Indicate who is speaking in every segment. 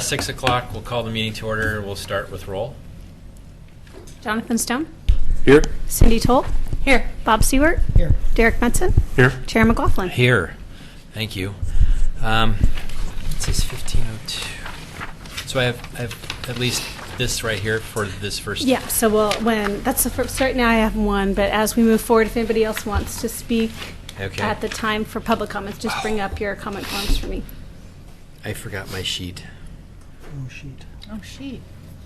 Speaker 1: 6 o'clock, we'll call the meeting to order. We'll start with roll.
Speaker 2: Jonathan Stone.
Speaker 3: Here.
Speaker 2: Cindy Toll. Here. Bob Seward.
Speaker 4: Here.
Speaker 2: Derek Metzen.
Speaker 3: Here.
Speaker 2: Chair McLaughlin.
Speaker 1: Here. Thank you. It says 15:02. So I have at least this right here for this first.
Speaker 2: Yeah, so that's the first, right now I have one, but as we move forward, if anybody else wants to speak
Speaker 1: Okay.
Speaker 2: at the time for public comments, just bring up your comment forms for me.
Speaker 1: I forgot my sheet.
Speaker 4: Oh, sheet.
Speaker 5: Oh, sheet.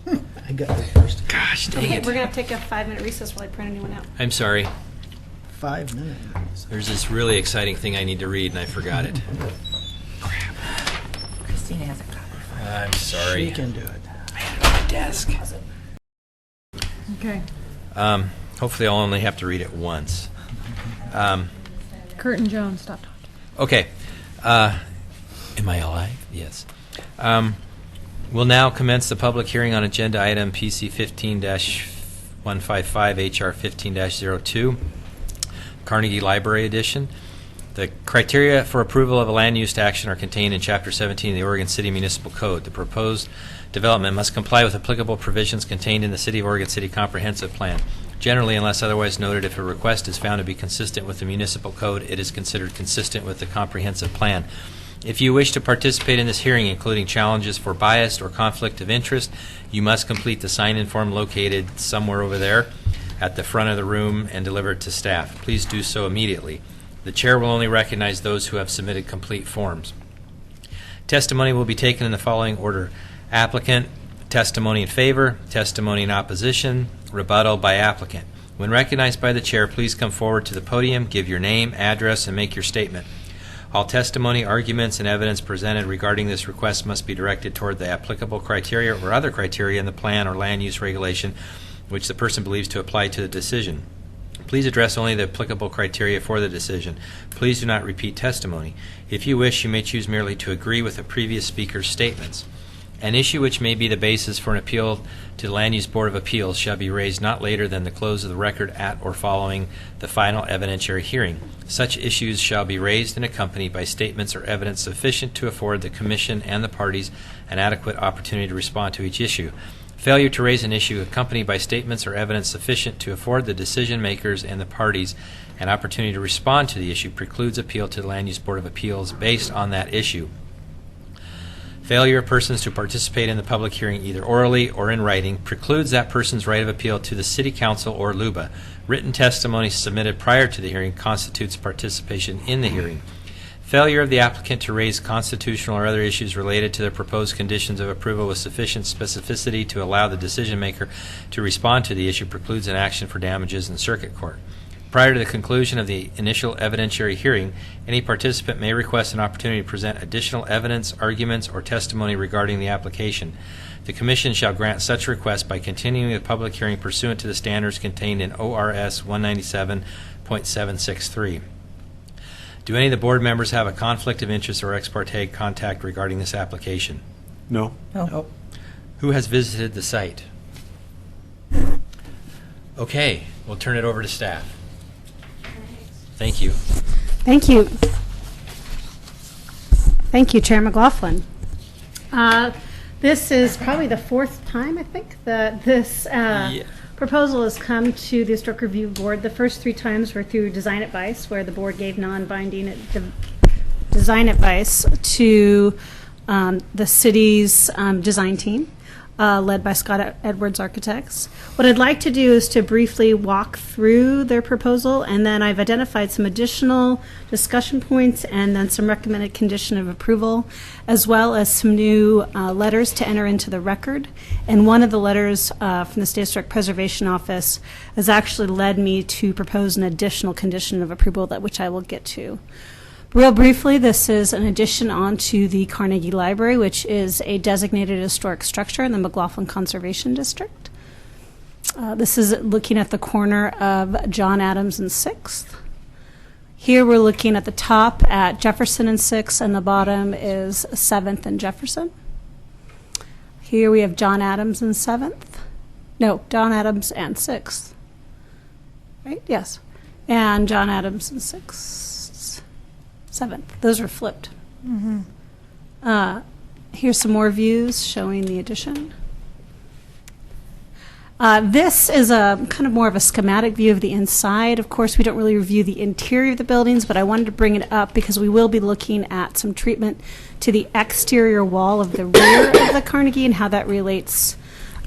Speaker 4: I got the first
Speaker 1: Gosh, dang
Speaker 2: Okay,
Speaker 1: it.
Speaker 2: we're going to take a 5-minute recess while I print a new one out.
Speaker 1: I'm sorry.
Speaker 4: 5 minutes.
Speaker 1: There's this really exciting thing I need to read, and I forgot it.
Speaker 5: Christina has a copy.
Speaker 1: I'm sorry.
Speaker 4: She can do it.
Speaker 1: I had it on my desk.
Speaker 5: Okay.
Speaker 1: Hopefully I'll only have to read it once.
Speaker 5: Curtin Jones, stop talking.
Speaker 1: Okay. Am I alive? Yes. We'll now commence the public hearing on agenda item PC 15-155 HR 15-02, Carnegie Library Edition. The criteria for approval of a land use action are contained in Chapter 17 of the Oregon City Municipal Code. The proposed development must comply with applicable provisions contained in the City of Oregon City Comprehensive Plan. Generally, unless otherwise noted, if a request is found to be consistent with the municipal code, it is considered consistent with the comprehensive plan. If you wish to participate in this hearing, including challenges for bias or conflict of interest, you must complete the sign-in form located somewhere over there at the front of the room and deliver it to staff. Please do so immediately. The chair will only recognize those who have submitted complete forms. Testimony will be taken in the following order: applicant, testimony in favor, testimony in opposition, rebuttal by applicant. When recognized by the chair, please come forward to the podium, give your name, address, and make your statement. All testimony, arguments, and evidence presented regarding this request must be directed toward the applicable criteria or other criteria in the plan or land use regulation which the person believes to apply to the decision. Please address only the applicable criteria for the decision. Please do not repeat testimony. If you wish, you may choose merely to agree with the previous speaker's statements. An issue which may be the basis for an appeal to the Land Use Board of Appeals shall be raised not later than the close of the record at or following the final evidentiary hearing. Such issues shall be raised and accompanied by statements or evidence sufficient to afford the Commission and the parties an adequate opportunity to respond to each issue. Failure to raise an issue accompanied by statements or evidence sufficient to afford the decision makers and the parties an opportunity to respond to the issue precludes appeal to the Land Use Board of Appeals based on that issue. Failure of persons to participate in the public hearing either orally or in writing precludes that person's right of appeal to the City Council or LUBA. Written testimony submitted prior to the hearing constitutes participation in the hearing. Failure of the applicant to raise constitutional or other issues related to the proposed conditions of approval with sufficient specificity to allow the decision maker to respond to the issue precludes an action for damages in circuit court. Prior to the conclusion of the initial evidentiary hearing, any participant may request an opportunity to present additional evidence, arguments, or testimony regarding the application. The Commission shall grant such request by continuing the public hearing pursuant to the standards contained in ORS 197.763. Do any of the board members have a conflict of interest or ex parte contact regarding this application?
Speaker 3: No.
Speaker 4: Oh.
Speaker 1: Who has visited the site? Okay, we'll turn it over to staff. Thank you.
Speaker 2: Thank you. Thank you, Chair McLaughlin. This is probably the fourth time, I think, that this proposal has come to the Historic Review Board. The first 3 times were through design advice, where the board gave non-binding design advice to the city's design team, led by Scott Edwards Architects. What I'd like to do is to briefly walk through their proposal, and then I've identified some additional discussion points and then some recommended condition of approval, as well as some new letters to enter into the record. And one of the letters from the State Historic Preservation Office has actually led me to propose an additional condition of approval, which I will get to. Real briefly, this is an addition onto the Carnegie Library, which is a designated historic structure in the McLaughlin Conservation District. This is looking at the corner of John Adams and 6th. Here we're looking at the top at Jefferson and 6th, and the bottom is 7th and Jefferson. Here we have John Adams and 7th. No, John Adams and 6th. Right? Yes. And John Adams and 6th. 7th. Those are flipped. Here's some more views showing the addition. This is a kind of more of a schematic view of the inside. Of course, we don't really review the interior of the buildings, but I wanted to bring it up because we will be looking at some treatment to the exterior wall of the rear of the Carnegie and how that relates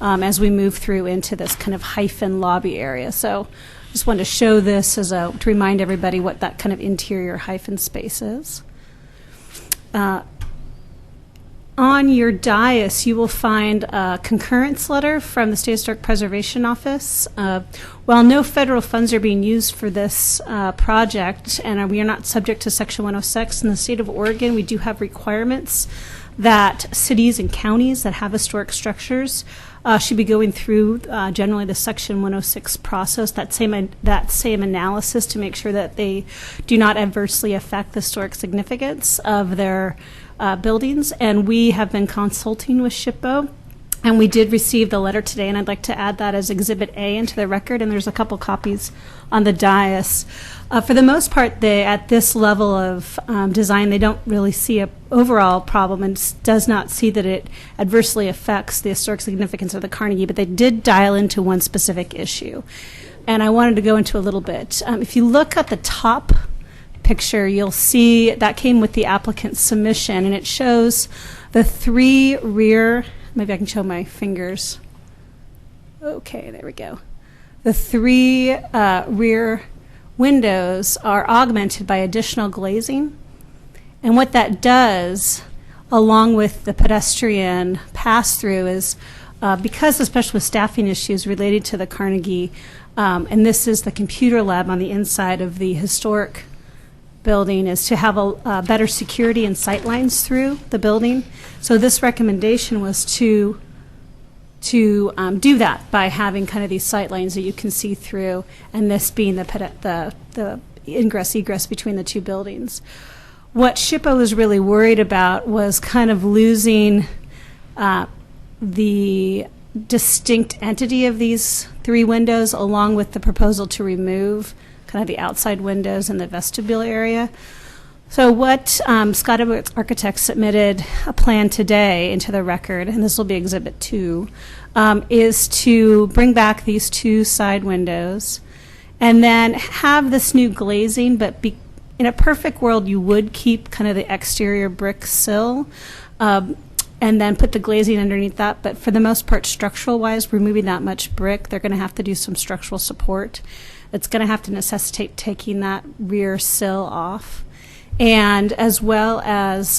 Speaker 2: as we move through into this kind of hyphen lobby area. So just wanted to show this as to remind everybody what that kind of interior hyphen space is. On your dais, you will find a concurrence letter from the State Historic Preservation Office. While no federal funds are being used for this project, and we are not subject to Section 106 in the state of Oregon, we do have requirements that cities and counties that have historic structures should be going through generally the Section 106 process, that same analysis to make sure that they do not adversely affect the historic significance of their buildings. And we have been consulting with SHPO, and we did receive the letter today, and I'd like to add that as Exhibit A into the record, and there's a couple copies on the dais. For the most part, at this level of design, they don't really see an overall problem and does not see that it adversely affects the historic significance of the Carnegie, but they did dial into one specific issue. And I wanted to go into a little bit. If you look at the top picture, you'll see that came with the applicant's submission, and it shows the three rear, maybe I can show my fingers. Okay, there we go. The three rear windows are augmented by additional glazing. And what that does, along with the pedestrian pass-through, is because, especially with staffing issues related to the Carnegie, and this is the computer lab on the inside of the historic building, is to have a better security and sight lines through the building. So this recommendation was to do that by having kind of these sight lines that you can see through, and this being the ingress egress between the two buildings. What SHPO was really worried about was kind of losing the distinct entity of these three windows, along with the proposal to remove kind of the outside windows in the vestibule area. So what Scott Edwards Architects submitted a plan today into the record, and this will be Exhibit 2, is to bring back these two side windows and then have this new glazing, but in a perfect world you would keep kind of the exterior brick sill and then put the glazing underneath that. But for the most part, structural-wise, removing that much brick, they're going to have to do some structural support. It's going to have to necessitate taking that rear sill off. And as well as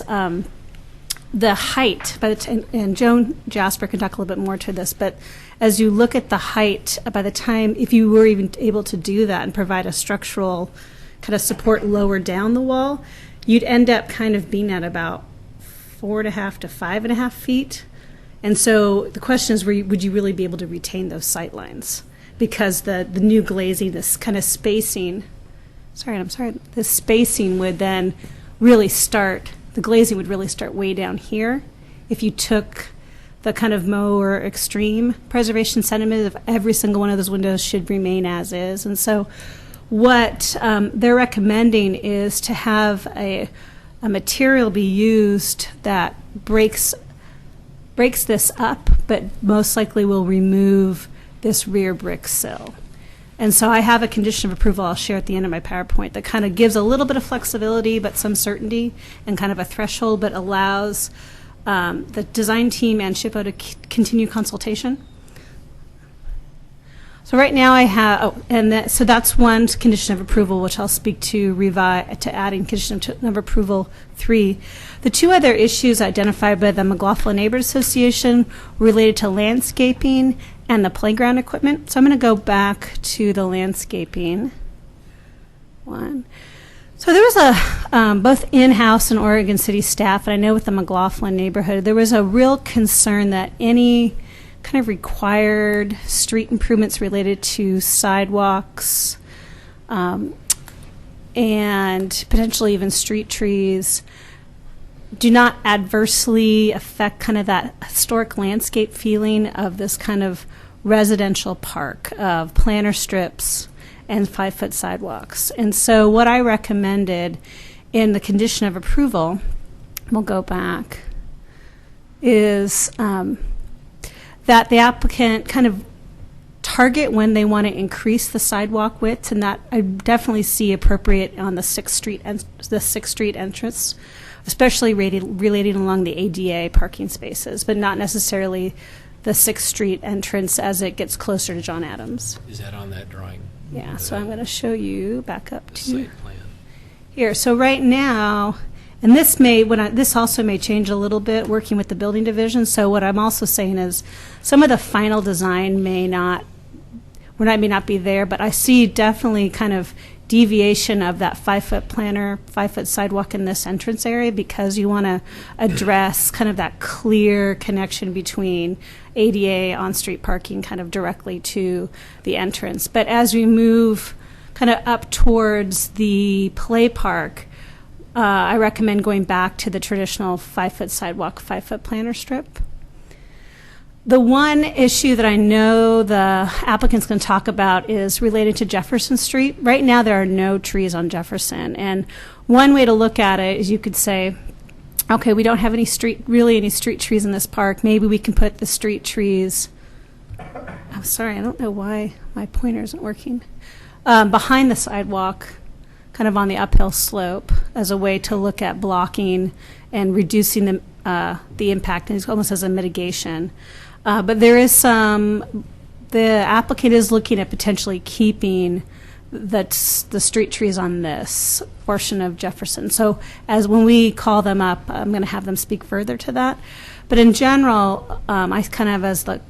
Speaker 2: the height, and Joan Jasper can talk a little bit more to this, but as you look at the height, by the time, if you were even able to do that and provide a structural kind of support lower down the wall, you'd end up kind of being at about 4.5 to 5.5 feet. And so the question is, would you really be able to retain those sight lines? Because the new glazing, this kind of spacing, the spacing would then really start, the glazing would really start way down here if you took the kind of more extreme preservation sentiment of every single one of those windows should remain as is. And so what they're recommending is to have a material be used that breaks this up, but most likely will remove this rear brick sill. And so I have a condition of approval I'll share at the end of my PowerPoint that kind of gives a little bit of flexibility but some certainty and kind of a threshold, but allows the design team and SHPO to continue consultation. So right now I have, so that's one condition of approval, which I'll speak to adding condition of approval 3. The two other issues identified by the McLaughlin Neighborhood Association related to landscaping and the playground equipment. So I'm going to go back to the landscaping one. So there was both in-house and Oregon City staff, and I know with the McLaughlin neighborhood, there was a real concern that any kind of required street improvements related to sidewalks and potentially even street trees do not adversely affect kind of that historic landscape feeling of this kind of residential park of planter strips and 5-foot sidewalks. And so what I recommended in the condition of approval, we'll go back is that the applicant kind of target when they want to increase the sidewalk width, and that I definitely see appropriate on the Sixth Street entrance, especially relating along the ADA parking spaces, but not necessarily the Sixth Street entrance as it gets closer to John Adams.
Speaker 1: Is that on that drawing?
Speaker 2: Yeah, so I'm going to show you back up
Speaker 1: The
Speaker 2: to
Speaker 1: site plan.
Speaker 2: here. So right now, and this this also may change a little bit working with the building division. So what I'm also saying is some of the final design may not be there, but I see definitely kind of deviation of that 5-foot planter, 5-foot sidewalk in this entrance area, because you want to address kind of that clear connection between ADA on-street parking kind of directly to the entrance. But as we move kind of up towards the play park, I recommend going back to the traditional 5-foot sidewalk, 5-foot planter strip. The one issue that I know the applicant's going to talk about is related to Jefferson Street. Right now, there are no trees on Jefferson. And one way to look at it is you could say, okay, we don't have any street trees in this park. Maybe we can put the street trees, I'm sorry, I don't know why my pointer isn't working, behind the sidewalk, kind of on the uphill slope, as a way to look at blocking and reducing the impact, and it's almost as a mitigation. But there is the applicant is looking at potentially keeping the street trees on this portion of Jefferson. So as when we call them up, I'm going to have them speak further to that. But in general, I kind of, as the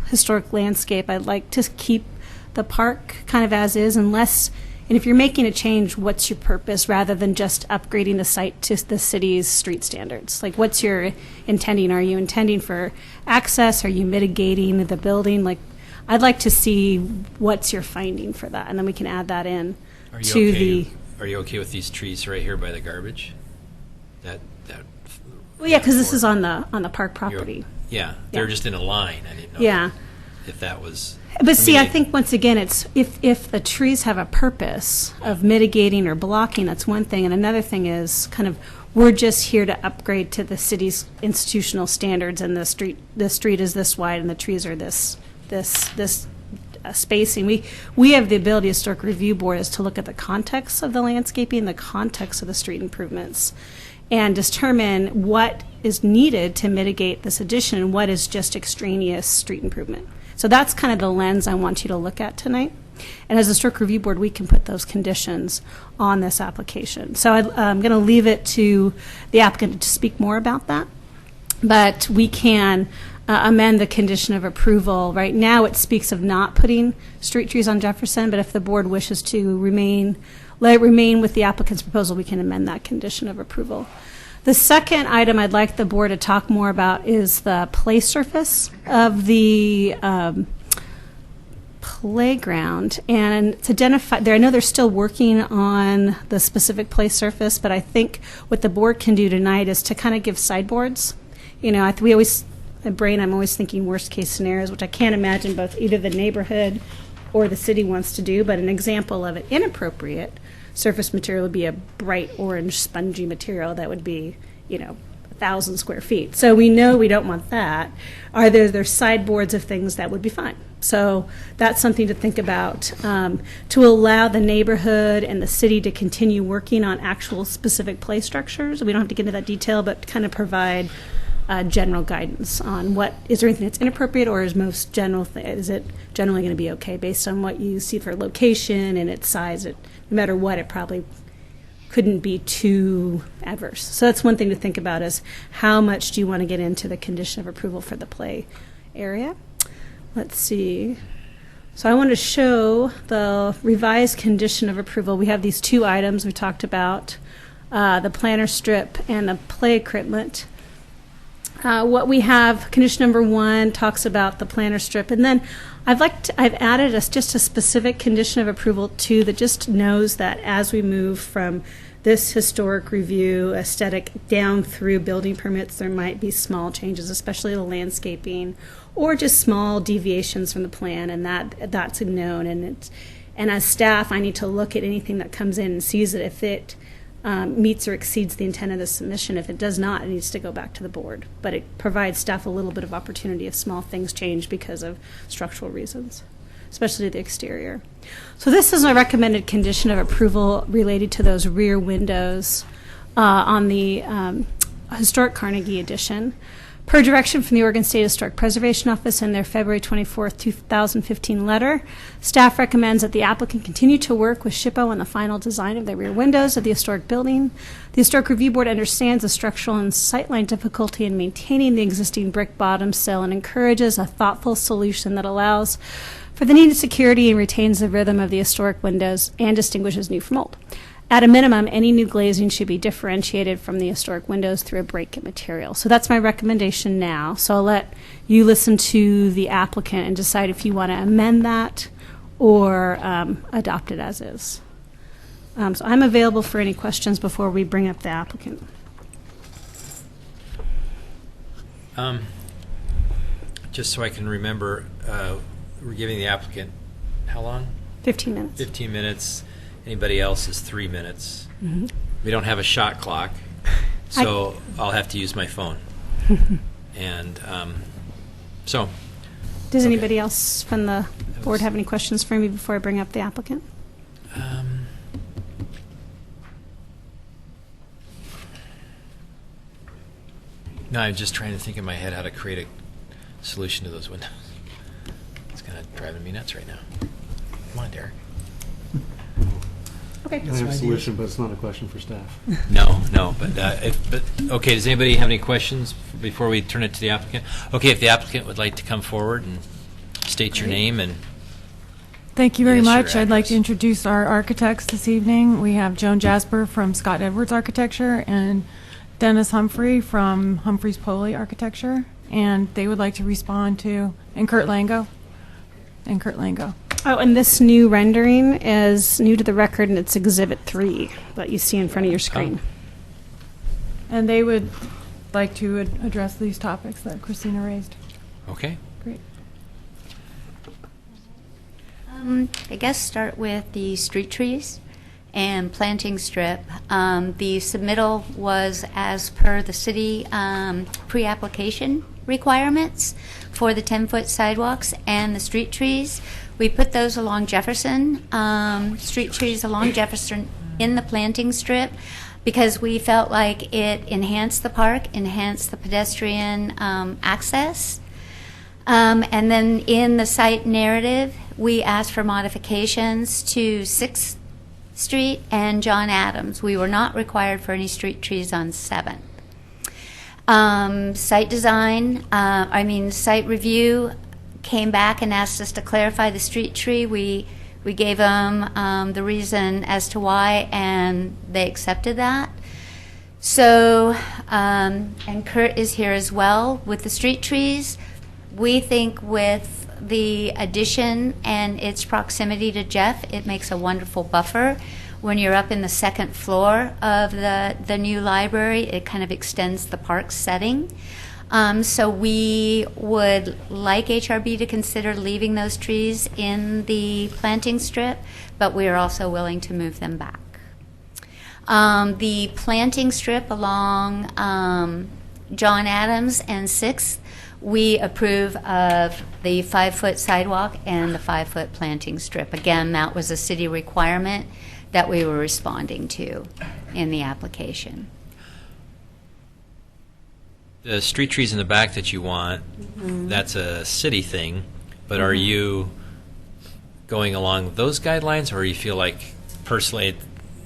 Speaker 2: historic landscape, I'd like to keep the park kind of as is, and if you're making a change, what's your purpose, rather than just upgrading the site to the city's street standards? Like, what's your intending? Are you intending for access? Are you mitigating the building? Like, I'd like to see what's your finding for that, and then we can add that in
Speaker 1: Are you okay with these trees right here by the garbage?
Speaker 2: Well, yeah, because this is on the park property.
Speaker 1: Yeah, they're just in a line. I didn't know
Speaker 2: Yeah.
Speaker 1: if that was.
Speaker 2: But see, I
Speaker 1: mean,
Speaker 2: think once again, it's if the trees have a purpose of mitigating or blocking, that's one thing. And another thing is kind of, we're just here to upgrade to the city's institutional standards, and the street is this wide and the trees are this spacing. We have the ability, Historic Review Board, is to look at the context of the landscaping, the context of the street improvements, and determine what is needed to mitigate this addition and what is just extraneous street improvement. So that's kind of the lens I want you to look at tonight. And as a Historic Review Board, we can put those conditions on this application. So I'm going to leave it to the applicant to speak more about that. But we can amend the condition of approval. Right now, it speaks of not putting street trees on Jefferson, but if the board wishes to let it remain with the applicant's proposal, we can amend that condition of approval. The second item I'd like the board to talk more about is the play surface of the playground, and it's identified there. I know they're still working on the specific play surface, but I think what the board can do tonight is to kind of give sideboards. You know, I'm always thinking worst case scenarios, which I can't imagine both either the neighborhood or the city wants to do, but an example of an inappropriate surface material would be a bright orange spongy material that would be, 1,000 square feet. So we know we don't want that. Are there sideboards of things that would be fine? So that's something to think about, to allow the neighborhood and the city to continue working on actual specific play structures. We don't have to get into that detail, but kind of provide general guidance on is there anything that's inappropriate, or is is it generally going to be okay based on what you see for location and its size? No matter what, it probably couldn't be too adverse. So that's one thing to think about, is how much do you want to get into the condition of approval for the play area. Let's see. So I want to show the revised condition of approval. We have these two items we talked about, the planter strip and the play equipment. What we have, condition number 1 talks about the planter strip, and then I've added just a specific condition of approval 2 that just knows that as we move from this historic review aesthetic down through building permits, there might be small changes, especially the landscaping, or just small deviations from the plan, and that's known. And as staff, I need to look at anything that comes in and sees it. If it meets or exceeds the intent of the submission. If it does not, it needs to go back to the board. But it provides staff a little bit of opportunity if small things change because of structural reasons, especially the exterior. So this is a recommended condition of approval related to those rear windows on the historic Carnegie Edition. Per direction from the Oregon State Historic Preservation Office in their February 24, 2015 letter, staff recommends that the applicant continue to work with SHPO on the final design of the rear windows of the historic building. The Historic Review Board understands the structural and sightline difficulty in maintaining the existing brick bottom sill and encourages a thoughtful solution that allows for the needed security and retains the rhythm of the historic windows and distinguishes new from old. At a minimum, any new glazing should be differentiated from the historic windows through a break-in material. So that's my recommendation now. So I'll let you listen to the applicant and decide if you want to amend that or adopt it as is. So I'm available for any questions before we bring up the applicant.
Speaker 1: Just so I can remember, we're giving the applicant how long?
Speaker 2: 15 minutes.
Speaker 1: 15 minutes. Anybody else is 3 minutes.
Speaker 2: Mm-hmm.
Speaker 1: We don't have a shot clock, so I'll have to use my phone. And so.
Speaker 2: Does
Speaker 1: Okay.
Speaker 2: anybody else from the board have any questions for me before I bring up the applicant?
Speaker 1: No, I'm just trying to think in my head how to create a solution to those windows. It's kind of driving me nuts right now. Come on, Derek.
Speaker 2: Okay.
Speaker 3: I have a solution, but it's not a question for staff.
Speaker 1: No, but okay. Does anybody have any questions before we turn it to the applicant? Okay, if the applicant would like to come forward and state your name and.
Speaker 5: Thank you very
Speaker 1: Yes, your
Speaker 5: much. I'd like to
Speaker 1: address.
Speaker 5: introduce our architects this evening. We have Joan Jasper from Scott Edwards Architecture and Dennis Humphrey from Humphreys Poley Architecture, and they would like to respond to, and Kurt Lango.
Speaker 2: Oh, and this new rendering is new to the record, and it's Exhibit 3 that you see in front of your screen.
Speaker 5: And they would like to address these topics that Christina raised.
Speaker 1: Okay.
Speaker 5: Great.
Speaker 6: I guess start with the street trees and planting strip. The submittal was as per the city pre-application requirements for the 10-foot sidewalks and the street trees. We put those along Jefferson, street trees along Jefferson in the planting strip because we felt like it enhanced the park, enhanced the pedestrian access. And then in the site narrative, we asked for modifications to 6th Street and John Adams. We were not required for any street trees on 7th. Site review came back and asked us to clarify the street tree. We gave them the reason as to why, and they accepted that. So, and Kurt is here as well with the street trees. We think with the addition and its proximity to Jeff, it makes a wonderful buffer. When you're up in the second floor of the new library, it kind of extends the park setting. So we would like HRB to consider leaving those trees in the planting strip, but we are also willing to move them back. The planting strip along John Adams and 6th, we approve of the 5-foot sidewalk and the 5-foot planting strip. Again, that was a city requirement that we were responding to in the application.
Speaker 1: The street trees in the back that you want, that's a city thing, but are you going along with those guidelines, or you feel like personally,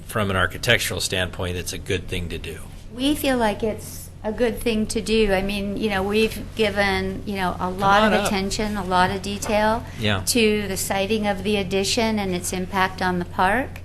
Speaker 1: from an architectural standpoint, it's a good thing to do?
Speaker 6: We feel like it's a good thing to do. I mean, we've given, a lot of attention, a lot of detail to the siting of the addition and its impact on the park.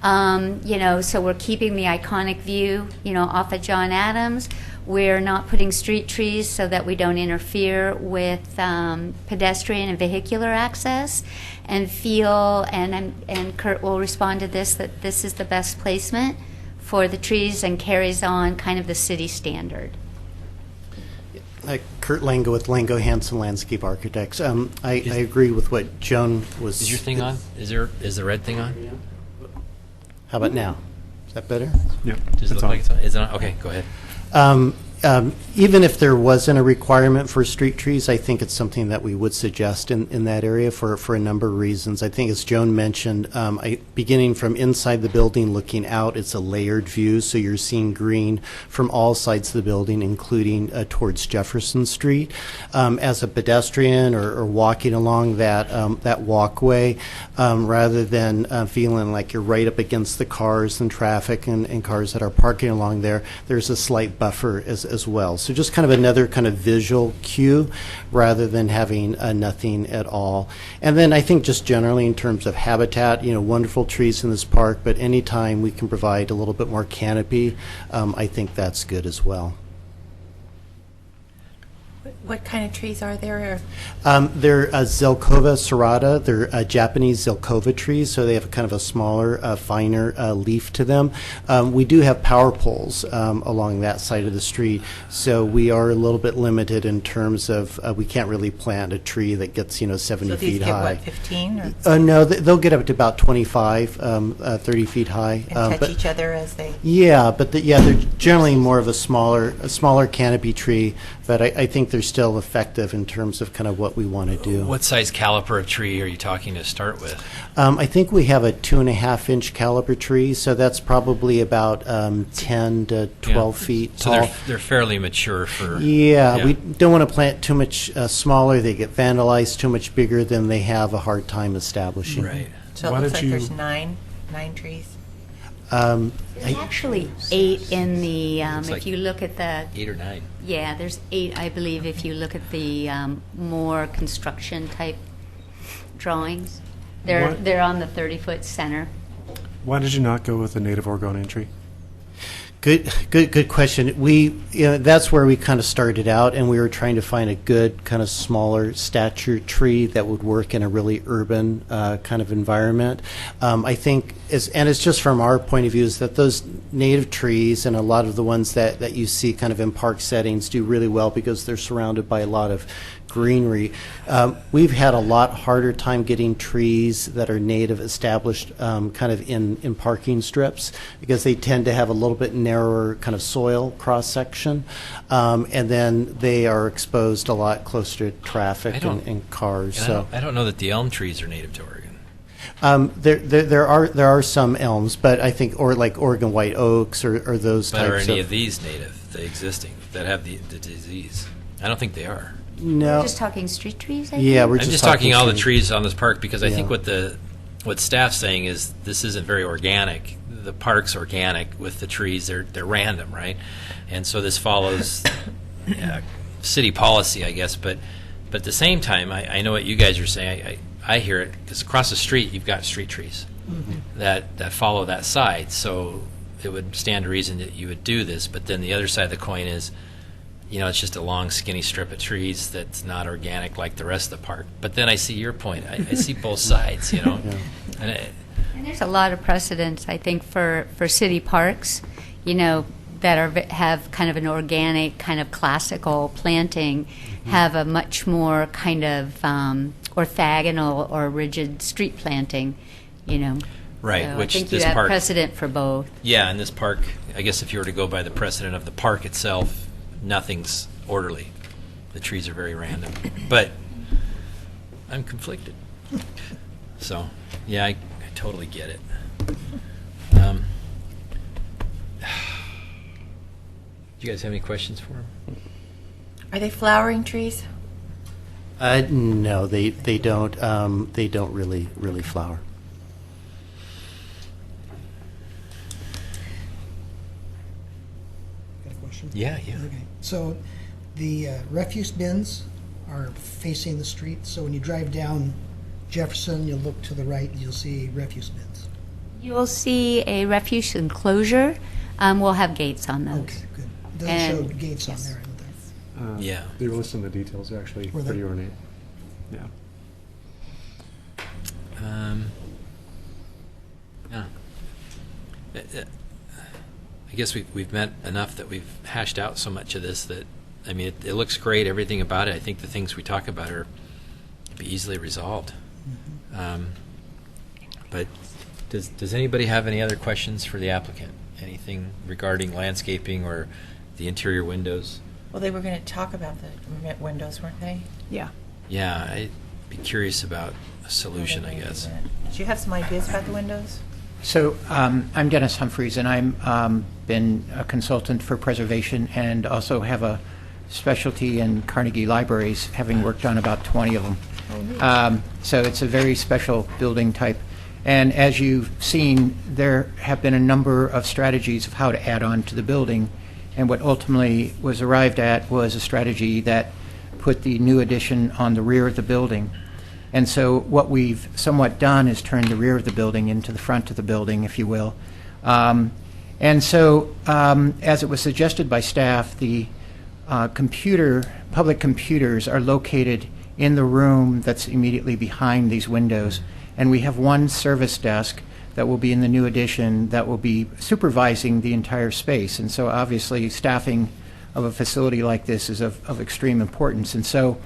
Speaker 6: So we're keeping the iconic view, off of John Adams. We're not putting street trees so that we don't interfere with pedestrian and vehicular access, and feel, and Kurt will respond to this, that this is the best placement for the trees and carries on kind of the city standard.
Speaker 7: Kurt Lango with Lango Hansen Landscape Architects. I agree with what Joan was.
Speaker 1: Is your thing on? Is the red thing on?
Speaker 7: How about now? Is that better?
Speaker 3: Yep.
Speaker 1: Does it look like it's on? Is it on? Okay, go ahead.
Speaker 7: Even if there wasn't a requirement for street trees, I think it's something that we would suggest in that area for a number of reasons. I think, as Joan mentioned, beginning from inside the building, looking out, it's a layered view, so you're seeing green from all sides of the building, including towards Jefferson Street. As a pedestrian or walking along that walkway, rather than feeling like you're right up against the cars and traffic and cars that are parking along there, there's a slight buffer as well. So just kind of another kind of visual cue rather than having nothing at all. And then I think just generally in terms of habitat, wonderful trees in this park, but anytime we can provide a little bit more canopy, I think that's good as well.
Speaker 8: What kind of trees are there?
Speaker 7: They're Zelkova serrata. They're Japanese Zelkova trees, so they have kind of a smaller, finer leaf to them. We do have power poles along that side of the street, so we are a little bit limited in terms of we can't really plant a tree that gets 70
Speaker 8: So
Speaker 7: feet
Speaker 8: these get,
Speaker 7: high.
Speaker 8: what, 15? Or
Speaker 7: No, they'll get up to about 25, 30 feet high.
Speaker 8: and touch
Speaker 7: but-
Speaker 8: each other as they...
Speaker 7: Yeah, but they're generally more of a smaller canopy tree, but I think they're still effective in terms of kind of what we want to do.
Speaker 1: What size caliper of tree are you talking to start with?
Speaker 7: I think we have a 2.5-inch caliber tree, so that's probably about 10 to 12 feet
Speaker 1: So
Speaker 7: tall.
Speaker 1: they're fairly mature for.
Speaker 7: Yeah, we don't want to plant too much smaller. They get vandalized. Too much bigger, then they have a hard time establishing.
Speaker 1: Right.
Speaker 8: So it
Speaker 3: Why
Speaker 8: looks
Speaker 3: don't
Speaker 8: like
Speaker 3: you-
Speaker 8: there's nine trees.
Speaker 6: There's actually 8 in the,
Speaker 1: Looks
Speaker 6: if
Speaker 1: like-
Speaker 6: you look at the,
Speaker 1: 8 or 9.
Speaker 6: yeah, there's 8, I believe, if you look at the more construction type drawings.
Speaker 3: What-
Speaker 6: They're on the 30-foot center.
Speaker 3: Why did you not go with a native Oregonian tree?
Speaker 7: Good question. That's where we kind of started out, and we were trying to find a good kind of smaller stature tree that would work in a really urban kind of environment. I think, and it's just from our point of view, is that those native trees and a lot of the ones that you see kind of in park settings do really well because they're surrounded by a lot of greenery. We've had a lot harder time getting trees that are native established kind of in parking strips because they tend to have a little bit narrower kind of soil cross section, and then they are exposed a lot closer to traffic and cars.
Speaker 1: And I don't know that the elm trees are native to Oregon.
Speaker 7: There are some elms, but I think like Oregon white oaks or those
Speaker 1: But
Speaker 7: types
Speaker 1: are any
Speaker 7: of
Speaker 1: of these native, the existing, that have the disease? I don't think they are.
Speaker 7: no.
Speaker 6: We're just talking street trees, I
Speaker 7: Yeah,
Speaker 6: think?
Speaker 7: we're
Speaker 1: I'm just talking all the
Speaker 7: trees.
Speaker 1: trees on this park because I think
Speaker 7: Yeah.
Speaker 1: what staff's saying is this isn't very organic. The park's organic with the trees. They're random, right? And so this follows city policy, I guess. But at the same time, I know what you guys are saying. I hear it because across the street you've got street trees that follow that side. So it would stand to reason that you would do this. But then the other side of the coin is, it's just a long, skinny strip of trees that's not organic like the rest of the park. But then I see your point. I see both sides, And
Speaker 6: And there's a lot of precedents, I think, for city parks, that have kind of an organic, kind of classical planting, have a much more kind of orthogonal or rigid street planting,
Speaker 1: right,
Speaker 6: So
Speaker 1: which
Speaker 6: I think you
Speaker 1: this
Speaker 6: have
Speaker 1: park,
Speaker 6: precedent for both.
Speaker 1: yeah, in this park, I guess if you were to go by the precedent of the park itself, nothing's orderly. The trees are very random. But I'm conflicted. So, yeah, I totally get it. Do you guys have any questions for him?
Speaker 8: Are they flowering trees?
Speaker 7: No, they don't. They don't really flower.
Speaker 4: Got a question?
Speaker 1: Yeah.
Speaker 4: Okay, so the refuse bins are facing the street, so when you drive down Jefferson, you'll look to the right, you'll see refuse bins.
Speaker 6: You will see a refuse enclosure. We'll have gates on those.
Speaker 4: Okay, good. It doesn't show
Speaker 6: And-
Speaker 4: gates on
Speaker 6: yes.
Speaker 4: there, I don't think.
Speaker 1: Yeah.
Speaker 3: They were listing the details. They're actually
Speaker 4: Were they?
Speaker 3: pretty ornate. Yeah.
Speaker 1: Yeah. I guess we've met enough that we've hashed out so much of this that, I mean, it looks great, everything about it. I think the things we talk about can be easily resolved. But does anybody have any other questions for the applicant? anything regarding landscaping or the interior windows?
Speaker 8: Well, they were going to talk about the windows, weren't they?
Speaker 5: Yeah.
Speaker 1: Yeah, I'd be curious about a solution, I guess.
Speaker 8: Do you have some ideas about the windows?
Speaker 9: So I'm Dennis Humphreys, and I'm been a consultant for preservation and also have a specialty in Carnegie Libraries, having worked on about 20 of them. So it's a very special building type. And as you've seen, there have been a number of strategies of how to add on to the building. And what ultimately was arrived at was a strategy that put the new addition on the rear of the building. And so what we've somewhat done is turn the rear of the building into the front of the building, if you will. And so, as it was suggested by staff, the public computers are located in the room that's immediately behind these windows. And we have one service desk that will be in the new addition that will be supervising the entire space. And so obviously staffing of a facility like this is of extreme importance. And so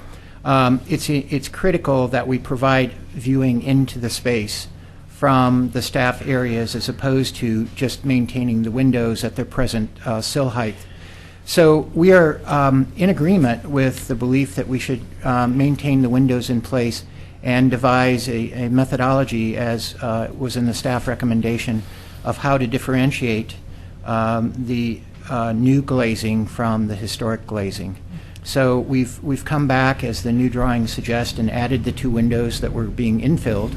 Speaker 9: it's critical that we provide viewing into the space from the staff areas as opposed to just maintaining the windows at their present sill height. So we are in agreement with the belief that we should maintain the windows in place and devise a methodology, as was in the staff recommendation, of how to differentiate the new glazing from the historic glazing. So we've come back, as the new drawings suggest, and added the 2 windows that were being infilled.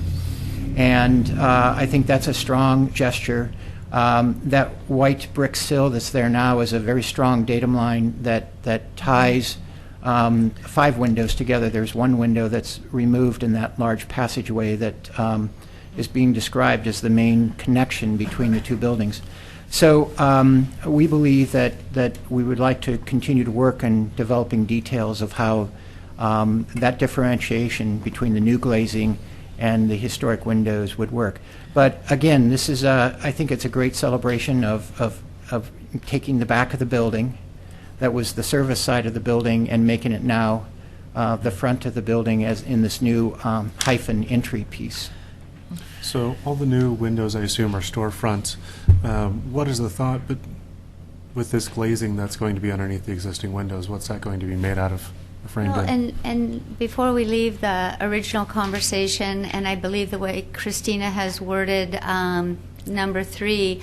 Speaker 9: And I think that's a strong gesture. That white brick sill that's there now is a very strong datum line that ties 5 windows together. There's one window that's removed in that large passageway that is being described as the main connection between the 2 buildings. So we believe that we would like to continue to work on developing details of how that differentiation between the new glazing and the historic windows would work. But again, this is I think it's a great celebration of taking the back of the building that was the service side of the building and making it now the front of the building as in this new hyphen entry piece.
Speaker 3: So all the new windows, I assume, are storefronts. What is the thought with this glazing that's going to be underneath the existing windows? What's that going to be made out of? Framed
Speaker 6: Well,
Speaker 3: in?
Speaker 6: and before we leave the original conversation, and I believe the way Christina has worded number 3,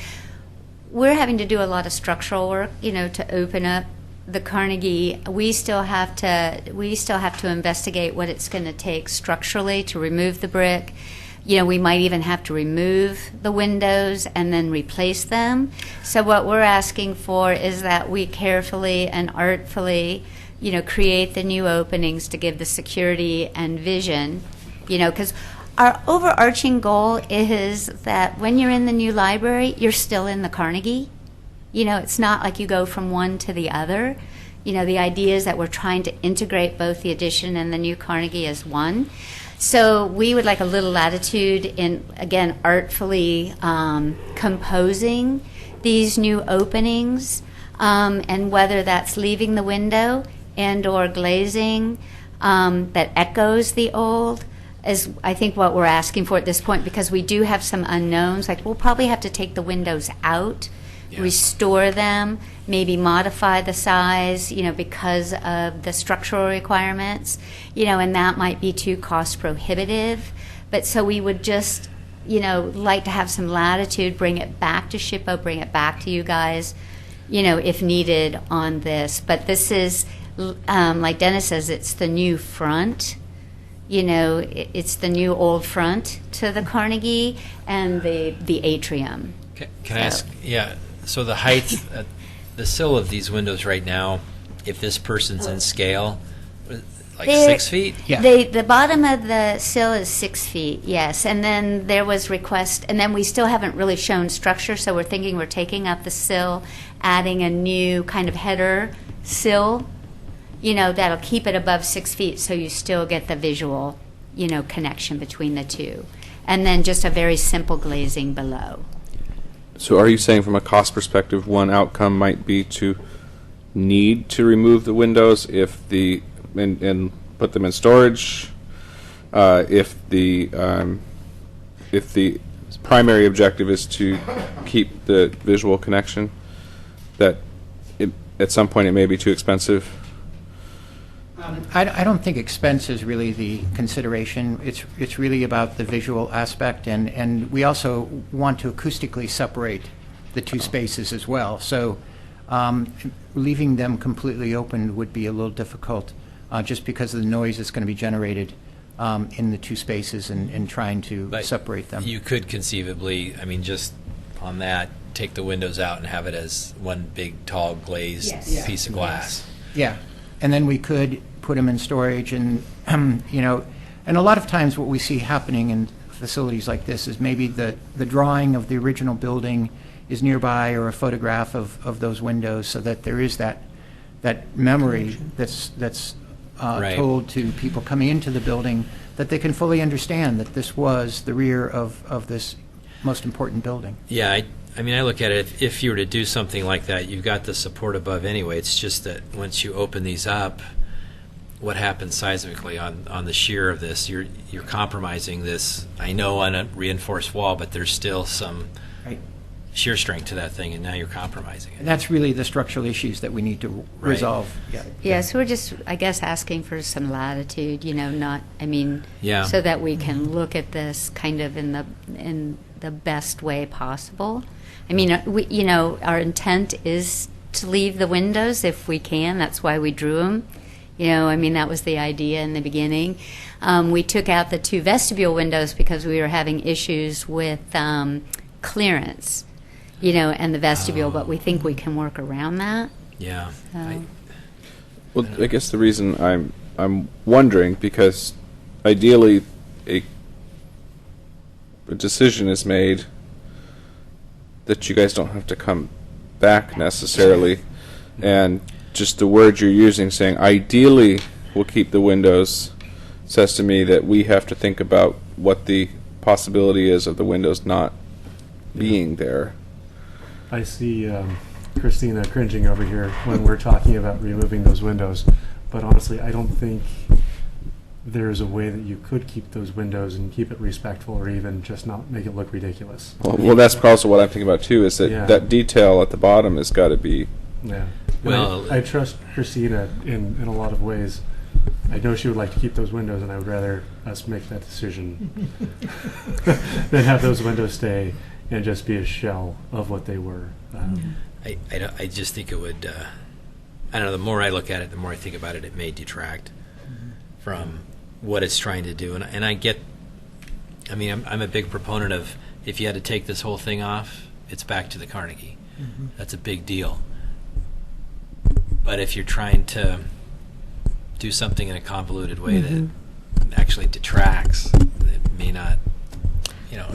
Speaker 6: we're having to do a lot of structural work, to open up the Carnegie. We still have to investigate what it's going to take structurally to remove the brick. We might even have to remove the windows and then replace them. So what we're asking for is that we carefully and artfully create the new openings to give the security and vision, because our overarching goal is that when you're in the new library, you're still in the Carnegie. It's not like you go from one to the other. The idea is that we're trying to integrate both the addition and the new Carnegie as one. So we would like a little latitude in, again, artfully composing these new openings, and whether that's leaving the window and or glazing that echoes the old is, I think, what we're asking for at this point, because we do have some unknowns. Like, we'll probably have to take the windows out, restore them, maybe modify the size, because of the structural requirements, and that might be too cost prohibitive. But so we would just, like to have some latitude, bring it back to SHPO, bring it back to you guys, if needed on this. But this is, like Dennis says, it's the new front. It's the new old front to the Carnegie and the atrium.
Speaker 1: Can I ask? Yeah. So the height, the sill of these windows right now, if this person's in scale, like 6 feet?
Speaker 9: Yeah.
Speaker 6: The bottom of the sill is 6 feet, yes. And then there was request, and then we still haven't really shown structure, so we're thinking we're taking up the sill, adding a new kind of header sill, that'll keep it above 6 feet, so you still get the visual, connection between the two. And then just a very simple glazing below.
Speaker 10: So are you saying from a cost perspective, one outcome might be to need to remove the windows and put them in storage? If the primary objective is to keep the visual connection, that at some point it may be too expensive?
Speaker 9: I don't think expense is really the consideration. It's really about the visual aspect, and we also want to acoustically separate the two spaces as well. So leaving them completely open would be a little difficult just because of the noise that's going to be generated in the two spaces and trying to
Speaker 1: But
Speaker 9: separate them.
Speaker 1: You could conceivably, I mean, just on that, take the windows out and have it as one big, tall, glazed
Speaker 2: Yes.
Speaker 1: piece of glass.
Speaker 9: Yeah, and then we could put them in storage and, you know, and a lot of times what we see happening in facilities like this is maybe the drawing of the original building is nearby or a photograph of those windows so that there is that memory that's
Speaker 1: Right.
Speaker 9: told to people coming into the building that they can fully understand that this was the rear of this most important building.
Speaker 1: Yeah, I mean, I look at it, if you were to do something like that, you've got the support above anyway. It's just that once you open these up, what happens seismically on the shear of this? You're compromising this, I know, on a reinforced wall, but there's still some
Speaker 9: Right.
Speaker 1: shear strength to that thing, and now you're compromising it.
Speaker 9: And that's really the structural issues that we need to
Speaker 1: Right.
Speaker 9: resolve. Yeah.
Speaker 6: Yeah, so we're just, I guess, asking for some latitude, you know, not, I mean,
Speaker 1: Yeah.
Speaker 6: so that we can look at this kind of in the best way possible. I mean, we, you know, our intent is to leave the windows if we can. That's why we drew them. You know, I mean, that was the idea in the beginning. We took out the two vestibule windows because we were having issues with clearance, you know, and the vestibule, but we think we can work around that.
Speaker 1: Yeah.
Speaker 6: So-
Speaker 10: Well, I guess the reason I'm wondering, because ideally a decision is made that you guys don't have to come back necessarily, and just the word you're using, saying ideally we'll keep the windows, says to me that we have to think about what the possibility is of the windows not being there.
Speaker 3: I see Christina cringing over here when we're talking about removing those windows, but honestly, I don't think there's a way that you could keep those windows and keep it respectful, or even just not make it look ridiculous.
Speaker 10: Well, that's also what I'm thinking about too, is that
Speaker 3: Yeah.
Speaker 10: that detail at the bottom has got to be.
Speaker 3: Yeah.
Speaker 1: Well-
Speaker 3: I trust Christina in a lot of ways. I know she would like to keep those windows, and I would rather us make that decision than have those windows stay and just be a shell of what they were.
Speaker 1: I just think it would, I don't know, the more I look at it, the more I think about it, it may detract from what it's trying to do. And I get, I mean, I'm a big proponent of, if you had to take this whole thing off, it's back to the Carnegie. That's a big deal. But if you're trying to do something in a convoluted way that actually detracts, it may not, you know,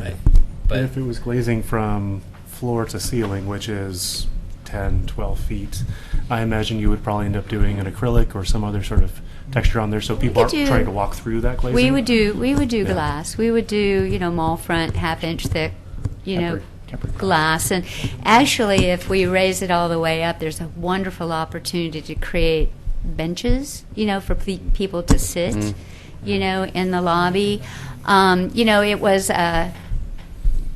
Speaker 1: but
Speaker 3: if it was glazing from floor to ceiling, which is 10, 12 feet, I imagine you would probably end up doing an acrylic or some other sort of texture on there, so people aren't
Speaker 6: could do-
Speaker 3: trying to walk through that glazing.
Speaker 6: We would do
Speaker 3: Yeah.
Speaker 6: glass. We would do, you know, mall front, half-inch thick, you know,
Speaker 9: Tempered
Speaker 6: glass. And actually, if we raise it all the way up, there's a wonderful opportunity to create benches, you know, for people to sit, you know, in the lobby. You know, it was,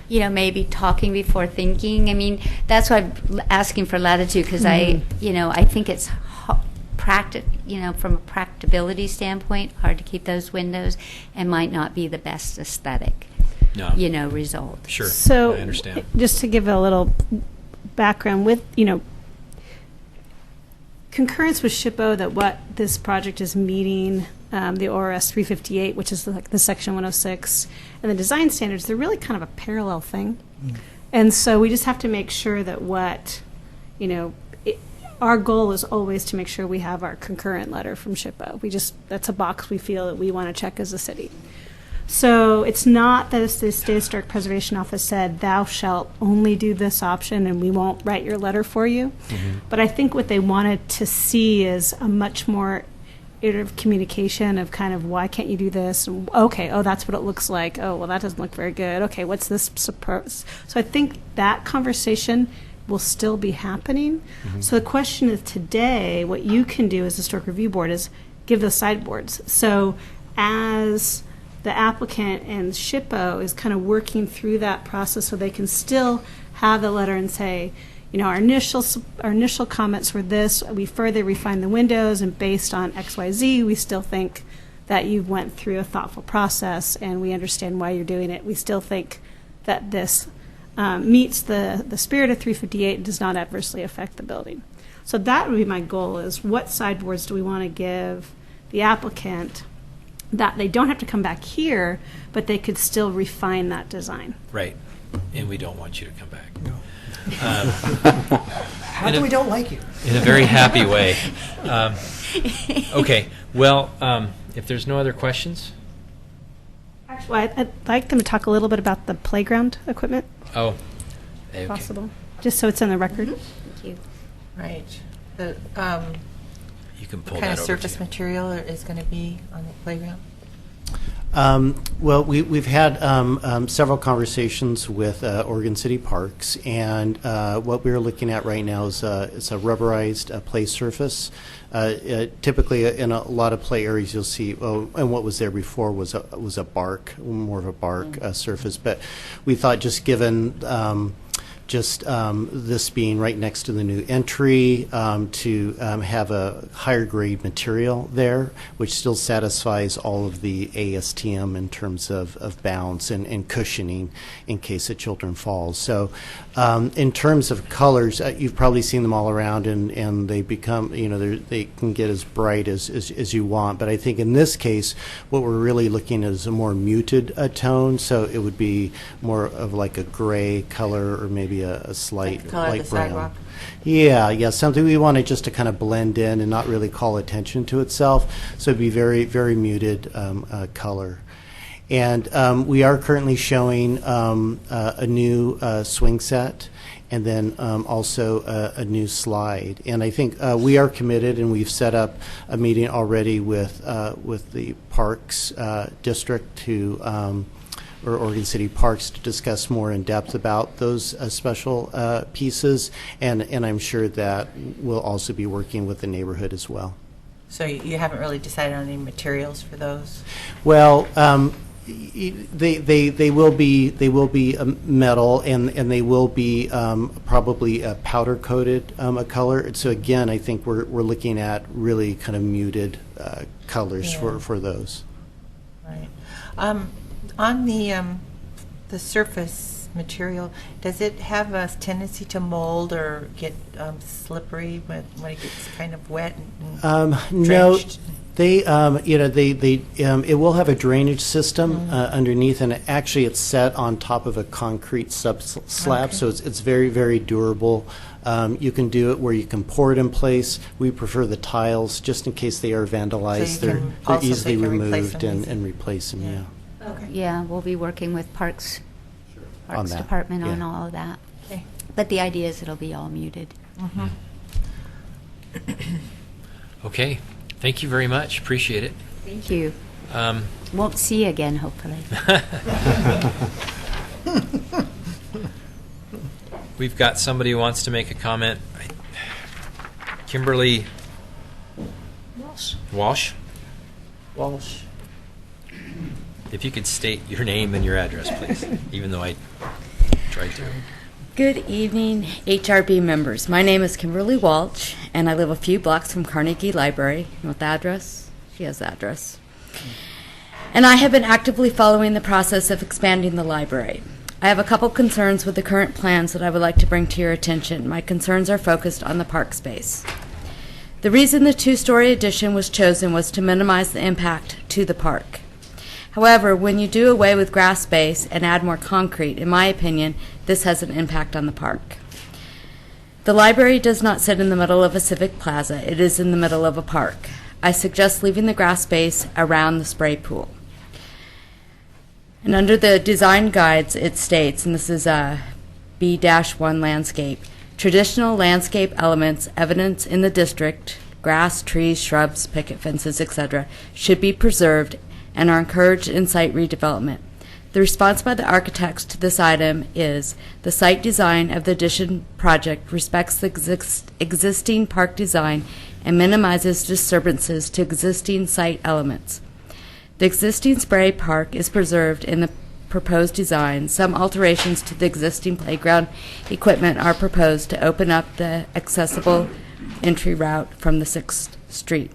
Speaker 6: you know, maybe talking before thinking. I mean, that's why I'm asking for latitude, because you know, I think it's you know, from a practicability standpoint, hard to keep those windows, and might not be the best aesthetic,
Speaker 1: no.
Speaker 6: you know, result.
Speaker 1: Sure.
Speaker 2: So,
Speaker 1: I understand.
Speaker 2: just to give a little background, with, you know, concurrence with SHPO that what this project is meeting, the ORS 358, which is like the section 106, and the design standards, they're really kind of a parallel thing. And so we just have to make sure that what, you know, our goal is always to make sure we have our concurrent letter from SHPO. That's a box we feel that we want to check as a city. So it's not that the State Historic Preservation Office said, thou shalt only do this option and we won't write your letter for you. But I think what they wanted to see is a much more iterative communication of kind of, why can't you do this? And, okay, oh, that's what it looks like. Oh, well, that doesn't look very good. Okay, what's this suppose? So I think that conversation will still be happening. So the question is today, what you can do as a Historic Review Board is give those sideboards. So as the applicant and SHPO is kind of working through that process so they can still have the letter and say, you know, our initial comments were this, we further refined the windows, and based on XYZ, we still think that you went through a thoughtful process and we understand why you're doing it. We still think that this meets the spirit of 358 and does not adversely affect the building. So that would be my goal, is what sideboards do we want to give the applicant that they don't have to come back here, but they could still refine that design.
Speaker 1: Right. And we don't want you to come back.
Speaker 4: How do we don't like you?
Speaker 1: In a very happy way. Okay. Well, if there's no other questions.
Speaker 2: Actually, I'd like them to talk a little bit about the playground equipment,
Speaker 1: Oh. Okay.
Speaker 2: if possible, just so it's in the record.
Speaker 6: Thank you.
Speaker 8: Right. The
Speaker 1: You can pull
Speaker 8: kind
Speaker 1: that
Speaker 8: of
Speaker 1: over
Speaker 8: surface
Speaker 1: to you.
Speaker 8: material is going to be on the playground?
Speaker 7: Well, we've had several conversations with Oregon City Parks, and what we're looking at right now is it's a rubberized play surface. Typically, in a lot of play areas, you'll see. And what was there before was a bark, more of a bark surface. But we thought, just given this being right next to the new entry, to have a higher grade material there, which still satisfies all of the ASTM in terms of bounce and cushioning in case a children falls. So in terms of colors, you've probably seen them all around, and they become, they can get as bright as you want. But I think in this case, what we're really looking at is a more muted tone, so it would be more of like a gray color, or maybe a slight
Speaker 8: Like the color of
Speaker 7: light
Speaker 8: the
Speaker 7: brown.
Speaker 8: sidewalk?
Speaker 7: Yeah, something we wanted just to kind of blend in and not really call attention to itself. So it'd be very, very muted color. And we are currently showing a new swing set, and then also a new slide. And I think we are committed, and we've set up a meeting already with the Parks District or Oregon City Parks to discuss more in depth about those special pieces, and I'm sure that we'll also be working with the neighborhood as well.
Speaker 8: So you haven't really decided on any materials for those?
Speaker 7: Well, they will be metal, and they will be probably powder coated a color. So again, I think we're looking at really kind of muted colors for those.
Speaker 8: Right. On the surface material, does it have a tendency to mold or get slippery when it gets kind of wet and
Speaker 7: No,
Speaker 8: drenched?
Speaker 7: it will have a drainage system underneath, and actually it's set on top of a concrete slab,
Speaker 8: Okay.
Speaker 7: so it's very, very durable. You can do it where you can pour it in place. We prefer the tiles, just in case they are vandalized.
Speaker 8: So you
Speaker 7: They're
Speaker 8: can also
Speaker 7: easily
Speaker 8: take and replace
Speaker 7: removed
Speaker 8: them
Speaker 7: and replace them, yeah.
Speaker 8: Okay.
Speaker 6: Yeah, we'll be working with Parks
Speaker 7: On that,
Speaker 6: Department on
Speaker 7: yeah.
Speaker 6: all of that.
Speaker 8: Okay.
Speaker 6: But the idea is it'll be all muted.
Speaker 8: Mhm.
Speaker 1: Okay. Thank you very much. Appreciate it.
Speaker 6: Thank you.
Speaker 1: Um,
Speaker 6: Won't see you again, hopefully.
Speaker 1: We've got somebody who wants to make a comment. Kimberly Walsh?
Speaker 8: Walsh.
Speaker 1: If you could state your name and your address, please, even though I tried to.
Speaker 11: Good evening, HRB members. My name is Kimberly Walsh, and I live a few blocks from Carnegie Library. You want the address? She has the address. And I have been actively following the process of expanding the library. I have a couple concerns with the current plans that I would like to bring to your attention. My concerns are focused on the park space. The reason the two-story addition was chosen was to minimize the impact to the park. However, when you do away with grass space and add more concrete, in my opinion, this has an impact on the park. The library does not sit in the middle of a civic plaza. It is in the middle of a park. I suggest leaving the grass space around the spray pool. And under the design guides, it states, and this is B-1 landscape, traditional landscape elements evident in the district, grass, trees, shrubs, picket fences, etc., should be preserved and are encouraged in site redevelopment. The response by the architects to this item is the site design of the addition project respects the existing park design and minimizes disturbances to existing site elements. The existing spray park is preserved in the proposed design. Some alterations to the existing playground equipment are proposed to open up the accessible entry route from the 6th Street.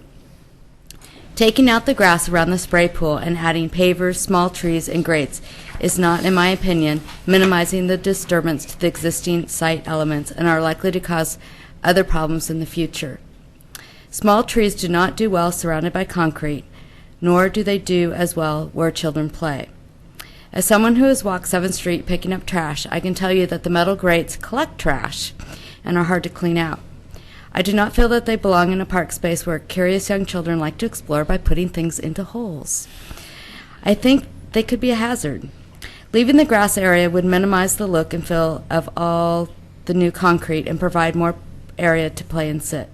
Speaker 11: Taking out the grass around the spray pool and adding pavers, small trees, and grates is not, in my opinion, minimizing the disturbance to the existing site elements and are likely to cause other problems in the future. Small trees do not do well surrounded by concrete, nor do they do as well where children play. As someone who has walked 7th Street picking up trash, I can tell you that the metal grates collect trash and are hard to clean out. I do not feel that they belong in a park space where curious young children like to explore by putting things into holes. I think they could be a hazard. Leaving the grass area would minimize the look and feel of all the new concrete and provide more area to play and sit.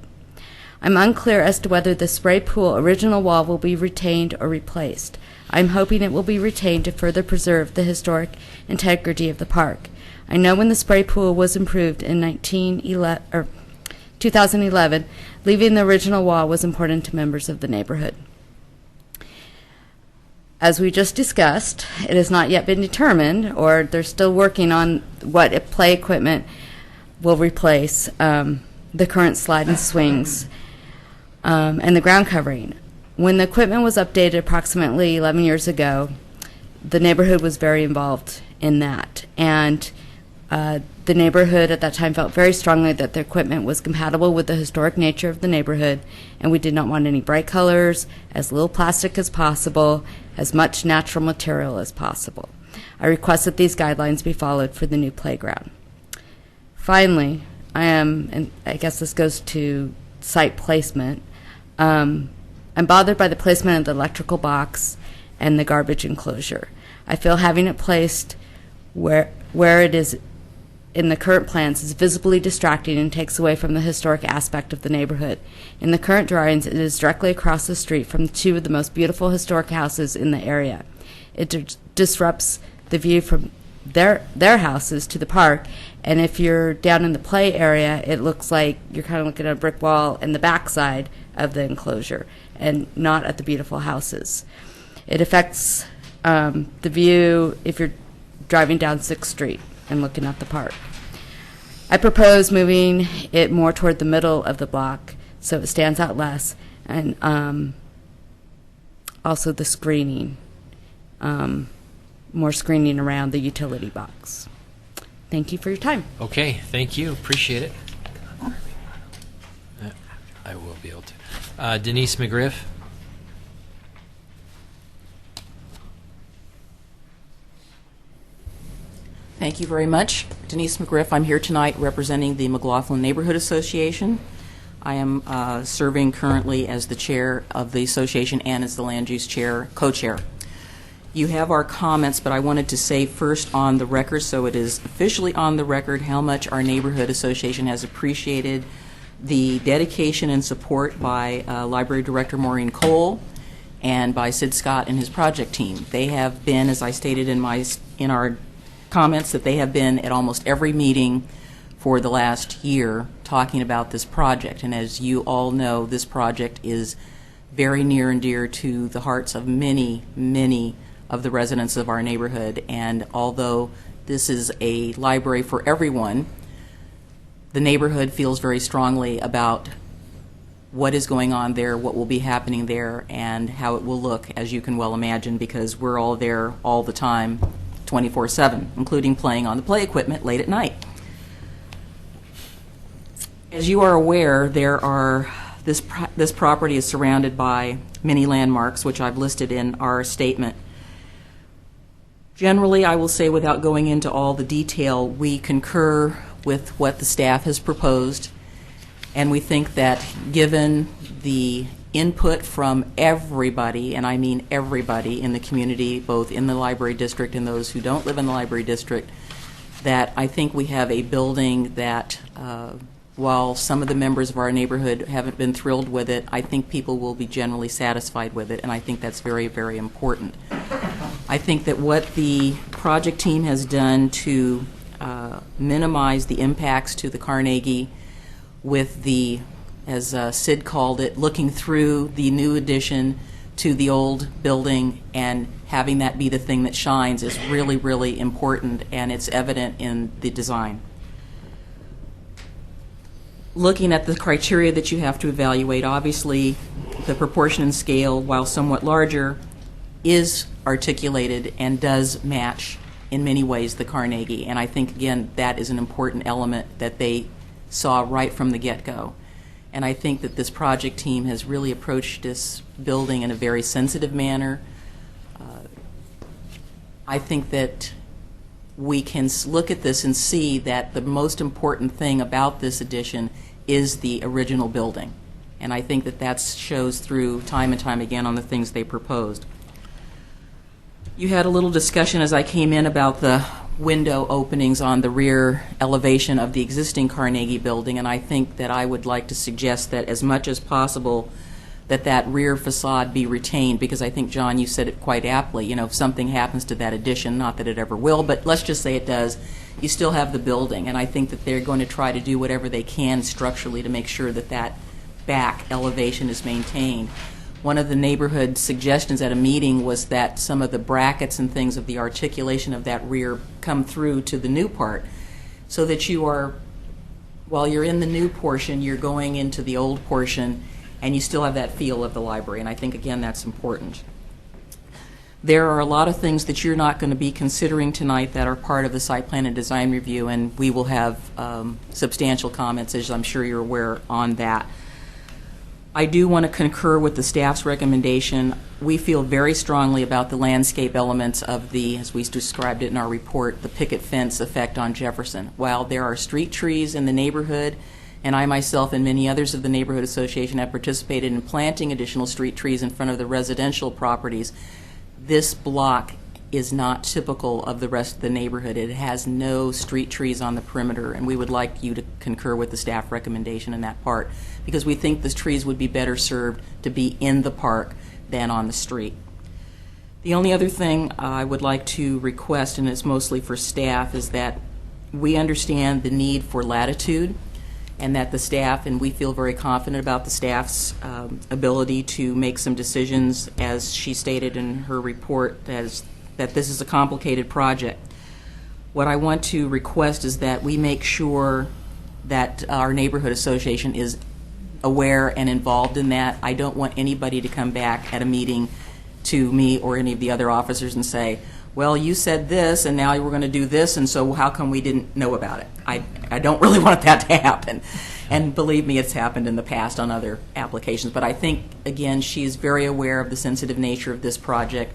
Speaker 11: I'm unclear as to whether the spray pool original wall will be retained or replaced. I'm hoping it will be retained to further preserve the historic integrity of the park. I know when the spray pool was improved in 2011, leaving the original wall was important to members of the neighborhood. As we just discussed, it has not yet been determined, or they're still working on what play equipment will replace the current slide and swings and the ground covering. When the equipment was updated approximately 11 years ago, the neighborhood was very involved in that, and the neighborhood at that time felt very strongly that the equipment was compatible with the historic nature of the neighborhood, and we did not want any bright colors, as little plastic as possible, as much natural material as possible. I request that these guidelines be followed for the new playground. Finally, and I guess this goes to site placement, I'm bothered by the placement of the electrical box and the garbage enclosure. I feel having it placed where it is in the current plans is visibly distracting and takes away from the historic aspect of the neighborhood. In the current drawings, it is directly across the street from two of the most beautiful historic houses in the area. It disrupts the view from their houses to the park, and if you're down in the play area, it looks like you're kind of looking at a brick wall in the backside of the enclosure and not at the beautiful houses. It affects the view if you're driving down 6th Street and looking at the park. I propose moving it more toward the middle of the block so it stands out less, and also the screening, more screening around the utility box. Thank you for your time.
Speaker 1: Okay, thank you. Appreciate it. I will be able to. Denise McGriff.
Speaker 12: Thank you very much. Denise McGriff. I'm here tonight representing the McLaughlin Neighborhood Association. I am serving currently as the chair of the association and as the land use chair, co-chair. You have our comments, but I wanted to say first on the record, so it is officially on the record, how much our neighborhood association has appreciated the dedication and support by Library Director Maureen Cole and by Sid Scott and his project team. They have been, as I stated in our comments, that they have been at almost every meeting for the last year talking about this project. And as you all know, this project is very near and dear to the hearts of many, many of the residents of our neighborhood. And although this is a library for everyone, the neighborhood feels very strongly about what is going on there, what will be happening there, and how it will look, as you can well imagine, because we're all there all the time, 24/7, including playing on the play equipment late at night. As you are aware, this property is surrounded by many landmarks, which I've listed in our statement. Generally, I will say, without going into all the detail, we concur with what the staff has proposed, and we think that given the input from everybody, and I mean everybody in the community, both in the library district and those who don't live in the library district, that I think we have a building that, while some of the members of our neighborhood haven't been thrilled with it, I think people will be generally satisfied with it, and I think that's very, very important. I think that what the project team has done to minimize the impacts to the Carnegie with the, as Sid called it, looking through the new addition to the old building, and having that be the thing that shines is really, really important, and it's evident in the design. Looking at the criteria that you have to evaluate, obviously the proportion and scale, while somewhat larger, is articulated and does match in many ways the Carnegie. And I think, again, that is an important element that they saw right from the get-go. And I think that this project team has really approached this building in a very sensitive manner. I think that we can look at this and see that the most important thing about this addition is the original building. And I think that that shows through time and time again on the things they proposed. You had a little discussion as I came in about the window openings on the rear elevation of the existing Carnegie building, and I think that I would like to suggest that as much as possible that that rear facade be retained, because I think, John, you said it quite aptly, you know, if something happens to that addition, not that it ever will, but let's just say it does, you still have the building, and I think that they're going to try to do whatever they can structurally to make sure that that back elevation is maintained. One of the neighborhood suggestions at a meeting was that some of the brackets and things of the articulation of that rear come through to the new part, so that you are, while you're in the new portion, you're going into the old portion, and you still have that feel of the library, and I think, again, that's important. There are a lot of things that you're not going to be considering tonight that are part of the site plan and design review, and we will have substantial comments, as I'm sure you're aware, on that. I do want to concur with the staff's recommendation. We feel very strongly about the landscape elements of the, as we described it in our report, the picket fence effect on Jefferson. While there are street trees in the neighborhood, and I myself and many others of the neighborhood association have participated in planting additional street trees in front of the residential properties, this block is not typical of the rest of the neighborhood. It has no street trees on the perimeter, and we would like you to concur with the staff recommendation in that part, because we think the trees would be better served to be in the park than on the street. The only other thing I would like to request, and it's mostly for staff, is that we understand the need for latitude, and that the staff, and we feel very confident about the staff's ability to make some decisions, as she stated in her report, that this is a complicated project. What I want to request is that we make sure that our neighborhood association is aware and involved in that. I don't want anybody to come back at a meeting to me or any of the other officers and say, well, you said this, and now we're going to do this, and so how come we didn't know about it? I don't really want that to happen. And believe me, it's happened in the past on other applications. But I think, again, she is very aware of the sensitive nature of this project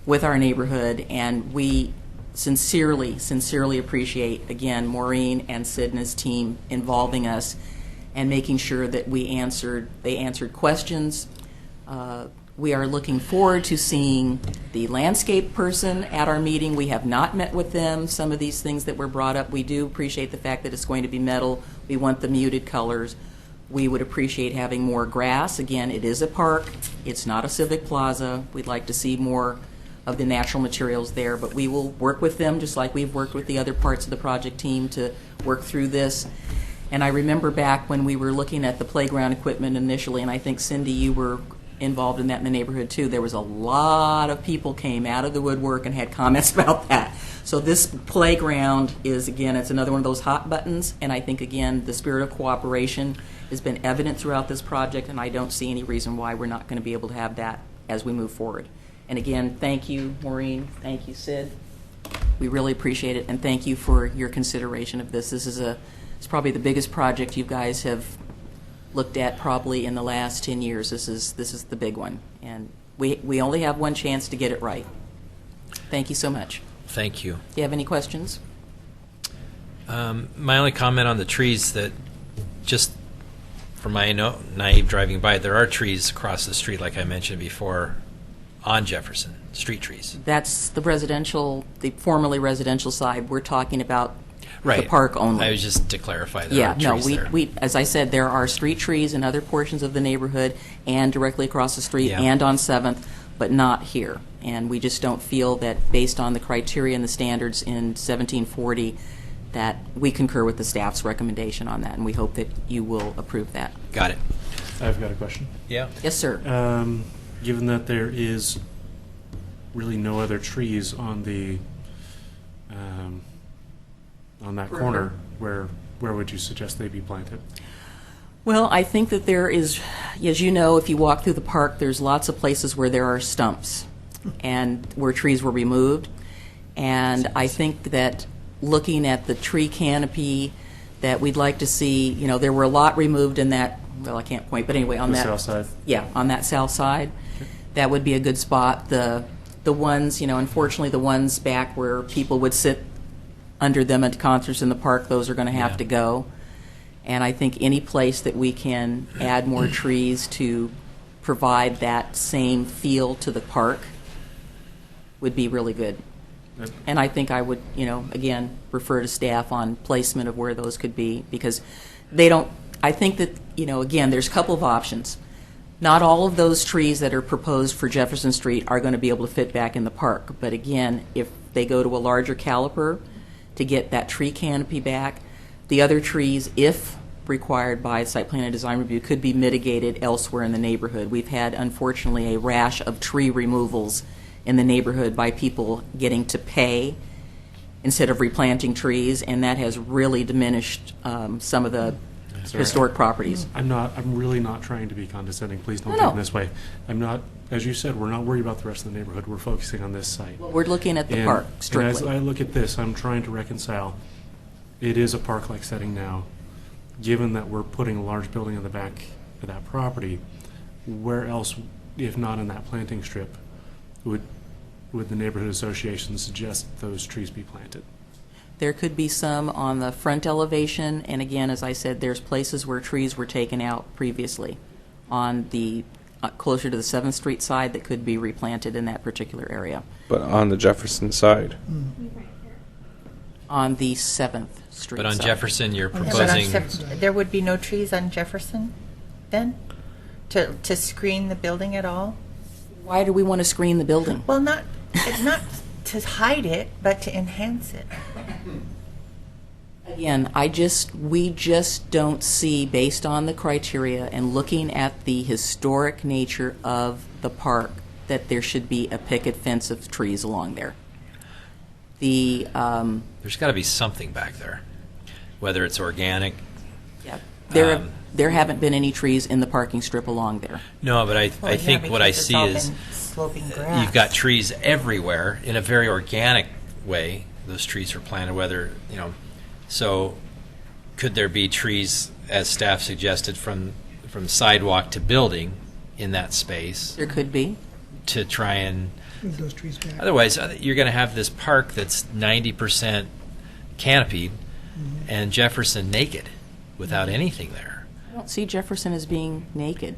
Speaker 12: with our neighborhood, and we sincerely, sincerely appreciate, again, Maureen and Sid and his team involving us and making sure that they answered questions. We are looking forward to seeing the landscape person at our meeting. We have not met with them. Some of these things that were brought up, we do appreciate the fact that it's going to be metal. We want the muted colors. We would appreciate having more grass. Again, it is a park. It's not a civic plaza. We'd like to see more of the natural materials there, but we will work with them just like we've worked with the other parts of the project team to work through this. And I remember back when we were looking at the playground equipment initially, and I think, Cindy, you were involved in that in the neighborhood too, there was a lot of people came out of the woodwork and had comments about that. So this playground is, again, it's another one of those hot buttons, and I think, again, the spirit of cooperation has been evident throughout this project, and I don't see any reason why we're not going to be able to have that as we move forward. And again, thank you, Maureen. Thank you, Sid. We really appreciate it, and thank you for your consideration of this. This is it's probably the biggest project you guys have looked at probably in the last 10 years. This is the big one, and we only have one chance to get it right. Thank you so much.
Speaker 1: Thank you.
Speaker 12: Do you have any questions?
Speaker 1: My only comment on the trees, that just from my naive driving by, there are trees across the street, like I mentioned before, on Jefferson, street trees.
Speaker 12: That's the residential, the formerly residential side. We're talking about
Speaker 1: right.
Speaker 12: The park only.
Speaker 1: I was just to clarify, there are trees there.
Speaker 12: We, as I said, there are street trees in other portions of the neighborhood and directly across the street and on 7th, but not here. And we just don't feel that, based on the criteria and the standards in 1740, that we concur with the staff's recommendation on that, and we hope that you will approve that.
Speaker 1: Got it.
Speaker 3: I've got a question.
Speaker 1: Yeah.
Speaker 12: Yes, sir.
Speaker 3: given that there is really no other trees on the on that corner, where would you suggest they be planted?
Speaker 12: Well, I think that there is, as you know, if you walk through the park, there's lots of places where there are stumps and where trees were removed. And I think that looking at the tree canopy, that we'd like to see, you know, there were a lot removed in that, well, I can't point, but anyway, on
Speaker 3: The
Speaker 12: that.
Speaker 3: south side?
Speaker 12: Yeah, on that south side. That would be a good spot. The ones, you know, unfortunately, the ones back where people would sit under them at concerts in the park, those are going to have
Speaker 1: Yeah.
Speaker 12: to go. And I think any place that we can add more trees to provide that same feel to the park would be really good.
Speaker 3: Yep.
Speaker 12: And I think I would, you know, again, refer to staff on placement of where those could be, because they don't, I think that, you know, again, there's a couple of options. Not all of those trees that are proposed for Jefferson Street are going to be able to fit back in the park. But again, if they go to a larger caliper to get that tree canopy back, the other trees, if required by site plan and design review, could be mitigated elsewhere in the neighborhood. We've had, unfortunately, a rash of tree removals in the neighborhood by people getting to pay instead of replanting trees, and that has really diminished some of the historic properties.
Speaker 3: I'm really not trying to be condescending. Please don't
Speaker 12: No,
Speaker 3: take
Speaker 12: no.
Speaker 3: it this way. I'm not, as you said, we're not worried about the rest of the neighborhood. We're focusing on this site.
Speaker 12: We're looking at the
Speaker 3: And-
Speaker 12: park
Speaker 3: And as
Speaker 12: strictly.
Speaker 3: I look at this, I'm trying to reconcile. It is a park-like setting now. Given that we're putting a large building in the back of that property, where else, if not in that planting strip, would the neighborhood association suggest those trees be planted?
Speaker 12: There could be some on the front elevation, and again, as I said, there's places where trees were taken out previously on the, closer to the 7th Street side that could be replanted in that particular area.
Speaker 10: But on the Jefferson side,
Speaker 12: On the 7th Street
Speaker 1: But on
Speaker 12: side.
Speaker 1: Jefferson, you're
Speaker 8: Yeah, but on
Speaker 1: proposing,
Speaker 8: there would be no trees on Jefferson then? To screen the building at all?
Speaker 12: Why do we want to screen the building?
Speaker 8: Well, not to hide it, but to enhance it.
Speaker 12: Again, we just don't see, based on the criteria and looking at the historic nature of the park, that there should be a picket fence of trees along there. The,
Speaker 1: there's got to be something back there, whether it's organic.
Speaker 12: yeah,
Speaker 1: Um,
Speaker 12: there haven't been any trees in the parking strip along there.
Speaker 1: No, but I
Speaker 8: Well, yeah,
Speaker 1: think what I
Speaker 8: because it's
Speaker 1: see
Speaker 8: all
Speaker 1: is
Speaker 8: been sloping grass.
Speaker 1: you've got trees everywhere in a very organic way. Those trees are planted, whether, you know, so could there be trees, as staff suggested, from sidewalk to building in that space
Speaker 12: There could be.
Speaker 1: to try and,
Speaker 4: Move those trees back.
Speaker 1: otherwise you're going to have this park that's 90% canopied and Jefferson naked without anything there.
Speaker 12: I don't see Jefferson as being naked.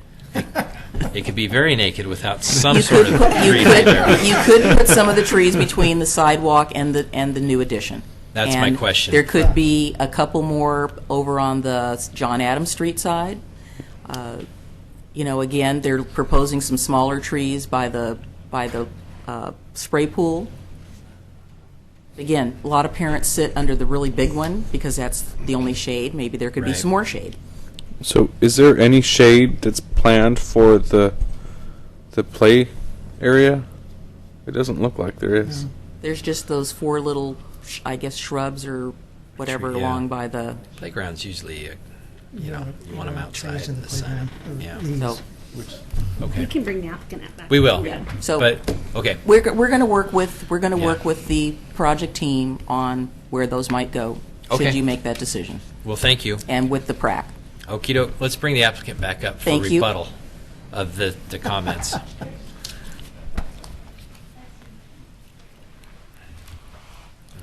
Speaker 1: It could be very naked without some
Speaker 12: You
Speaker 1: sort
Speaker 12: could
Speaker 1: of
Speaker 12: put-
Speaker 1: tree there.
Speaker 12: You could put some of the trees between the sidewalk and the new addition.
Speaker 1: That's my
Speaker 12: And
Speaker 1: question.
Speaker 12: There could be a couple more over on the John Adams Street side. You know, again, they're proposing some smaller trees by the spray pool. Again, a lot of parents sit under the really big one because that's the only shade. Maybe there could be
Speaker 1: Right.
Speaker 12: some more shade.
Speaker 10: so is there any shade that's planned for the play area? It doesn't look like there is.
Speaker 12: There's just those 4 little, I guess, shrubs or whatever
Speaker 1: Tree, yeah.
Speaker 12: along by the.
Speaker 1: Playground's usually, you know, you want them outside
Speaker 4: Trees in
Speaker 1: in
Speaker 4: the
Speaker 1: the sun.
Speaker 4: playground.
Speaker 1: Yeah.
Speaker 4: Leaves.
Speaker 12: So
Speaker 2: You
Speaker 1: Okay.
Speaker 2: can bring the applicant back.
Speaker 1: We will.
Speaker 12: So-
Speaker 1: But, okay.
Speaker 12: we're going to work with
Speaker 1: Yeah.
Speaker 12: work with the project team on where those might go.
Speaker 1: Okay.
Speaker 12: Should you make that decision,
Speaker 1: Well, thank you.
Speaker 12: and with the PrAC.
Speaker 1: Okey doke. Let's bring the applicant back up for
Speaker 12: Thank you.
Speaker 1: rebuttal of the comments.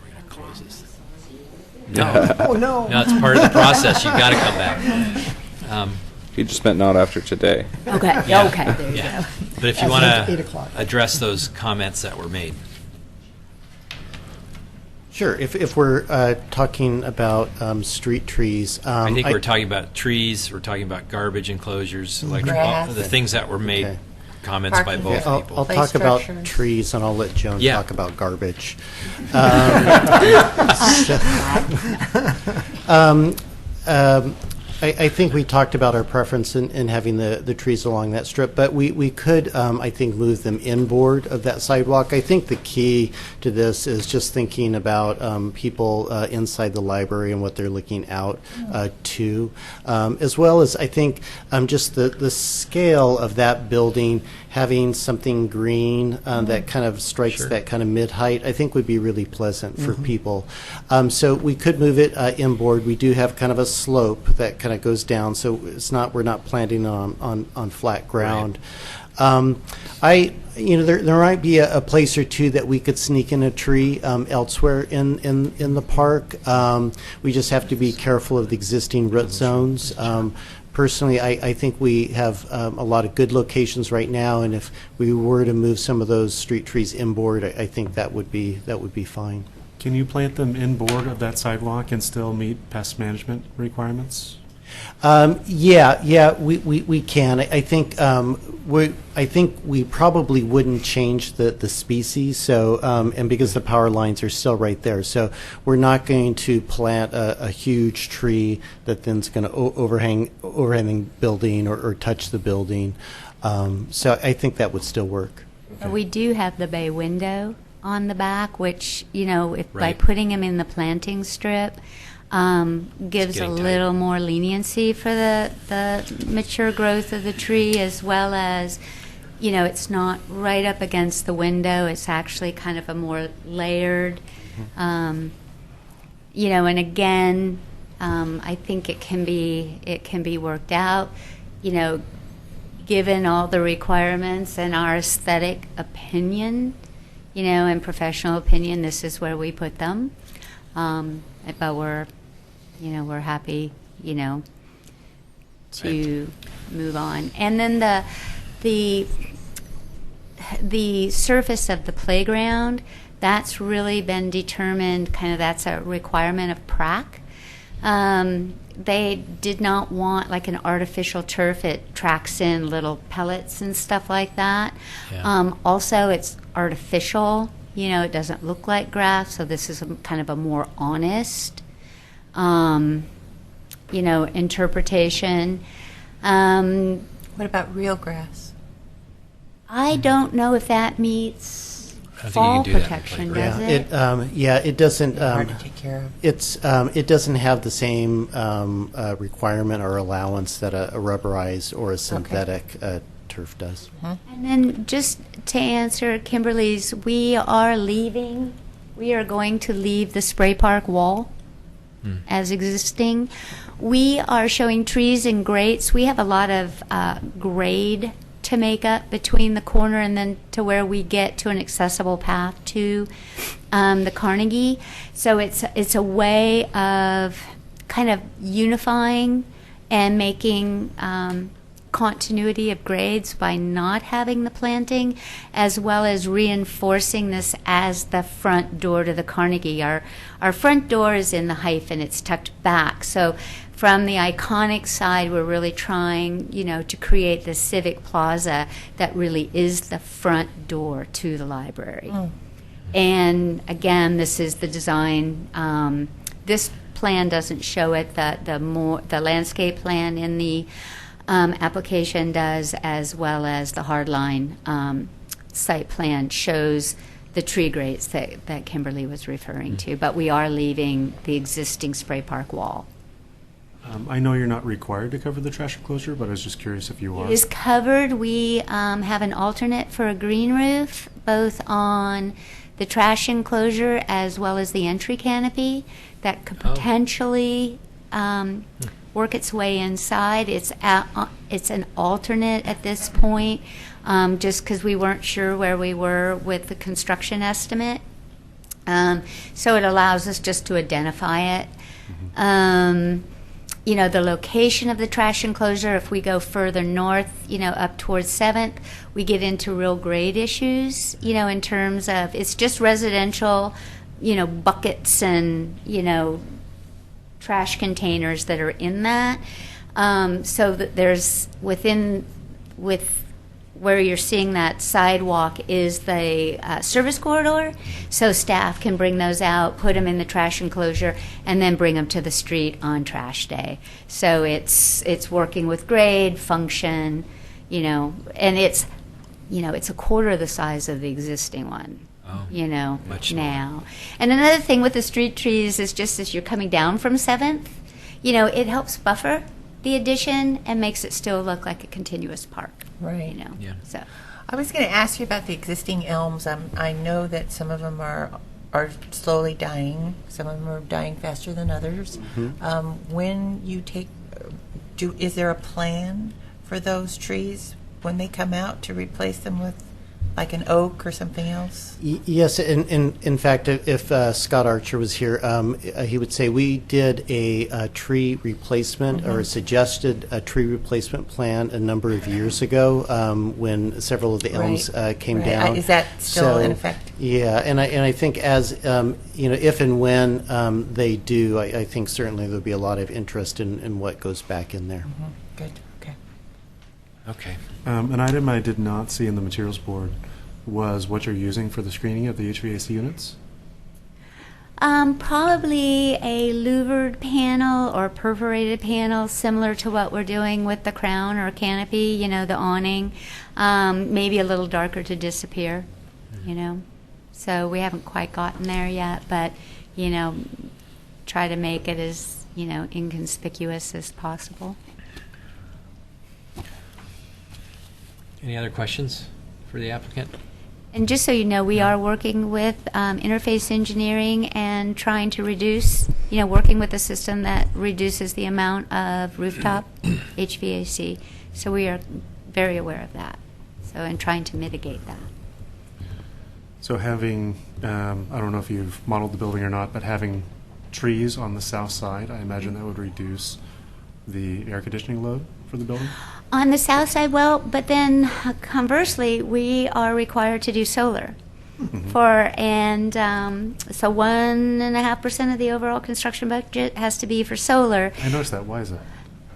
Speaker 1: We're going to close this. No.
Speaker 4: Oh, no.
Speaker 1: No, it's part of the process. You've got to come back.
Speaker 10: He just meant not after today.
Speaker 11: Okay,
Speaker 1: Yeah.
Speaker 11: okay, there you
Speaker 1: Yeah.
Speaker 11: go.
Speaker 1: But if you
Speaker 4: As
Speaker 1: want
Speaker 4: of
Speaker 1: to
Speaker 4: 8 o'clock.
Speaker 1: address those comments that were made.
Speaker 7: Sure. If we're talking about street trees,
Speaker 1: I think we're talking about trees, we're talking about garbage enclosures, electric, all
Speaker 8: Grass.
Speaker 1: the things that were made,
Speaker 7: Okay.
Speaker 1: comments by
Speaker 8: Parking.
Speaker 1: both
Speaker 7: Yeah, I'll
Speaker 1: people.
Speaker 8: Play
Speaker 7: talk about
Speaker 8: structures.
Speaker 7: trees, and I'll let Joan
Speaker 1: Yeah.
Speaker 7: talk about garbage. I think we talked about our preference in having the trees along that strip, but we could, I think, move them inboard of that sidewalk. I think the key to this is just thinking about people inside the library and what they're looking out to, as well as I think just the scale of that building, having something green that kind of strikes that kind of mid-height, I think would be really pleasant for people. So we could move it inboard. We do have kind of a slope that kind of goes down, so we're not planting on flat ground. There might be a place or two that we could sneak in a tree elsewhere in the park. We just have to be careful of the existing root zones. Personally, I think we have a lot of good locations right now, and if we were to move some of those street trees inboard, I think that would be fine.
Speaker 3: Can you plant them inboard of that sidewalk and still meet pest management requirements?
Speaker 7: Yeah, we can. I think we probably wouldn't change the species. So, and because the power lines are still right there, so we're not going to plant a huge tree that then's going to overhang the building or touch the building. So I think that would still work.
Speaker 6: We do have the bay window on the back, which, if by
Speaker 1: Right.
Speaker 6: putting them in the planting strip, gives a
Speaker 1: getting tight.
Speaker 6: little more leniency for the mature growth of the tree, as well as, it's not right up against the window. It's actually kind of a more layered, and again, I think it can be worked out, given all the requirements and our aesthetic opinion, and professional opinion, this is where we put them. But we're happy, to move on. And then the surface of the playground, that's really been determined, that's a requirement of PRAC. They did not want like an artificial turf. It tracks in little pellets and stuff like that.
Speaker 1: Yeah.
Speaker 6: Also, it's artificial. It doesn't look like grass, so this is kind of a more honest, interpretation.
Speaker 8: What about real grass?
Speaker 6: I don't know if that meets
Speaker 1: I don't think you
Speaker 6: fall
Speaker 1: can do that in
Speaker 6: protection,
Speaker 1: playground.
Speaker 6: does it?
Speaker 7: It doesn't.
Speaker 8: Hard to take care of.
Speaker 7: It doesn't have the same requirement or allowance that a rubberized or a synthetic turf does.
Speaker 6: And then just to answer Kimberly's, we are going to leave the spray park wall as existing. We are showing trees and grates. We have a lot of grade to make up between the corner and then to where we get to an accessible path to the Carnegie. So it's a way of kind of unifying and making continuity of grades by not having the planting, as well as reinforcing this as the front door to the Carnegie. Our front door is in the hyphen, it's tucked back. So from the iconic side, we're really trying, to create the civic plaza that really is the front door to the library. And again, this is the design. This plan doesn't show it. The landscape plan in the application does, as well as the hardline site plan shows the tree grates that Kimberly was referring to. But we are leaving the existing spray park wall.
Speaker 3: I know you're not required to cover the trash enclosure, but I was just curious if you are.
Speaker 6: It is covered. We have an alternate for a green roof, both on the trash enclosure as well as the entry canopy, that could potentially work its way inside. It's an alternate at this point, just because we weren't sure where we were with the construction estimate. So it allows us just to identify it. The location of the trash enclosure, if we go further north, up towards 7th, we get into real grade issues, in terms of it's just residential, buckets and, trash containers that are in that. So that there's with where you're seeing that sidewalk is the service corridor, so staff can bring those out, put them in the trash enclosure, and then bring them to the street on trash day. So it's working with grade, function, and it's a quarter the size of the existing one.
Speaker 1: much
Speaker 6: now. And another thing with the street trees is just as you're coming down from 7th, it helps buffer the addition and makes it still look like a continuous park.
Speaker 8: Right.
Speaker 1: Yeah.
Speaker 6: So
Speaker 8: I was going to ask you about the existing elms. I know that some of them are slowly dying. Some of them are dying faster than others. When you is there a plan for those trees when they come out to replace them with like an oak or something else?
Speaker 7: Yes, in fact, if Scott Archer was here, he would say we did a tree replacement or suggested a tree replacement plan a number of years ago when several of the elms came down.
Speaker 8: Is that still in effect?
Speaker 7: Yeah, and I think as if and when they do, I think certainly there'll be a lot of interest in what goes back in there.
Speaker 8: Good. Okay.
Speaker 1: Okay.
Speaker 3: An item I did not see in the materials board was what you're using for the screening of the HVAC units.
Speaker 6: Probably a louvered panel or perforated panel similar to what we're doing with the crown or canopy, the awning. Maybe a little darker to disappear, So we haven't quite gotten there yet, but, try to make it as, inconspicuous as possible.
Speaker 1: Any other questions for the applicant?
Speaker 6: And just so you know, we are working with Interface Engineering and trying to reduce, working with a system that reduces the amount of rooftop HVAC. So we are very aware of that. And trying to mitigate that.
Speaker 3: So having, I don't know if you've modeled the building or not, but having trees on the south side, I imagine that would reduce the air conditioning load for the building?
Speaker 6: On the south side, well, but then conversely, we are required to do solar. So 1.5% of the overall construction budget has to be for solar.
Speaker 3: I noticed that. Why is that?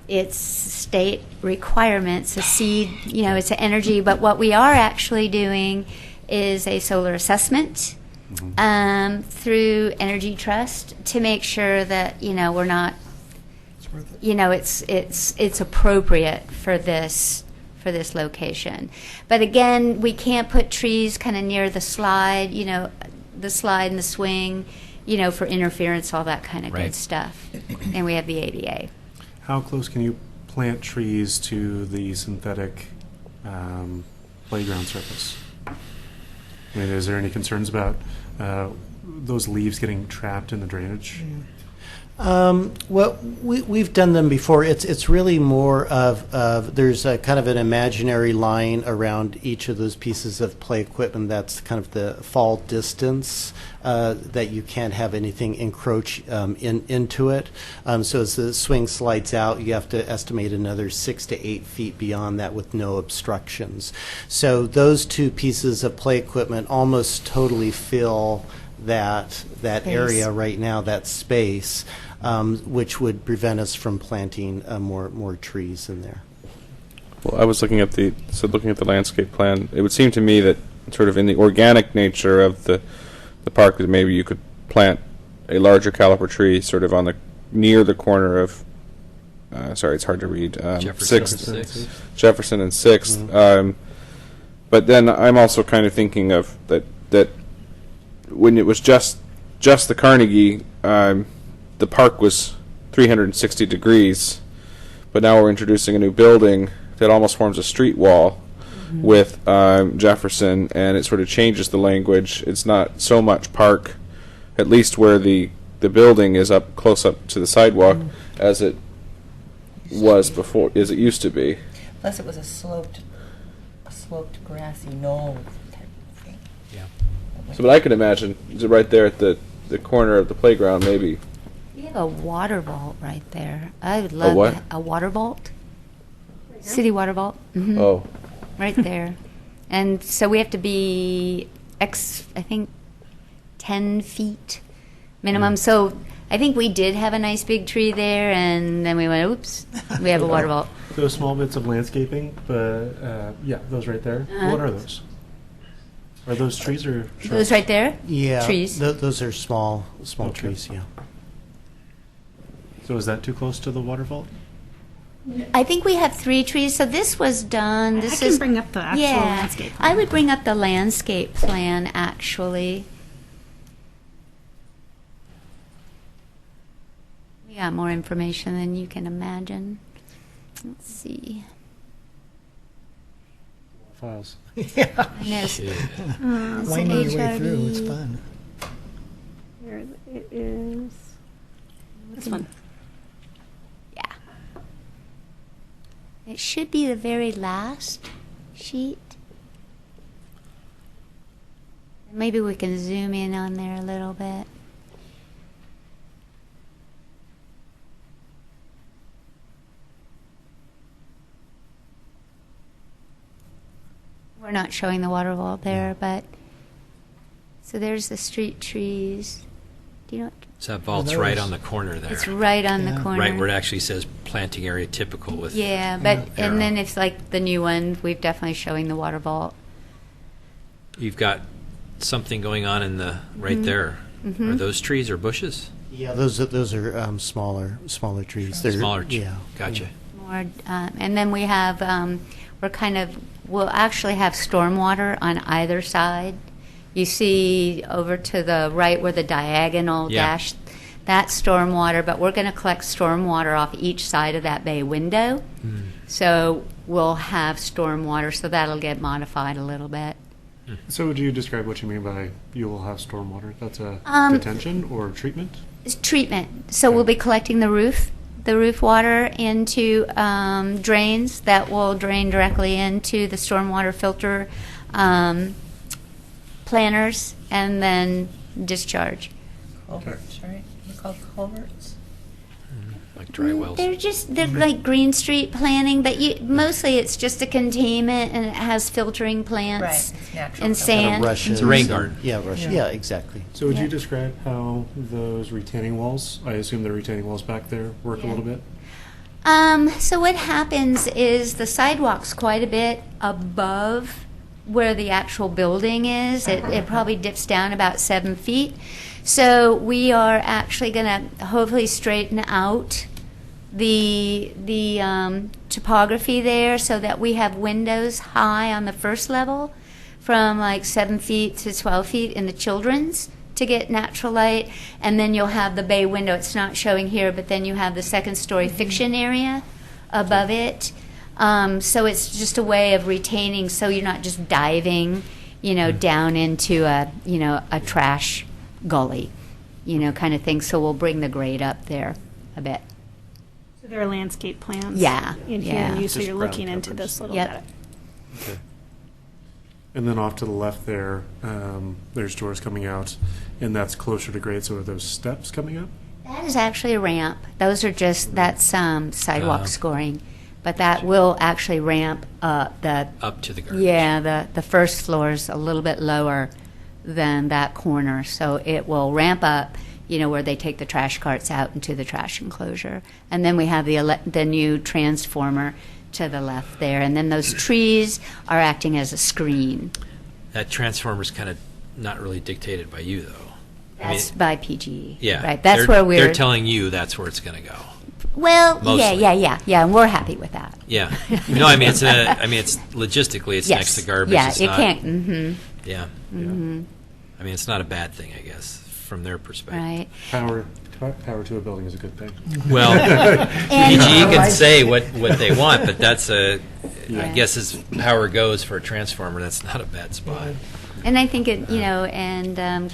Speaker 6: It's state requirements, a seed, it's an energy, but what we are actually doing is a solar assessment through Energy Trust to make sure that, we're not, it's appropriate for this location. But again, we can't put trees kind of near the slide, the slide and the swing, for interference, all that kind of good stuff. And we have the ADA.
Speaker 3: How close can you plant trees to the synthetic playground surface? I mean, is there any concerns about those leaves getting trapped in the drainage?
Speaker 7: Well, we've done them before. It's really more of there's a kind of an imaginary line around each of those pieces of play equipment. That's kind of the fall distance that you can't have anything encroach into it. So as the swing slides out, you have to estimate another 6 to 8 feet beyond that with no obstructions. So those two pieces of play equipment almost totally fill that area right now, that space, which would prevent us from planting more trees in there.
Speaker 10: Well, I was looking at the landscape plan. It would seem to me that sort of in the organic nature of the park, that maybe you could plant a larger caliper tree sort of near the corner of. Sorry, it's hard to read.
Speaker 1: Jefferson
Speaker 10: and 6th. But then I'm also kind of thinking of that when it was just the Carnegie, the park was 360 degrees, but now we're introducing a new building that almost forms a street wall with Jefferson, and it sort of changes the language. It's not so much park, at least where the building is close up to the sidewalk, as it was before, as it used to be.
Speaker 8: Plus, it was a sloped grassy knoll type of thing.
Speaker 1: Yeah.
Speaker 10: So, but I could imagine right there at the corner of the playground, maybe.
Speaker 6: We have a water vault right there. I would love
Speaker 10: what?
Speaker 6: A water vault. City water vault.
Speaker 10: Oh.
Speaker 6: Right there. And so we have to be, I think, 10 feet minimum. So I think we did have a nice big tree there, and then we went, oops, we have a water vault.
Speaker 3: Those small bits of landscaping, but yeah, those right there. What are those? Are those trees or shrubs?
Speaker 6: Those right there?
Speaker 7: Yeah,
Speaker 6: Trees.
Speaker 7: those are small
Speaker 3: Okay.
Speaker 7: trees, yeah.
Speaker 3: So is that too close to the water vault?
Speaker 6: I think we have 3 trees. So this was done. This
Speaker 2: I
Speaker 6: is
Speaker 2: can bring up the actual
Speaker 6: yeah,
Speaker 2: landscape.
Speaker 6: I would bring up the landscape plan actually. We got more information than you can imagine. Let's see.
Speaker 3: Files.
Speaker 4: Yeah.
Speaker 6: I know.
Speaker 2: So
Speaker 4: Winding your way through, it's
Speaker 2: HRB,
Speaker 4: fun.
Speaker 2: Here it is. This one.
Speaker 6: Yeah. It should be the very last sheet. Maybe we can zoom in on there a little bit. We're not showing the water vault there, but so there's the street trees. Do you know?
Speaker 1: So that vault's
Speaker 4: Those-
Speaker 1: right on the corner there.
Speaker 6: It's right on the
Speaker 4: Yeah.
Speaker 6: corner.
Speaker 1: Right where it actually says planting area typical with.
Speaker 6: Yeah, but
Speaker 1: arrow.
Speaker 6: and then it's like the new one. We've definitely showing the water vault.
Speaker 1: You've got something going on in the right there. Are those trees or bushes?
Speaker 7: Yeah, those are smaller trees. They're,
Speaker 1: Smaller.
Speaker 7: Yeah.
Speaker 1: Gotcha.
Speaker 6: More, and then we have we'll actually have stormwater on either side. You see over to the right where the diagonal
Speaker 1: Yeah.
Speaker 6: dash, that's stormwater, but we're going to collect stormwater off each side of that bay window. So we'll have stormwater, so that'll get modified a little bit.
Speaker 3: So would you describe what you mean by you will have stormwater? That's a detention or treatment?
Speaker 6: It's treatment. So we'll be collecting the roof water into drains that will drain directly into the stormwater filter planters and then discharge.
Speaker 8: Culverts, right? They're called culverts.
Speaker 1: Like dry wells.
Speaker 6: They're like Green Street planning, but mostly it's just a containment and it has filtering plants
Speaker 8: Right, it's natural
Speaker 6: and
Speaker 8: filter.
Speaker 6: sand.
Speaker 7: Rushes.
Speaker 1: It's a rain garden.
Speaker 7: Yeah, Russia. Yeah, exactly.
Speaker 3: So would
Speaker 6: Yeah.
Speaker 3: you describe how those retaining walls, I assume the retaining walls back there, work a
Speaker 6: Yeah.
Speaker 3: little bit?
Speaker 6: So what happens is the sidewalk's quite a bit above where the actual building is. It probably dips down about 7 feet. So we are actually going to hopefully straighten out the topography there so that we have windows high on the first level from like 7 feet to 12 feet in the children's to get natural light, and then you'll have the bay window. It's not showing here, but then you have the second story fiction area above it. So it's just a way of retaining, so you're not just diving, down into a trash gully, kind of thing. So we'll bring the grade up there a bit.
Speaker 2: So there are landscape plans.
Speaker 6: Yeah,
Speaker 2: In here,
Speaker 6: yeah.
Speaker 2: and you, so
Speaker 3: Just
Speaker 2: you're
Speaker 3: ground
Speaker 2: looking into
Speaker 3: covers.
Speaker 2: this little
Speaker 6: Yep.
Speaker 2: bit.
Speaker 3: Okay. And then off to the left there, there's doors coming out, and that's closer to grade. So are those steps coming up?
Speaker 6: That is actually a ramp. Those are that's sidewalk
Speaker 1: Uh-huh.
Speaker 6: scoring, but that will actually ramp up
Speaker 1: Up to the garbage.
Speaker 6: Yeah, the first floor is a little bit lower than that corner, so it will ramp up, where they take the trash carts out into the trash enclosure. And then we have the new transformer to the left there, and then those trees are acting as a screen.
Speaker 1: That transformer's kind of not really dictated by you, though.
Speaker 6: That's by PGE.
Speaker 1: Yeah.
Speaker 6: Right, that's
Speaker 1: they're-
Speaker 6: where we're...
Speaker 1: They're telling you that's where it's going to go.
Speaker 6: Well,
Speaker 1: Mostly.
Speaker 6: yeah, and we're happy with that.
Speaker 1: Yeah. No, I mean, it's logistically, it's
Speaker 6: Yes.
Speaker 1: next to garbage.
Speaker 6: Yeah,
Speaker 1: It's
Speaker 6: it
Speaker 1: not-
Speaker 6: can't, mm-hmm,
Speaker 1: Yeah.
Speaker 6: mm-hmm,
Speaker 1: I mean, it's not a bad thing, I guess, from their perspective.
Speaker 6: right.
Speaker 3: Power to a building is a good thing.
Speaker 1: Well,
Speaker 6: And-
Speaker 1: PGE can say what they want, but that's I
Speaker 6: Yeah.
Speaker 1: guess as power goes for a transformer, that's not a bad spot.
Speaker 6: And I think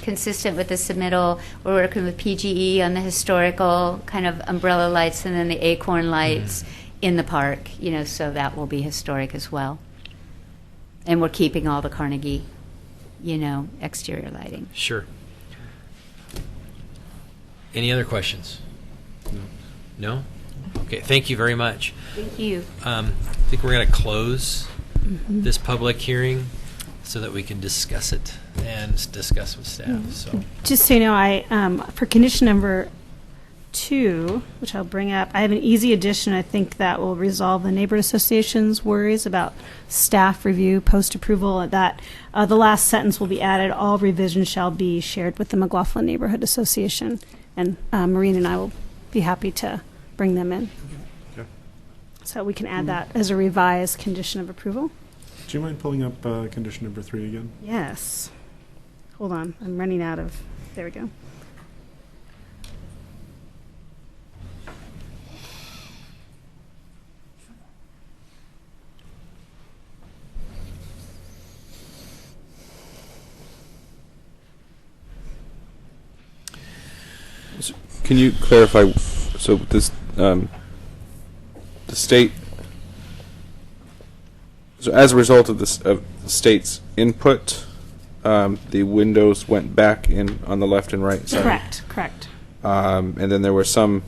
Speaker 6: consistent with the submittal, we're working with PGE on the historical kind of umbrella lights and then the acorn lights in the park, so that will be historic as well. And we're keeping all the Carnegie, exterior lighting.
Speaker 1: Sure. Any other questions? No? Okay, thank you very much.
Speaker 6: Thank you.
Speaker 1: I think we're going to close this public hearing. so that we can discuss it and discuss with staff. So
Speaker 2: Just so you know, I, for condition number 2, which I'll bring up, I have an easy addition. I think that will resolve the neighborhood association's worries about staff review, post-approval, that the last sentence will be added, all revisions shall be shared with the McLaughlin Neighborhood Association. And Maureen and I will be happy to bring them in.
Speaker 3: Okay.
Speaker 2: So we can add that as a revised condition of approval.
Speaker 3: Do you mind pulling up condition number 3 again?
Speaker 2: Yes. Hold on, I'm running out of, there we go.
Speaker 10: Can you clarify? So this, the state. So as a result of this, of the state's input, the windows went back in on the left and right side.
Speaker 2: Correct.
Speaker 10: And then there was some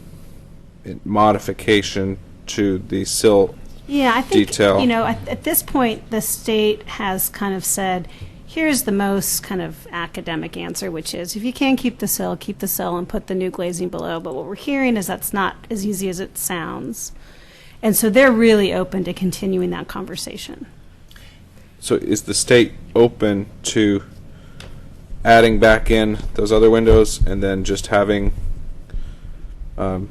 Speaker 10: modification to the sill.
Speaker 2: Yeah, I think,
Speaker 10: detail.
Speaker 2: you know, at this point, the state has kind of said, here's the most kind of academic answer, which is if you can keep the sill and put the new glazing below. But what we're hearing is that's not as easy as it sounds. And so they're really open to continuing that conversation.
Speaker 10: So is the state open to adding back in those other windows and then just having the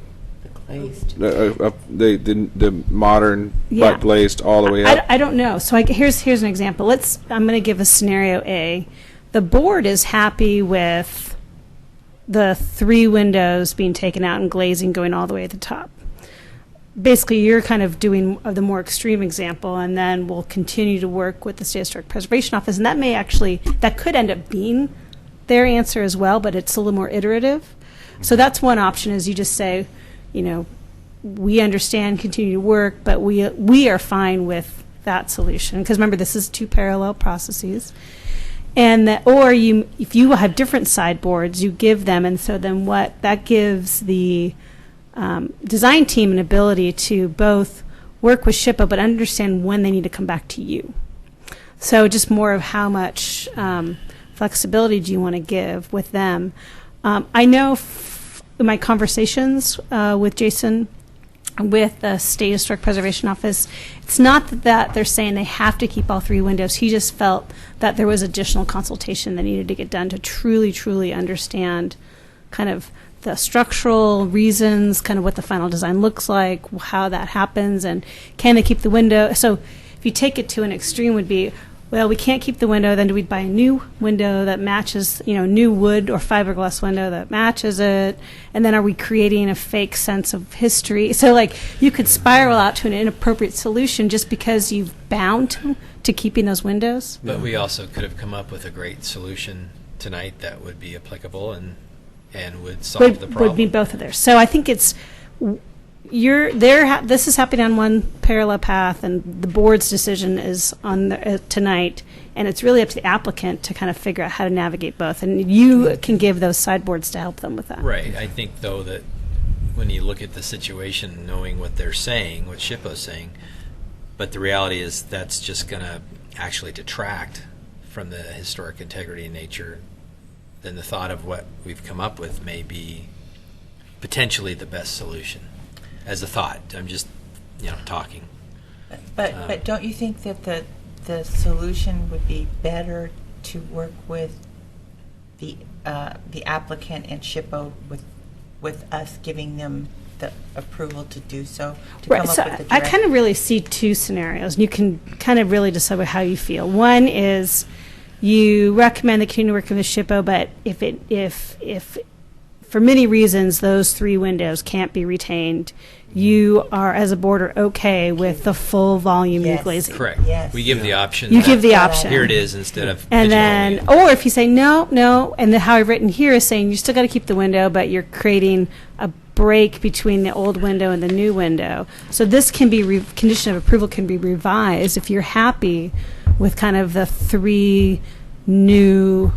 Speaker 10: modern
Speaker 2: Yeah.
Speaker 10: butt glazed all the way up?
Speaker 2: I don't know. So here's an example. I'm going to give a scenario A. The board is happy with the 3 windows being taken out and glazing going all the way to the top. Basically, you're kind of doing the more extreme example, and then we'll continue to work with the State Historic Preservation Office, and that could end up being their answer as well, but it's a little more iterative. So that's one option, is you just say, you know, we understand, continue to work, but we are fine with that solution. Because remember, this is 2 parallel processes. And if you have different sideboards, you give them, and so then that gives the design team an ability to both work with SHPO but understand when they need to come back to you. So just more of how much flexibility do you want to give with them. I know in my conversations with Jason with the State Historic Preservation Office, it's not that they're saying they have to keep all 3 windows. He just felt that there was additional consultation that needed to get done to truly understand kind of the structural reasons, kind of what the final design looks like, how that happens, and can they keep the window. So if you take it to an extreme would be, well, we can't keep the window, then do we buy a new window that matches, new wood or fiberglass window that matches it, and then are we creating a fake sense of history? So like you could spiral out to an inappropriate solution just because you've bound to keeping those windows.
Speaker 1: but we also could have come up with a great solution tonight that would be applicable and would solve the problem.
Speaker 2: Would be both of theirs. So I think it's this is happening on one parallel path, and the board's decision is on tonight, and it's really up to the applicant to kind of figure out how to navigate both, and you can give those sideboards to help them with that.
Speaker 1: Right. I think, though, that when you look at the situation, knowing what they're saying, what SHPO's saying, but the reality is that's just going to actually detract from the historic integrity and nature, then the thought of what we've come up with may be potentially the best solution. As a thought, I'm just, talking.
Speaker 8: But don't you think that the solution would be better to work with the applicant and SHPO with us giving them the approval to do so?
Speaker 2: Right. So I kind of really see 2 scenarios, and you can kind of really decide how you feel. One is you recommend the continue working with SHPO, but if for many reasons those 3 windows can't be retained, you are, as a board, are okay with the full volume new glazing.
Speaker 1: Correct.
Speaker 8: Yes.
Speaker 1: We give the option.
Speaker 2: You give the option.
Speaker 1: Here it is, instead of
Speaker 2: And
Speaker 1: pigeonholing
Speaker 2: then,
Speaker 1: it.
Speaker 2: or if you say no, and how I've written here is saying you still got to keep the window, but you're creating a break between the old window and the new window. So this can be, condition of approval can be revised if you're happy with kind of the 3 new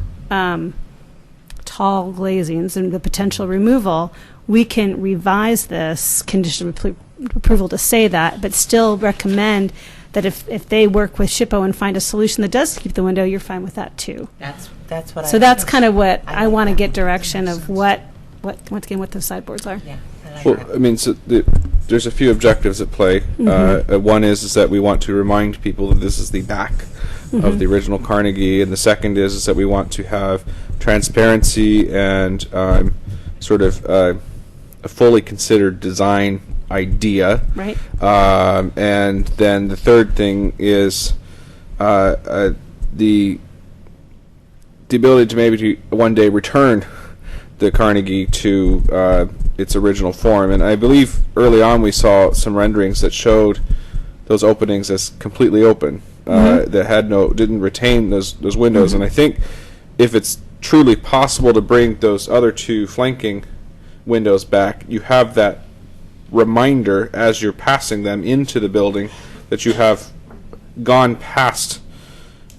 Speaker 2: tall glazings and the potential removal. We can revise this condition of approval to say that, but still recommend that if they work with SHPO and find a solution that does keep the window, you're fine with that too.
Speaker 8: That's what I.
Speaker 2: So that's kind of what I
Speaker 8: like
Speaker 2: want to
Speaker 8: that.
Speaker 2: get direction of what once again what those sideboards are.
Speaker 8: Yeah. I like
Speaker 10: Well,
Speaker 8: that.
Speaker 10: I mean, so there's a few objectives at play. One is that we want to remind people that this is the back of the original Carnegie, and the second is that we want to have transparency and sort of a fully considered design idea.
Speaker 2: Right.
Speaker 10: And then the third thing is the ability to maybe to one day return the Carnegie to its original form. And I believe early on we saw some renderings that showed those openings as completely open, that had didn't retain those windows. And I think if it's truly possible to bring those other two flanking windows back, you have that reminder as you're passing them into the building that you have gone past.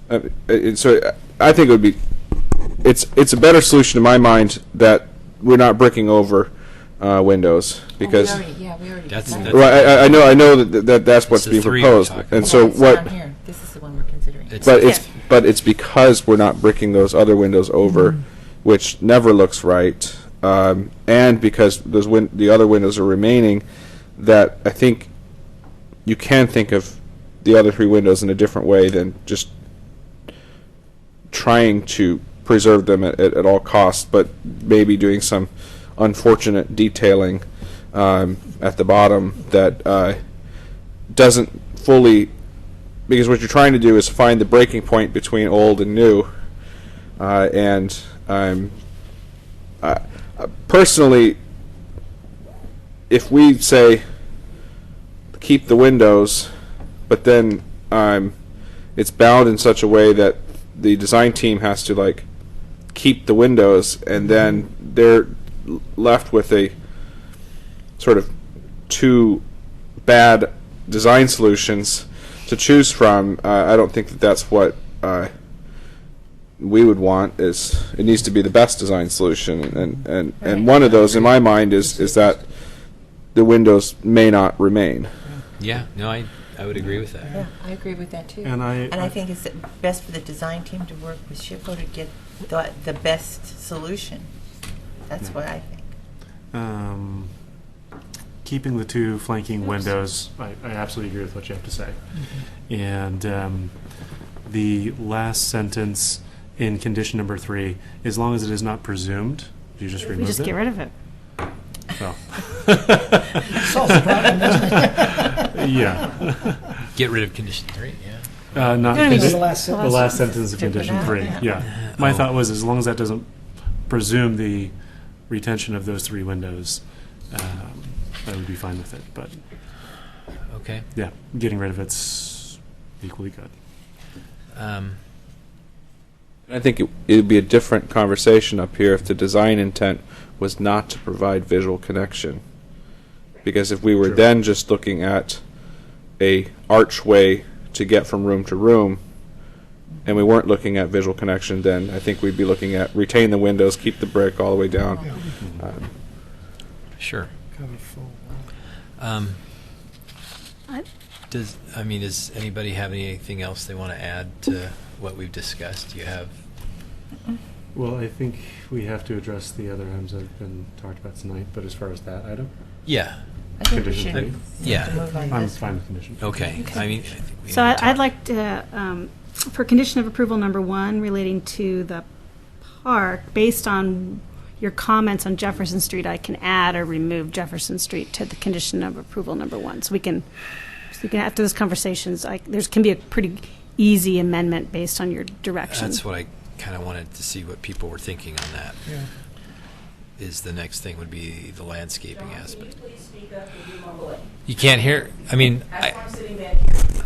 Speaker 10: So I think it would be. It's a better solution in my mind that we're not bricking over windows because.
Speaker 8: We already.
Speaker 1: That's-
Speaker 8: decided.
Speaker 10: Well, I know that's what's
Speaker 1: the
Speaker 10: being
Speaker 1: three we're
Speaker 10: proposed,
Speaker 1: talking
Speaker 10: and
Speaker 1: about.
Speaker 10: so
Speaker 8: It's
Speaker 10: what?
Speaker 8: down here. This is the one we're considering.
Speaker 10: But it's because we're not bricking those other windows over, which never looks right, and because the other windows are remaining, that I think you can think of the other three windows in a different way than just trying to preserve them at all costs, but maybe doing some unfortunate detailing at the bottom that doesn't fully, because what you're trying to do is find the breaking point between old and new, and personally, if we say keep the windows, but then it's bound in such a way that the design team has to like keep the windows, and then they're left with a sort of two bad design solutions to choose from. I don't think that that's what we would want. Is it needs to be the best design solution, and one of those in my mind is that the windows may not remain.
Speaker 1: Yeah, no, I would agree with that.
Speaker 8: Yeah, I agree with that too.
Speaker 3: And
Speaker 8: I think it's best for the design team to work with SHPO to get the best solution. That's what I think.
Speaker 3: Keeping the two flanking windows, I absolutely agree with what you have to say. And the last sentence in condition number 3, as long as it is not presumed, you just remove
Speaker 2: We just
Speaker 3: it?
Speaker 2: get rid of it.
Speaker 3: Oh.
Speaker 4: Solves the problem, doesn't it?
Speaker 3: Yeah.
Speaker 1: Get rid of condition 3, yeah.
Speaker 3: Not
Speaker 2: No, I mean,
Speaker 3: condi-
Speaker 2: just
Speaker 4: the last
Speaker 3: the last sentence of
Speaker 8: Strip it
Speaker 3: condition
Speaker 8: out,
Speaker 3: 3.
Speaker 8: yeah.
Speaker 3: Yeah. My
Speaker 1: Oh.
Speaker 3: thought was as long as that doesn't presume the retention of those 3 windows, I would be fine with it. But
Speaker 1: Okay.
Speaker 3: yeah, getting rid of it's equally good.
Speaker 10: I think it would be a different conversation up here if the design intent was not to provide visual connection. Because if we were
Speaker 3: True.
Speaker 10: then just looking at a archway to get from room to room, and we weren't looking at visual connection, then I think we'd be looking at retain the windows, keep the brick all the way down.
Speaker 1: Sure.
Speaker 4: Cover full.
Speaker 1: Does anybody have anything else they want to add to what we've discussed? Do you have?
Speaker 3: Well, I think we have to address the other items that have been talked about tonight, but as far as that item,
Speaker 1: Yeah.
Speaker 8: I think we
Speaker 3: Condition
Speaker 8: should
Speaker 3: three.
Speaker 1: Yeah.
Speaker 8: move on
Speaker 3: I'm
Speaker 8: this
Speaker 3: fine
Speaker 8: one.
Speaker 3: with condition.
Speaker 1: Okay. I mean, I think we
Speaker 2: So
Speaker 1: need to
Speaker 2: I'd
Speaker 1: talk.
Speaker 2: like to, for condition of approval number 1 relating to the park, based on your comments on Jefferson Street, I can add or remove Jefferson Street to the condition of approval number 1. So we can after this conversations, there's can be a pretty easy amendment based on your direction.
Speaker 1: That's what I kind of wanted to see what people were thinking on that.
Speaker 4: Yeah.
Speaker 1: Is the next thing would be the landscaping aspect. You can't hear? I mean,
Speaker 13: I'm sitting back here.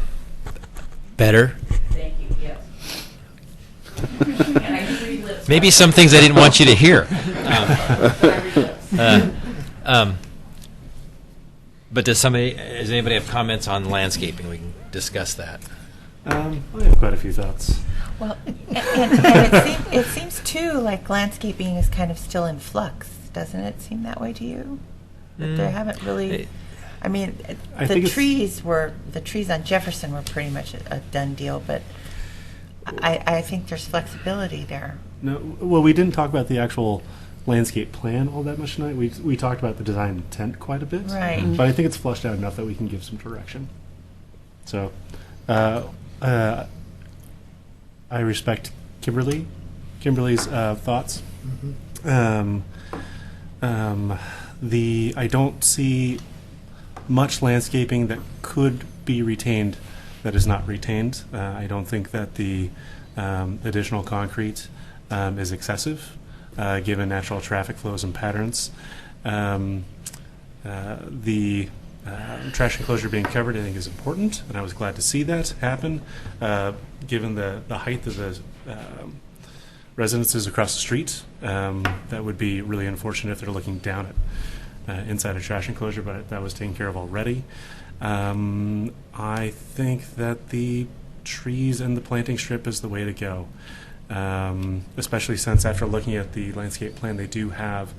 Speaker 1: better?
Speaker 13: Thank you, yes. And I do read lips.
Speaker 1: Maybe some things I didn't want you to hear. But does anybody have comments on landscaping? We can discuss that.
Speaker 3: I have quite a few thoughts.
Speaker 8: Well, and it seems too like landscaping is kind of still in flux, doesn't it seem that way to you? That they haven't really I mean,
Speaker 3: I
Speaker 8: the
Speaker 3: think it's-
Speaker 8: trees on Jefferson were pretty much a done deal, but I think there's flexibility there.
Speaker 3: No, well, we didn't talk about the actual landscape plan all that much tonight. We talked about the design intent quite a bit.
Speaker 8: Right.
Speaker 3: But I think it's fleshed out enough that we can give some direction. So, I respect Kimberly's thoughts. I don't see much landscaping that could be retained that is not retained. I don't think that the additional concrete is excessive, given natural traffic flows and patterns. The trash enclosure being covered, I think, is important, and I was glad to see that happen, given the height of the residences across the street. That would be really unfortunate if they're looking down at inside a trash enclosure, but that was taken care of already. I think that the trees and the planting strip is the way to go, especially since after looking at the landscape plan, they do have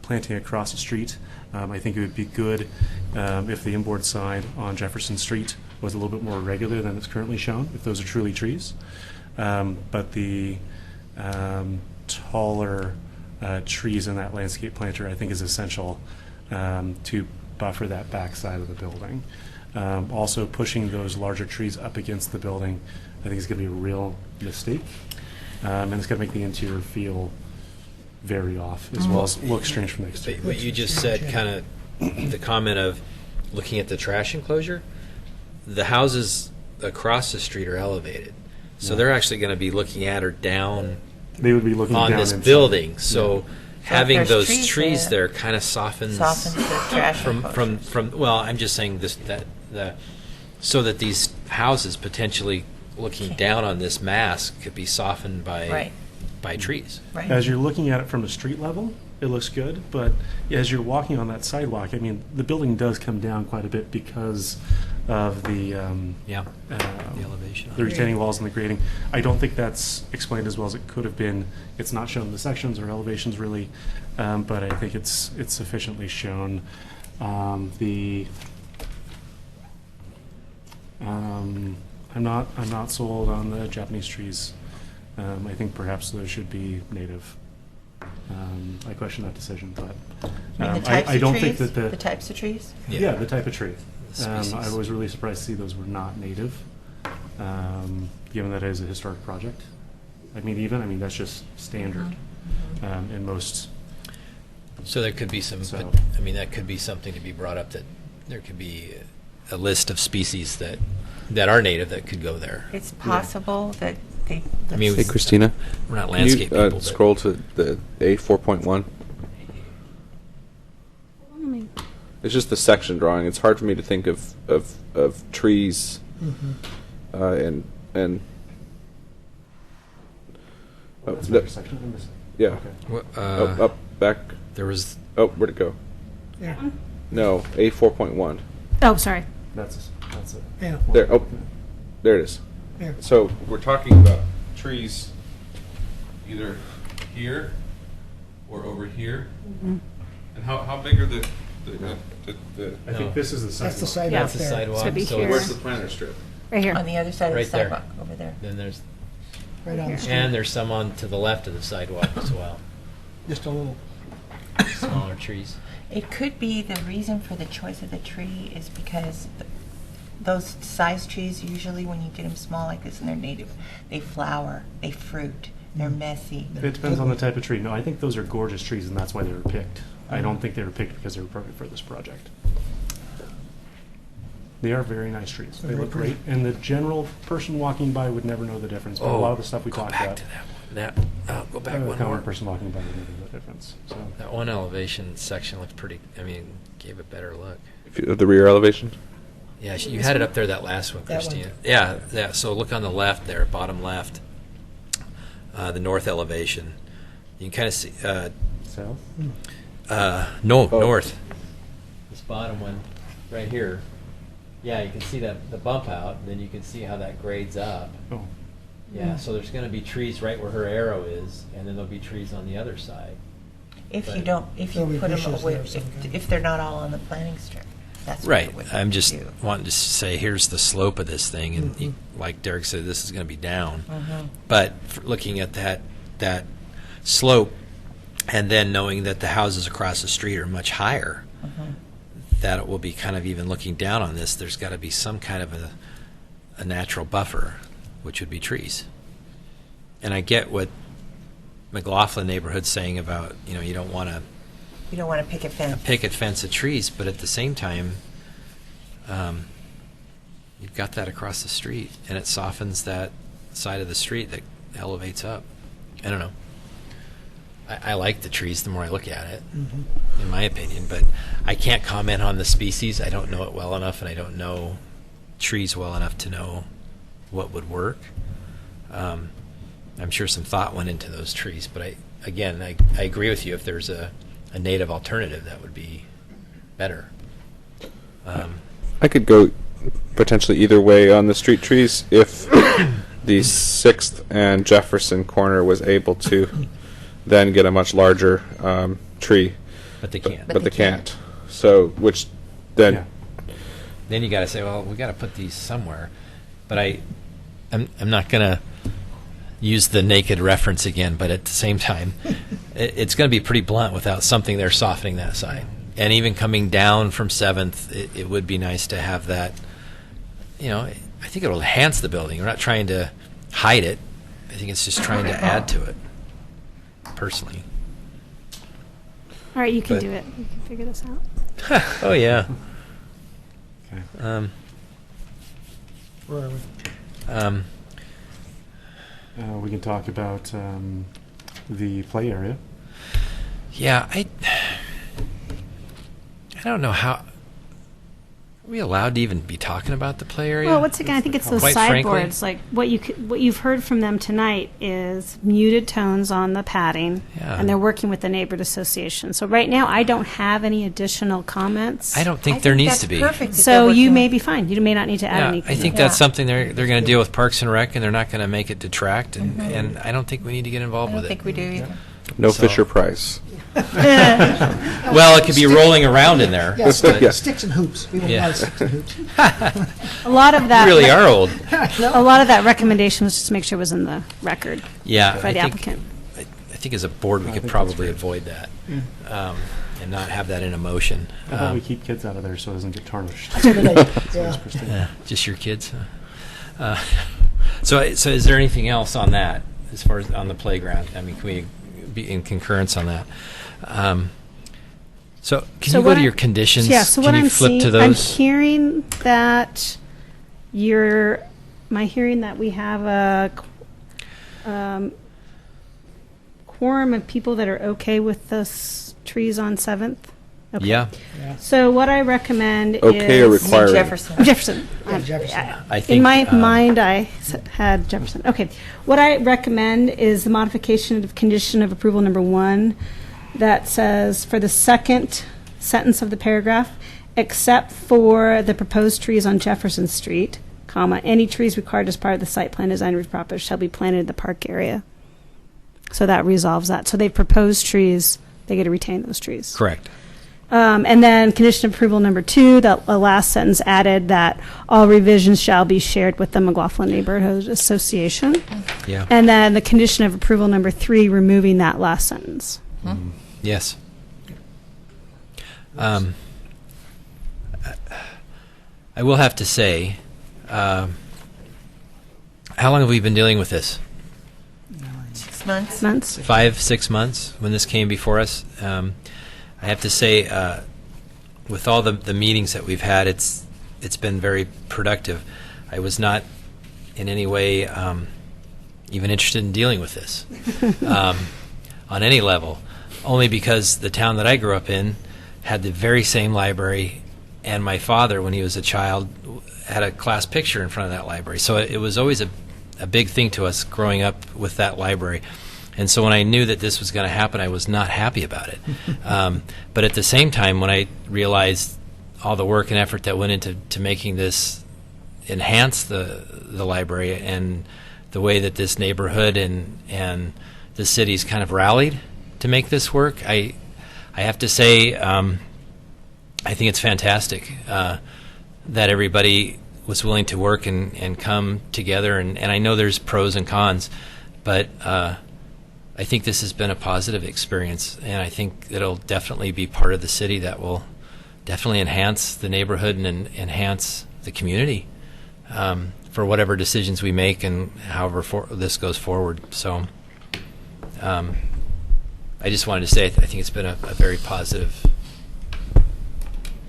Speaker 3: planting across the street. I think it would be good if the inboard side on Jefferson Street was a little bit more regular than it's currently shown, if those are truly trees. But the taller trees in that landscape planter, I think, is essential to buffer that back side of the building. Also, pushing those larger trees up against the building, I think, is going to be a real mistake. And it's going to make the interior feel very off, as well as look strange from the exterior.
Speaker 1: What you just said, kind of the comment of looking at the trash enclosure, the houses across the street are elevated. So they're actually going to be looking at or down
Speaker 3: They would be looking
Speaker 1: on
Speaker 3: down
Speaker 1: this
Speaker 3: inside.
Speaker 1: building. So having
Speaker 8: there's
Speaker 1: those
Speaker 8: trees
Speaker 1: trees
Speaker 8: there,
Speaker 1: there kind of softens
Speaker 8: the trash
Speaker 1: from well, I'm just saying this so that these houses potentially looking down on this mass could be softened by trees.
Speaker 8: Right.
Speaker 3: As you're looking at it from a street level, it looks good, but as you're walking on that sidewalk, I mean, the building does come down quite a bit because of the
Speaker 1: The elevation.
Speaker 3: the retaining walls and the grading. I don't think that's explained as well as it could have been. It's not shown in the sections or elevations really, but I think it's sufficiently shown. I'm not sold on the Japanese trees. I think perhaps those should be native. I question that decision, but
Speaker 8: I mean, the types
Speaker 3: I
Speaker 8: of
Speaker 3: don't
Speaker 8: trees?
Speaker 3: think that
Speaker 8: the types of trees?
Speaker 3: yeah, the type of tree.
Speaker 1: The species.
Speaker 3: I was really surprised to see those were not native, given that it is a historic project. I mean, that's just standard in most.
Speaker 1: So there could be some.
Speaker 3: So-
Speaker 1: I mean, that could be something to be brought up. That there could be a list of species that are native that could go there.
Speaker 8: It's possible that they.
Speaker 1: I mean,
Speaker 10: Hey, Christina,
Speaker 1: we're not
Speaker 10: can
Speaker 1: landscape
Speaker 10: you
Speaker 1: people. but-
Speaker 10: scroll to the A4.1? It's just the section drawing. It's hard for me to think of trees and oh,
Speaker 3: That's
Speaker 10: no,
Speaker 3: another section I'm missing.
Speaker 10: yeah.
Speaker 3: Okay.
Speaker 1: Well,
Speaker 10: Up, back.
Speaker 1: There was.
Speaker 10: Oh, where'd it go?
Speaker 4: Yeah.
Speaker 10: No, A4.1.
Speaker 2: Oh, sorry.
Speaker 3: That's it.
Speaker 4: Yeah.
Speaker 10: There. Oh, there it is.
Speaker 4: There.
Speaker 10: So we're talking about trees either here or over here. And how big are the
Speaker 3: I think this is the sidewalk.
Speaker 4: That's the sidewalk
Speaker 2: Yeah.
Speaker 1: That's the
Speaker 4: there.
Speaker 1: sidewalk.
Speaker 2: So be
Speaker 1: So
Speaker 2: here.
Speaker 10: where's the planter strip?
Speaker 2: Right here.
Speaker 8: On the other side
Speaker 1: Right
Speaker 8: of the
Speaker 1: there.
Speaker 8: sidewalk, over there.
Speaker 1: Then there's
Speaker 4: Right on the street.
Speaker 1: and there's some on to the left of the sidewalk as well.
Speaker 4: Just a little.
Speaker 1: Smaller trees.
Speaker 8: It could be the reason for the choice of the tree is because those size trees, usually when you get them small like this and they're native, they flower, they fruit, they're messy.
Speaker 3: It depends on the type of tree. No, I think those are gorgeous trees, and that's why they were picked. I don't think they were picked because they were perfect for this project. They are very nice trees. They
Speaker 4: Very
Speaker 3: look
Speaker 4: pretty.
Speaker 3: great, and the general person walking by would never know the difference. But a lot of the stuff we
Speaker 1: go
Speaker 3: talked
Speaker 1: back
Speaker 3: about,
Speaker 1: to that one. Go back
Speaker 3: the
Speaker 1: one
Speaker 3: common
Speaker 1: more.
Speaker 3: person walking by would never know the difference. So
Speaker 1: That one elevation section looks pretty. I mean, gave a better look.
Speaker 10: The rear elevation?
Speaker 1: Yeah, you had it up there that last one,
Speaker 4: That one.
Speaker 1: Christina. Yeah. So look on the left there, bottom left, the north elevation. You can kind of see.
Speaker 3: south.
Speaker 1: No,
Speaker 10: Oh.
Speaker 1: north. This bottom one, right here. Yeah, you can see that the bump out, and then you can see how that grades up.
Speaker 3: Oh,
Speaker 1: Yeah, so there's going to be trees right where her arrow is, and then there'll be trees on the other side.
Speaker 8: If you
Speaker 1: But-
Speaker 8: don't, if you
Speaker 4: There'll be
Speaker 8: put them
Speaker 4: bushes
Speaker 8: away,
Speaker 4: there, some kind.
Speaker 8: if they're not all on the planting strip. That's what
Speaker 1: Right.
Speaker 8: it would
Speaker 1: I'm just
Speaker 8: do.
Speaker 1: wanting to say, here's the slope of this thing, and like Derek said, this is going to be down.
Speaker 8: Mhm.
Speaker 1: But looking at that slope, and then knowing that the houses across the street are much higher, that it will be kind of even looking down on this. There's got to be some kind of a natural buffer, which would be trees. And I get what McLaughlin neighborhood's saying about, you don't want to
Speaker 8: You don't want a picket fence.
Speaker 1: picket fence of trees, but at the same time, you've got that across the street, and it softens that side of the street that elevates up. I don't know. I like the trees the more I look at it, in my opinion, but I can't comment on the species. I don't know it well enough, and I don't know trees well enough to know what would work. I'm sure some thought went into those trees, but I agree with you. If there's a native alternative, that would be better.
Speaker 10: I could go potentially either way on the street trees if the 6th and Jefferson corner was able to then get a much larger tree.
Speaker 1: But they can't.
Speaker 10: But they can't. So, which then...
Speaker 3: Yeah.
Speaker 1: Then you got to say, well, we got to put these somewhere. But I'm not going to use the naked reference again, but at the same time, it's going to be pretty blunt without something there softening that side. And even coming down from 7th, it would be nice to have that. I think it will enhance the building. We're not trying to hide it. I think it's just trying to add to it, personally.
Speaker 2: All right, you can
Speaker 1: But-
Speaker 2: do it. You can figure this out.
Speaker 1: Oh, yeah.
Speaker 3: Okay.
Speaker 4: Where are we?
Speaker 3: We can talk about the play area.
Speaker 1: Yeah, I don't know how. Are we allowed to even be talking about the play area?
Speaker 2: Well, once again, I think it's those
Speaker 1: Quite frankly-
Speaker 2: sideboards. Like what you've heard from them tonight is muted tones on the padding,
Speaker 1: Yeah.
Speaker 2: and they're working with the neighborhood association. So right now, I don't have any additional comments.
Speaker 1: I don't think there needs to be.
Speaker 8: Perfect. that
Speaker 2: So
Speaker 8: they're
Speaker 2: you
Speaker 8: working
Speaker 2: may
Speaker 8: with-
Speaker 2: be fine. You may not need to add
Speaker 1: Yeah,
Speaker 2: anything.
Speaker 1: I think
Speaker 8: Yeah.
Speaker 1: that's something they're going to deal with Parks and Rec, and they're not going to make it detract, and I don't think we need to get
Speaker 8: I
Speaker 1: involved
Speaker 8: don't
Speaker 1: with
Speaker 8: think
Speaker 1: it.
Speaker 8: we do either.
Speaker 10: No
Speaker 1: So-
Speaker 10: Fisher Price.
Speaker 1: Well, it could be rolling around in there.
Speaker 4: Yeah,
Speaker 10: Yeah.
Speaker 4: sticks and hoops. We want
Speaker 1: Yeah.
Speaker 4: a lot of sticks and hoops.
Speaker 2: A lot of
Speaker 1: You
Speaker 2: that.
Speaker 1: really are old.
Speaker 2: A lot of that recommendation was just to make sure it was in the record
Speaker 1: Yeah,
Speaker 2: by the applicant.
Speaker 1: I think as a board we could probably avoid that and not have that in a motion.
Speaker 3: How about we keep kids out of there so it doesn't get tarnished?
Speaker 4: That's a good idea.
Speaker 3: So it's
Speaker 4: Yeah.
Speaker 3: pristine.
Speaker 1: Yeah, just your kids. So is there anything else on that as far as on the playground? I mean, can we be in concurrence on that? So can
Speaker 2: So
Speaker 1: you go
Speaker 2: what
Speaker 1: to
Speaker 2: I-
Speaker 1: your conditions?
Speaker 2: Yeah, so
Speaker 1: can
Speaker 2: what
Speaker 1: you
Speaker 2: I'm
Speaker 1: flip
Speaker 2: seeing,
Speaker 1: to
Speaker 2: I'm
Speaker 1: those?
Speaker 2: hearing that am I hearing that we have a quorum of people that are okay with the trees on 7th? Okay.
Speaker 1: Yeah,
Speaker 2: So what I recommend
Speaker 10: Okay or
Speaker 2: is.
Speaker 10: required?
Speaker 8: Jefferson.
Speaker 2: Jefferson.
Speaker 4: Yeah, Jefferson.
Speaker 1: I think
Speaker 2: In my
Speaker 1: um,
Speaker 2: mind, I had Jefferson. Okay. What I recommend is the modification of condition of approval number 1 that says for the second sentence of the paragraph, except for the proposed trees on Jefferson Street, comma, any trees required as part of the site plan design review process shall be planted in the park area. So that resolves that. So they've proposed trees, they get to retain those trees.
Speaker 1: correct.
Speaker 2: And then condition of approval number 2, the last sentence added that all revisions shall be shared with the McLaughlin Neighborhood Association.
Speaker 1: Yeah.
Speaker 2: And then the condition of approval number 3, removing that last sentence.
Speaker 1: Yes. I will have to say, how long have we been dealing with this?
Speaker 8: 6 months.
Speaker 2: Months?
Speaker 1: 5, 6 months when this came before us. I have to say, with all the meetings that we've had, it's been very productive. I was not in any way even interested in dealing with this on any level, only because the town that I grew up in had the very same library, and my father, when he was a child, had a class picture in front of that library. So it was always a big thing to us growing up with that library. And so when I knew that this was going to happen, I was not happy about it. But at the same time, when I realized all the work and effort that went into making this enhance the library and the way that this neighborhood and the city's kind of rallied to make this work, I have to say I I think it's fantastic that everybody was willing to work and come together. And I know there's pros and cons, but I think this has been a positive experience, and I think it'll definitely be part of the city that will definitely enhance the neighborhood and enhance the community for whatever decisions we make and however this goes forward. So I just wanted to say I think it's been a very positive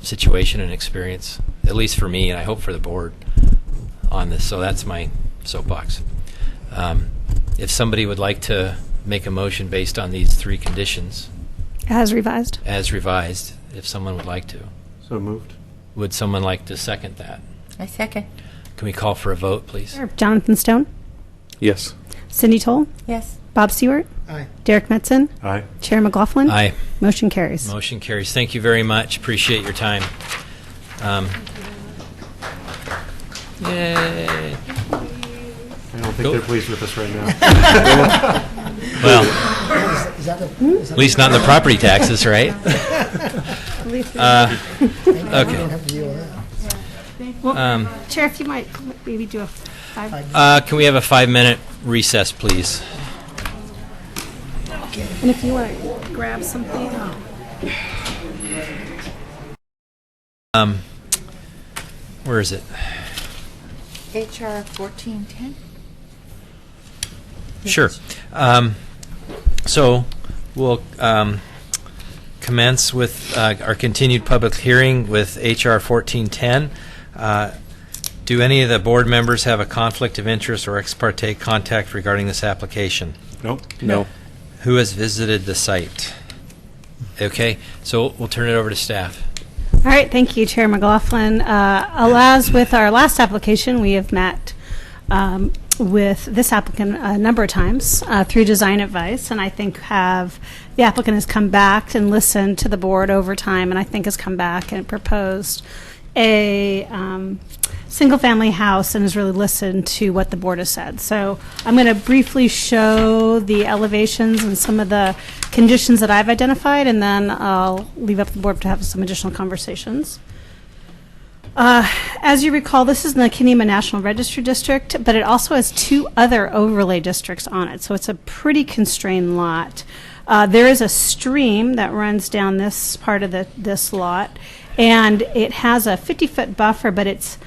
Speaker 1: situation and experience, at least for me, and I hope for the board on this. So that's my soapbox. If somebody would like to make a motion based on these three conditions,
Speaker 2: As revised.
Speaker 1: as revised, if someone would like to.
Speaker 3: So moved.
Speaker 1: Would someone like to second that?
Speaker 8: I second.
Speaker 1: Can we call for a vote, please?
Speaker 2: Sure. Jonathan Stone,
Speaker 10: Yes.
Speaker 2: Cindy Toll,
Speaker 8: Yes.
Speaker 2: Bob Stewart,
Speaker 4: Aye.
Speaker 2: Derek Metzen,
Speaker 3: Aye.
Speaker 2: Chair McLaughlin.
Speaker 1: Aye.
Speaker 2: Motion carries.
Speaker 1: Motion carries. Thank you very much. Appreciate your time. Yay.
Speaker 3: I don't think
Speaker 1: Go.
Speaker 3: they're pleased with us right now.
Speaker 1: Well,
Speaker 4: Is that
Speaker 1: at least not in the property taxes, right?
Speaker 4: we
Speaker 1: Okay.
Speaker 4: don't have to deal with that.
Speaker 2: Well, Chair, if you might maybe do a 5.
Speaker 1: Can we have a 5-minute recess, please?
Speaker 2: And if you want to grab something.
Speaker 1: Where is it?
Speaker 8: HR 1410?
Speaker 1: Sure. So we'll commence with our continued public hearing with H.R. 1410. Do any of the board members have a conflict of interest or ex parte contact regarding this application?
Speaker 3: Nope.
Speaker 10: No.
Speaker 1: Who has visited the site? Okay, so we'll turn it over to staff.
Speaker 2: All right, thank you, Chair McLaughlin. As with our last application, we have met with this applicant a number of times through design advice, and I think the applicant has come back and listened to the board over time, and I think has come back and proposed a single-family house and has really listened to what the board has said. So I'm going to briefly show the elevations and some of the conditions that I've identified, and then I'll leave up to the board to have some additional conversations. As you recall, this is in the Kenema National Register District, but it also has 2 other overlay districts on it, so it's a pretty constrained lot. There is a stream that runs down this part of this lot, and it has a 50-foot buffer, but it's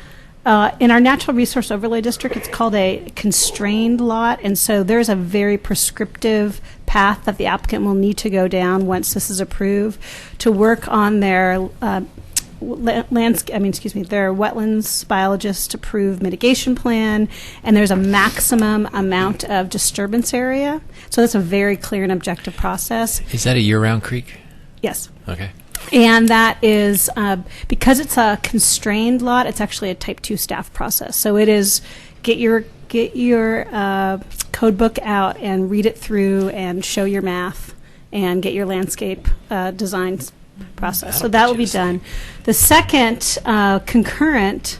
Speaker 2: in our Natural Resource Overlay District, it's called a constrained lot, and so there's a very prescriptive path that the applicant will need to go down once this is approved to work on their their wetlands biologist approved mitigation plan, and there's a maximum amount of disturbance area. So that's a very clear and objective process.
Speaker 1: Is that a year-round creek?
Speaker 2: Yes.
Speaker 1: Okay.
Speaker 2: And that is, because it's a constrained lot, it's actually a type 2 staff process. So it is get your code book out and read it through and show your math and get your landscape design process. So that will be done. The second concurrent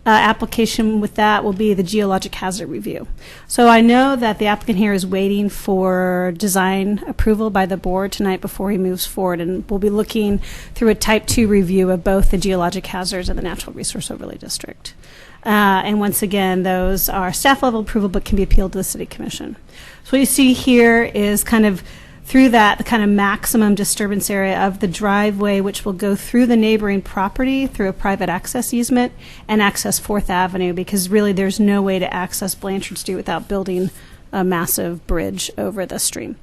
Speaker 2: application with that will be the geologic hazard review. So I know that the applicant here is waiting for design approval by the board tonight before he moves forward, and we'll be looking through a type 2 review of both the geologic hazards and the Natural Resource Overlay District. And once again, those are staff level approval but can be appealed to the City Commission. So what you see here is kind of through that, the kind of maximum disturbance area of the driveway, which will go through the neighboring property through a private access easement and access 4th Avenue, because really there's no way to access Blanchard Street without building a massive bridge over the stream.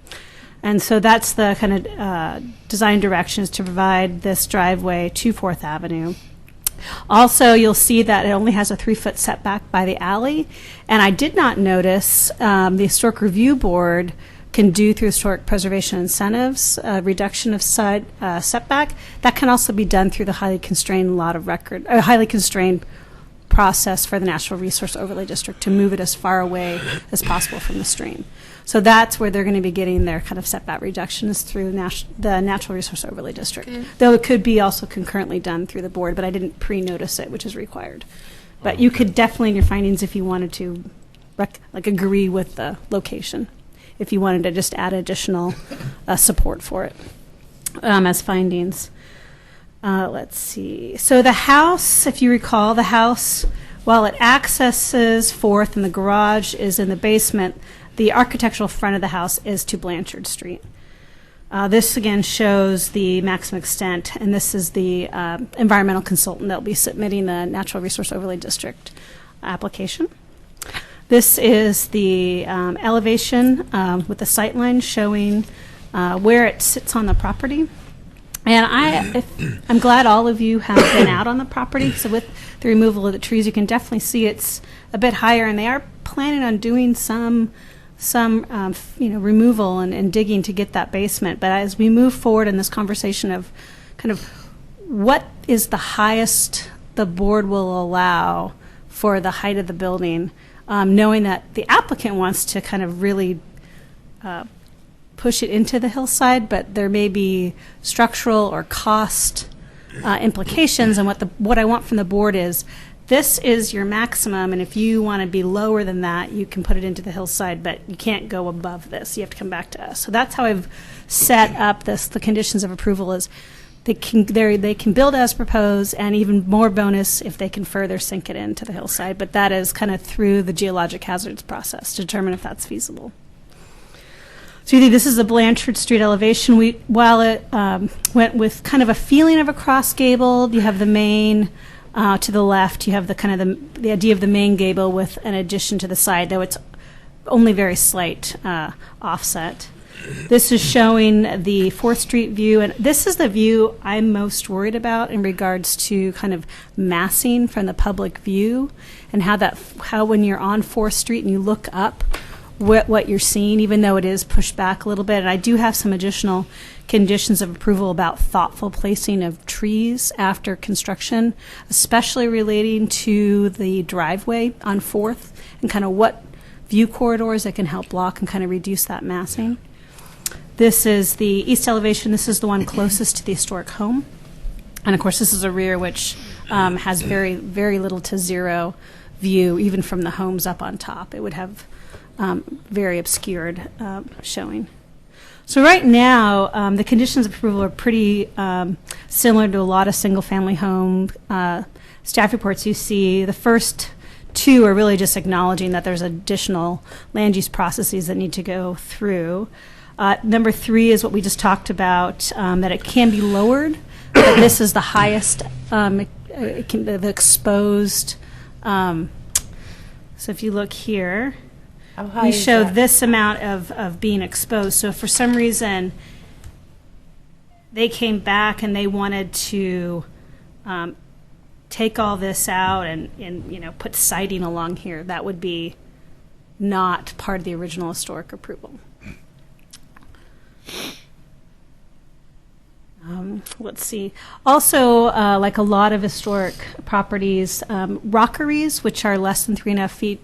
Speaker 2: And so that's the kind of design directions to provide this driveway to 4th Avenue. Also, you'll see that it only has a 3-foot setback by the alley, and I did not notice the Historic Review Board can do through historic preservation incentives, reduction of side setback. That can also be done through the highly constrained lot of record, highly constrained process for the Natural Resource Overlay District to move it as far away as possible from the stream. So that's where they're going to be getting their kind of setback reductions through the Natural Resource Overlay District. Though it could be also concurrently done through the board, but I didn't pre-notice it, which is required. But you could definitely in your findings, if you wanted to, agree with the location, if you wanted to just add additional support for it as findings. Let's see. So the house, if you recall, the house, while it accesses Fourth and the garage is in the basement, the architectural front of the house is to Blanchard Street. This again shows the maximum extent, and this is the environmental consultant that will be submitting the Natural Resource Overlay District application. This is the elevation with the sight line showing where it sits on the property. And I'm glad all of you have been out on the property. So with the removal of the trees, you can definitely see it's a bit higher, and they are planning on doing some removal and digging to get that basement. But as we move forward in this conversation of kind of what is the highest the board will allow for the height of the building, knowing that the applicant wants to kind of really push it into the hillside, but there may be structural or cost implications. And what I want from the board is, this is your maximum, and if you want to be lower than that, you can put it into the hillside, but you can't go above this. You have to come back to us. So that's how I've set up this. The conditions of approval is they can build as proposed, and even more bonus if they can further sink it into the hillside. But that is kind of through the geologic hazards process to determine if that's feasible. So you think this is the Blanchard Street elevation. While it went with kind of a feeling of a cross gable, you have the main. To the left, you have the idea of the main gable with an addition to the side, though it's only very slight offset. This is showing the 4th Street view, and this is the view I'm most worried about in regards to kind of massing from the public view, and how when you're on 4th Street and you look up, what you're seeing, even though it is pushed back a little bit. And I do have some additional conditions of approval about thoughtful placing of trees after construction, especially relating to the driveway on 4th and kind of what view corridors that can help block and kind of reduce that massing. This is the east elevation. This is the one closest to the historic home. And of course, this is a rear which has very, very little to zero view, even from the homes up on top. It would have very obscured showing. So right now, the conditions of approval are pretty similar to a lot of single-family home staff reports you see. The first 2 are really just acknowledging that there's additional land use processes that need to go through. Number 3 is what we just talked about, that it can be lowered, but this is the highest, the exposed. So if you look here, we show this amount of being exposed. So if for some reason they came back and they wanted to take all this out and put siding along here, that would be not part of the original historic approval. Let's see. Also, like a lot of historic properties, rockeries, which are less than 3.5 feet,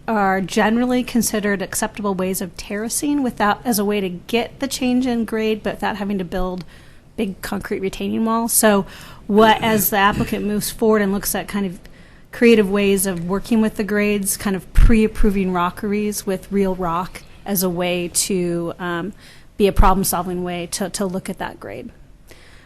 Speaker 2: are generally considered acceptable ways of terracing as a way to get the change in grade, but without having to build big concrete retaining walls. So as the applicant moves forward and looks at kind of creative ways of working with the grades, kind of pre-approving rockeries with real rock as a way to be a problem-solving way to look at that grade.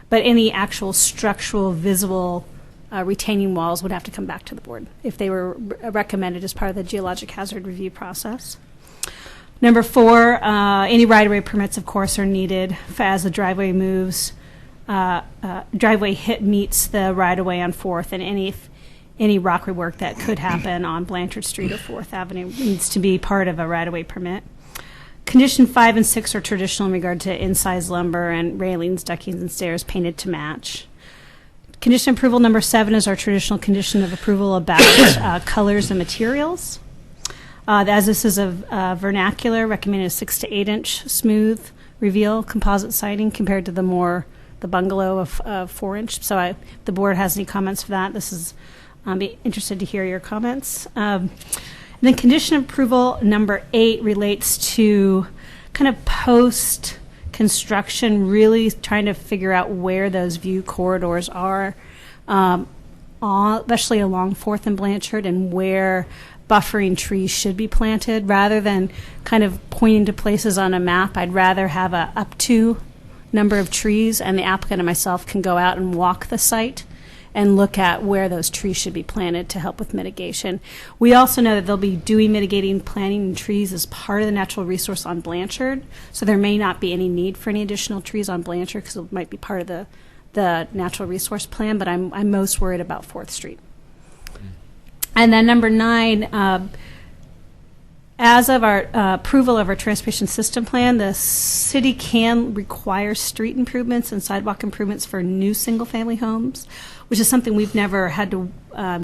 Speaker 2: But any actual structural, visible retaining walls would have to come back to the board if they were recommended as part of the geologic hazard review process. Number 4, any right-of-way permits, of course, are needed as the driveway moves. Driveway meets the right-of-way on 4th, and any rock rework that could happen on Blanchard Street or 4th Avenue needs to be part of a right-of-way permit. Condition 5 and 6 are traditional in regard to incised lumber and railings, ductings, and stairs painted to match. Condition approval number 7 is our traditional condition of approval about colors and materials. As this is a vernacular, recommended a 6 to 8 inch smooth reveal composite siding compared to the bungalow of 4 inch. So if the board has any comments for that, I'd be interested to hear your comments. And then condition approval number 8 relates to kind of post construction, really trying to figure out where those view corridors are, especially along 4th and Blanchard, and where buffering trees should be planted. Rather than kind of pointing to places on a map, I'd rather have a up to, number of trees, and the applicant and myself can go out and walk the site and look at where those trees should be planted to help with mitigation. We also know that they'll be doing mitigating planting and trees as part of the natural resource on Blanchard, so there may not be any need for any additional trees on Blanchard because it might be part of the natural resource plan, but I'm most worried about 4th Street. And then number 9, as of our approval of our transportation system plan, the city can require street improvements and sidewalk improvements for new single-family homes, which is something we've never had to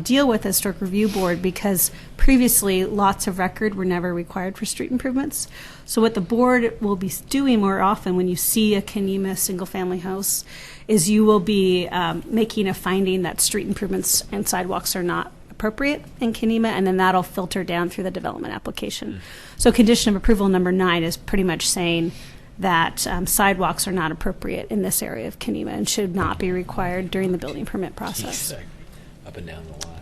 Speaker 2: deal with as Historic Review Board because previously lots of record were never required for street improvements. So what the board will be doing more often when you see a Kenema single-family house is you will be making a finding that street improvements and sidewalks are not appropriate in Kenema, and then that'll filter down through the development application. So condition of approval number 9 is pretty much saying that sidewalks are not appropriate in this area of Kenema and should not be required during the building permit process.
Speaker 1: Up and down the lot.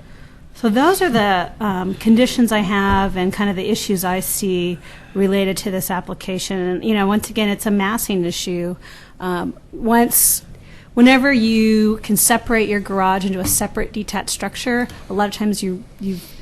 Speaker 2: So those are the conditions I have and kind of the issues I see related to this application. And, once again, it's a massing issue. Whenever you can separate your garage into a separate detached structure, a lot of times you've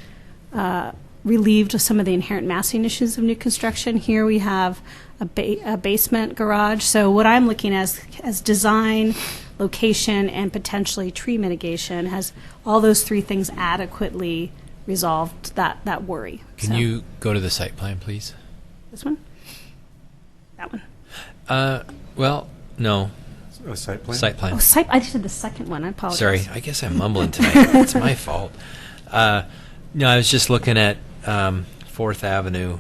Speaker 2: relieved some of the inherent massing issues of new construction. Here we have a basement garage. So what I'm looking at as design, location, and potentially tree mitigation has all those 3 things adequately resolved that worry.
Speaker 1: Can you go to the site plan, please?
Speaker 2: This one? That one?
Speaker 1: Well, no.
Speaker 3: A site plan?
Speaker 1: Site plan.
Speaker 2: Oh, I just did the second one. I apologize.
Speaker 1: Sorry, I guess I'm mumbling tonight. It's my fault. No, I was just looking at 4th Avenue.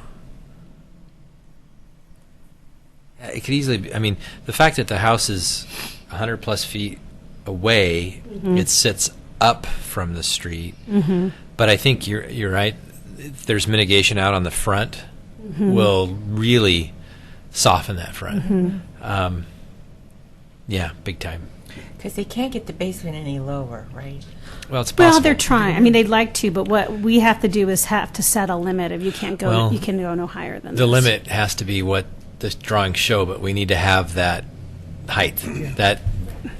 Speaker 1: It could easily be, the fact that the house is 100 plus feet away, it sits up from the street. But I think you're right. If there's mitigation out on the front, will really soften that front. Yeah, big time.
Speaker 8: Because they can't get the basement any lower, right?
Speaker 1: Well, it's possible.
Speaker 2: Well, they're trying. They'd like to, but what we have to do is have to set a limit. If you can't go,
Speaker 1: Well,
Speaker 2: you can go no higher than
Speaker 1: the
Speaker 2: this.
Speaker 1: limit has to be what the drawings show, but we need to have that height. That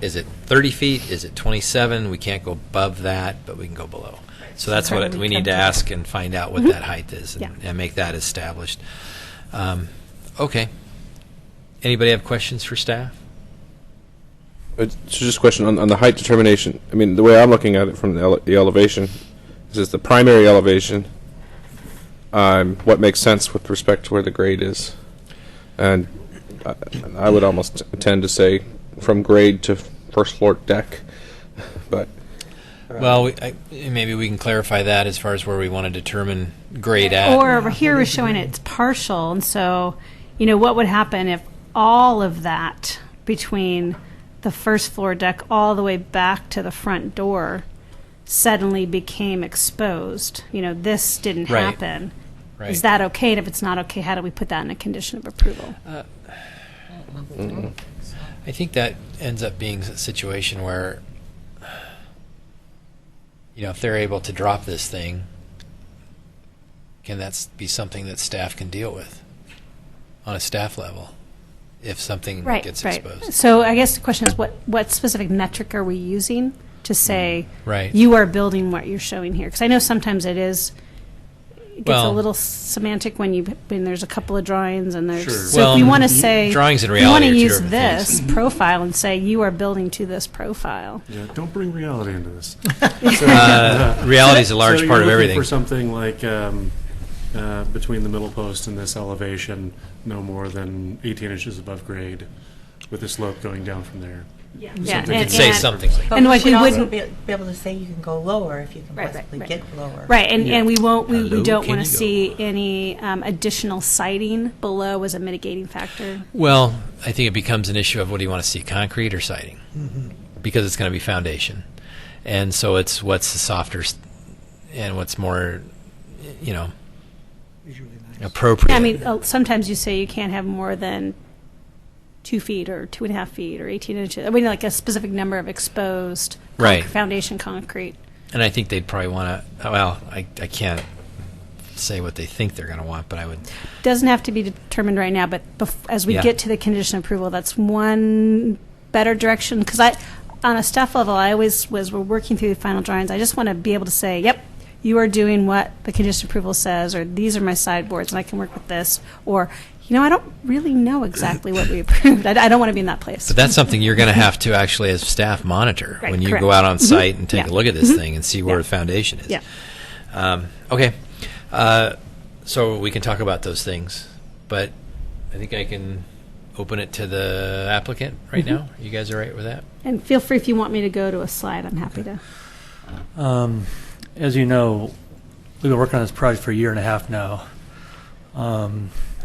Speaker 1: is it 30 feet? Is it 27? We can't go above that, but we can go below. So that's what we need to ask and find out what that height is and make that established. Okay. Anybody have questions for staff?
Speaker 10: So just a question on the height determination. The way I'm looking at it from the elevation is the primary elevation, what makes sense with respect to where the grade is. And I would almost tend to say from grade to first floor deck. But
Speaker 1: Well, maybe we can clarify that as far as where we want to determine grade at.
Speaker 2: Or over here we're showing it's partial, and so, what would happen if all of that between the first floor deck all the way back to the front door suddenly became exposed? This didn't
Speaker 1: Right.
Speaker 2: happen.
Speaker 1: Right.
Speaker 2: Is that okay? And if it's not okay, how do we put that in a condition of approval?
Speaker 1: I think that ends up being a situation where, if they're able to drop this thing, can that be something that staff can deal with on a staff level if something gets exposed?
Speaker 2: So I guess the question is, what specific metric are we using to say
Speaker 1: Right.
Speaker 2: you are building what you're showing here? Because I know sometimes it gets
Speaker 1: Well-
Speaker 2: a little semantic when there's a couple of drawings and there's.
Speaker 3: Sure.
Speaker 2: So
Speaker 1: Well,
Speaker 2: if we want to say
Speaker 1: drawings and
Speaker 2: we want
Speaker 1: reality
Speaker 2: to
Speaker 1: are two
Speaker 2: use
Speaker 1: different
Speaker 2: this
Speaker 1: things.
Speaker 2: profile and say you are building to this profile.
Speaker 3: Yeah, don't bring reality into this.
Speaker 1: Reality is a large
Speaker 3: So
Speaker 1: part of
Speaker 3: you're looking
Speaker 1: everything.
Speaker 3: for something like between the middle post and this elevation, no more than 18 inches above grade, with the slope going down from there.
Speaker 2: Yeah,
Speaker 3: Something
Speaker 2: and,
Speaker 3: to
Speaker 1: Say
Speaker 2: and-
Speaker 1: something like
Speaker 8: But
Speaker 2: And
Speaker 8: we
Speaker 2: like
Speaker 8: should
Speaker 2: we
Speaker 8: also
Speaker 2: wouldn't-
Speaker 8: be able to say you can go lower if you can
Speaker 2: Right,
Speaker 8: possibly
Speaker 2: right.
Speaker 8: get lower.
Speaker 2: Right, and we won't. We
Speaker 1: Hello,
Speaker 2: don't
Speaker 1: can
Speaker 2: want
Speaker 1: you
Speaker 2: to
Speaker 1: go?
Speaker 2: see any additional siding below as a mitigating factor.
Speaker 1: Well, I think it becomes an issue of what do you want to see, concrete or siding? Because it's going to be foundation. And so it's what's the softer and what's more,
Speaker 4: Visually nice.
Speaker 1: appropriate.
Speaker 2: Sometimes you say you can't have more than 2 feet or 2.5 feet or 18 inches. Like a specific number of exposed
Speaker 1: Right.
Speaker 2: foundation concrete.
Speaker 1: And I think they'd probably want to, I can't say what they think they're going to want, but I would.
Speaker 2: Doesn't have to be determined right now, but as we
Speaker 1: Yeah.
Speaker 2: get to the condition approval, that's one better direction. Because on a staff level, I always we're working through the final drawings. I just want to be able to say, yep, you are doing what the condition approval says, or these are my sideboards, and I can work with this, or I don't really know exactly what we approved. I don't want to be in that place.
Speaker 1: But that's something you're going to have to actually, as staff, monitor
Speaker 2: Right,
Speaker 1: when you
Speaker 2: correct.
Speaker 1: go out on site and take
Speaker 2: Yeah.
Speaker 1: a look at this
Speaker 2: Mhm.
Speaker 1: thing and see where
Speaker 2: Yeah.
Speaker 1: the foundation is.
Speaker 2: Yeah.
Speaker 1: Okay. So we can talk about those things, but I think I can open it to the applicant right
Speaker 2: Mhm.
Speaker 1: now. You guys all right with that?
Speaker 2: And feel free if you want me to go to a slide. I'm happy to.
Speaker 14: As you know, we've been working on this project for a year and a half now.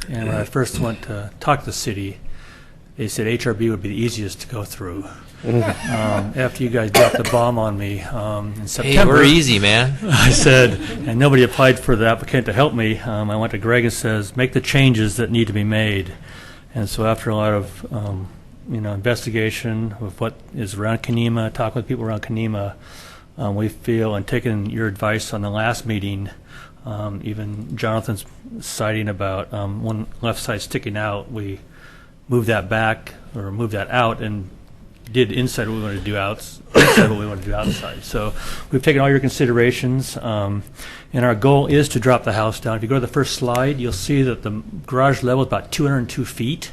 Speaker 14: And when I first went to talk to the city, they said HRB would be the easiest to go through. After you guys dropped the bomb on me in September.
Speaker 1: Hey, we're easy, man.
Speaker 14: I said, and nobody applied for the applicant to help me. I went to Greg and says, make the changes that need to be made. And so after a lot of investigation of what is around Kenema, talking with people around Kenema, we feel, and taking your advice on the last meeting, even Jonathan's citing about one left side sticking out, we moved that back or moved that out and did inside what we wanted to do outside what we wanted to do outside. So we've taken all your considerations, and our goal is to drop the house down. If you go to the first slide, you'll see that the garage level is about 202 feet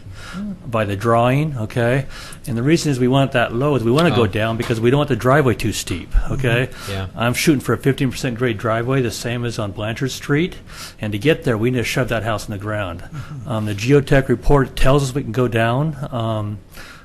Speaker 14: by the drawing, okay? And the reason is we want it that low is we want to go down because we don't want the driveway too steep, okay?
Speaker 1: Yeah.
Speaker 14: I'm shooting for a 15% grade driveway, the same as on Blanchard Street, and to get there, we need to shove that house in the ground. The geotech report tells us we can go down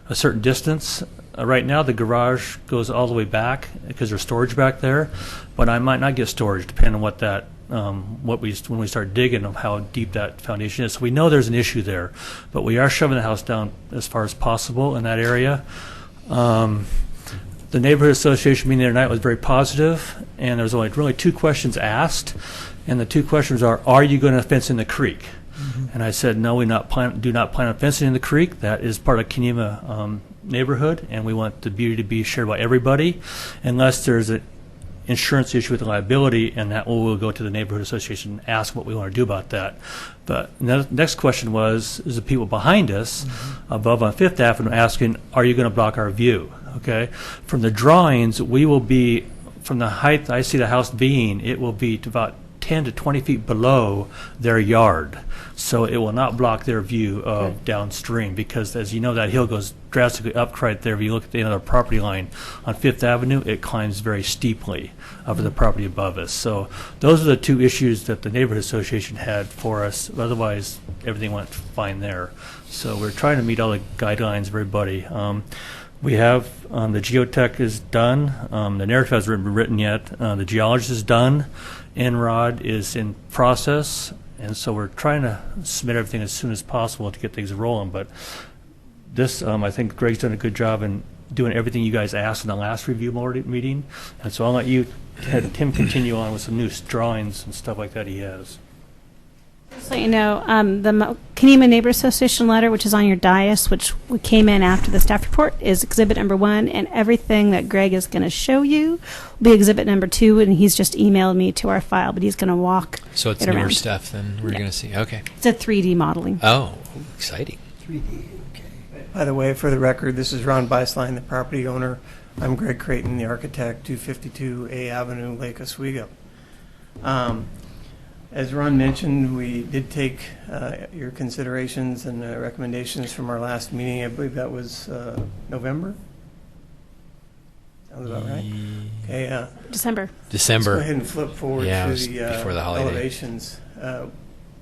Speaker 14: a certain distance. Right now, the garage goes all the way back because there's storage back there, but I might not get storage depending on what that when we start digging of how deep that foundation is. So we know there's an issue there, but we are shoving the house down as far as possible in that area. The neighborhood association meeting the other night was very positive, and there was only really two questions asked, and the two questions are you going to fence in the creek? And I said, no, we do not plan on fencing in the creek. That is part of Kenema neighborhood, and we want the beauty to be shared by everybody, unless there's an insurance issue with the liability, and that we'll go to the neighborhood association and ask what we want to do about that. But the next question is the people behind us, above on Fifth Avenue, asking, are you going to block our view? Okay, from the drawings, we will be, from the height I see the house being, it will be to about 10 to 20 feet below their yard. So it will not block their view of downstream because, as you know, that hill goes drastically up right there. If you look at the end of the property line on Fifth Avenue, it climbs very steeply over the property above us. So those are the two issues that the neighborhood association had for us. Otherwise, everything went fine there. So we're trying to meet all the guidelines of everybody. We have the geotech is done. The narrative hasn't been written yet. The geologist is done. NROD is in process, and so we're trying to submit everything as soon as possible to get things rolling. But this, I think Greg's done a good job in doing everything you guys asked in the last review meeting, and so I'll let you, Tim, continue on with some new drawings and stuff like that he has.
Speaker 2: Just so you know, the Kenema Neighbor Association letter, which is on your dais, which came in after the staff report, is exhibit number 1, and everything that Greg is going to show you will be exhibit number 2, and he's just emailed me to our file, but he's going to walk
Speaker 1: So it's
Speaker 2: it
Speaker 1: newer
Speaker 2: around.
Speaker 1: stuff than we're going to see. Okay.
Speaker 2: It's a 3D modeling.
Speaker 1: Oh, exciting.
Speaker 4: 3D, okay.
Speaker 15: By the way, for the record, this is Ron Beislein, the property owner. I'm Greg Creighton, the architect, 252 A Avenue, Lake Oswego. As Ron mentioned, we did take your considerations and recommendations from our last meeting. I believe that was November? Sounds about right. Okay.
Speaker 2: December.
Speaker 15: Let's go ahead and flip forward
Speaker 1: Yeah, it
Speaker 15: to
Speaker 1: was
Speaker 15: the
Speaker 1: before the holiday.
Speaker 15: elevations.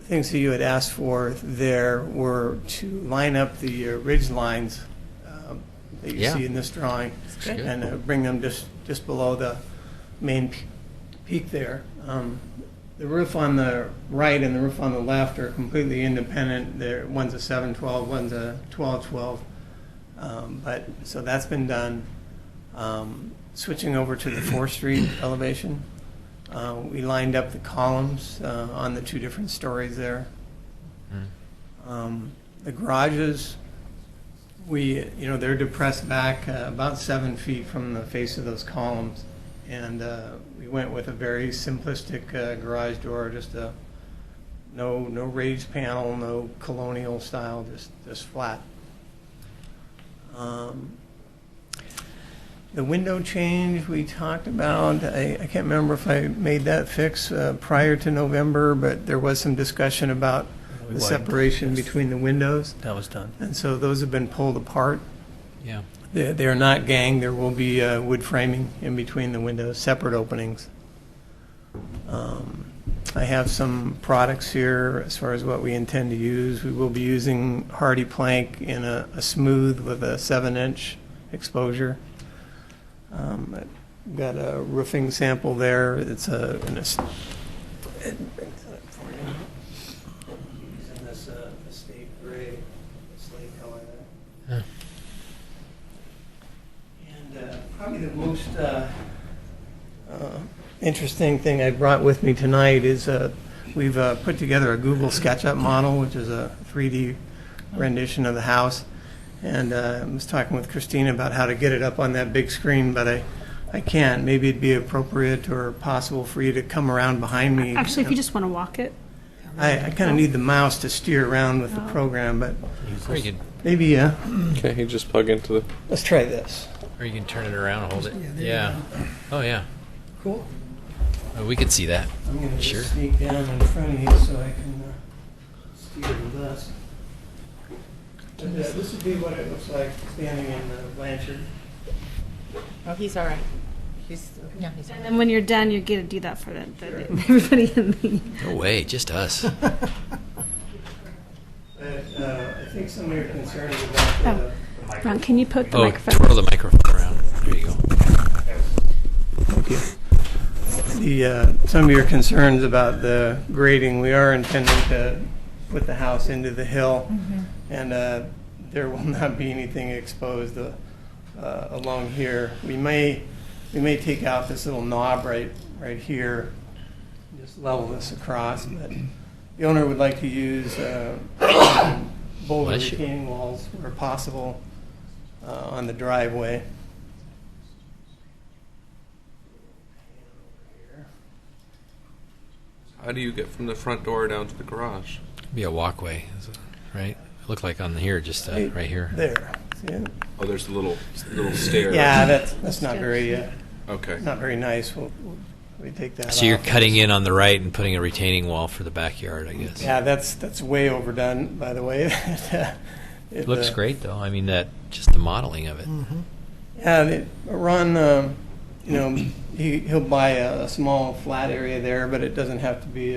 Speaker 15: Things that you had asked for there were to line up the ridge lines that you
Speaker 1: Yeah.
Speaker 15: see in this drawing
Speaker 1: Good.
Speaker 15: and bring them just below the main peak there. The roof on the right and the roof on the left are completely independent. One's a 712, one's a 1212. So that's been done. Switching over to the 4th Street elevation, we lined up the columns on the 2 different stories there. The garages, they're depressed back about 7 feet from the face of those columns, and we went with a very simplistic garage door, just a No raised panel, no colonial style, just flat. The window change we talked about, I can't remember if I made that fix prior to November, but there was some discussion about
Speaker 14: We
Speaker 15: the
Speaker 14: widened.
Speaker 15: separation between the windows.
Speaker 14: That was done.
Speaker 15: And so those have been pulled apart.
Speaker 1: Yeah.
Speaker 15: They are not ganged. There will be wood framing in between the windows, separate openings. I have some products here as far as what we intend to use. We will be using hardy plank in a smooth with a 7-inch exposure. I've got a roofing sample there. It's using this estate gray, slate color there. And probably the most interesting thing I brought with me tonight is we've put together a Google SketchUp model, which is a 3D rendition of the house. And I was talking with Christina about how to get it up on that big screen, but I can't. Maybe it'd be appropriate or possible for you to come around behind me.
Speaker 2: Actually, if you just want to walk it.
Speaker 15: I kind of need the mouse to steer around with the program, but
Speaker 1: Or you can,
Speaker 15: maybe,
Speaker 10: Okay, you just plug into the.
Speaker 15: let's try this.
Speaker 1: or you can turn it around and hold it.
Speaker 4: Yeah, there you
Speaker 1: Yeah. Oh, yeah.
Speaker 4: Cool.
Speaker 1: Oh, we could see that.
Speaker 15: I'm going to
Speaker 1: Sure.
Speaker 15: just sneak down in front of you so I can steer with this. And, this would be what it looks like standing in Blanchard.
Speaker 8: Oh, he's all right. He's all
Speaker 2: And then when you're done, you get to do that for everybody in the.
Speaker 1: No way, just us.
Speaker 15: But I think some of your concerns about the
Speaker 2: Ron, can you poke the
Speaker 1: Oh,
Speaker 2: microphone?
Speaker 1: twirl the microphone around. There you go.
Speaker 15: some of your concerns about the grading, we are intending to put the house into the hill, and there will not be anything exposed along here. We may take out this little knob right here, just level this across, but the owner would like to use boulder
Speaker 1: Bless you.
Speaker 15: retaining walls where possible on the driveway.
Speaker 10: How do you get from the front door down to the garage?
Speaker 1: Be a walkway, right? It looked like on here, just right here.
Speaker 15: There. See it?
Speaker 10: Oh, there's the little stairs.
Speaker 15: Yeah, that's not very
Speaker 10: Okay.
Speaker 15: not very nice. We take that.
Speaker 1: So you're
Speaker 15: off.
Speaker 1: cutting in on the right and putting a retaining wall for the backyard, I guess.
Speaker 15: Yeah, that's way overdone, by the way.
Speaker 1: It looks great, though. I mean, that just the modeling of it.
Speaker 15: Yeah, Ron, he'll buy a small flat area there, but it doesn't have to be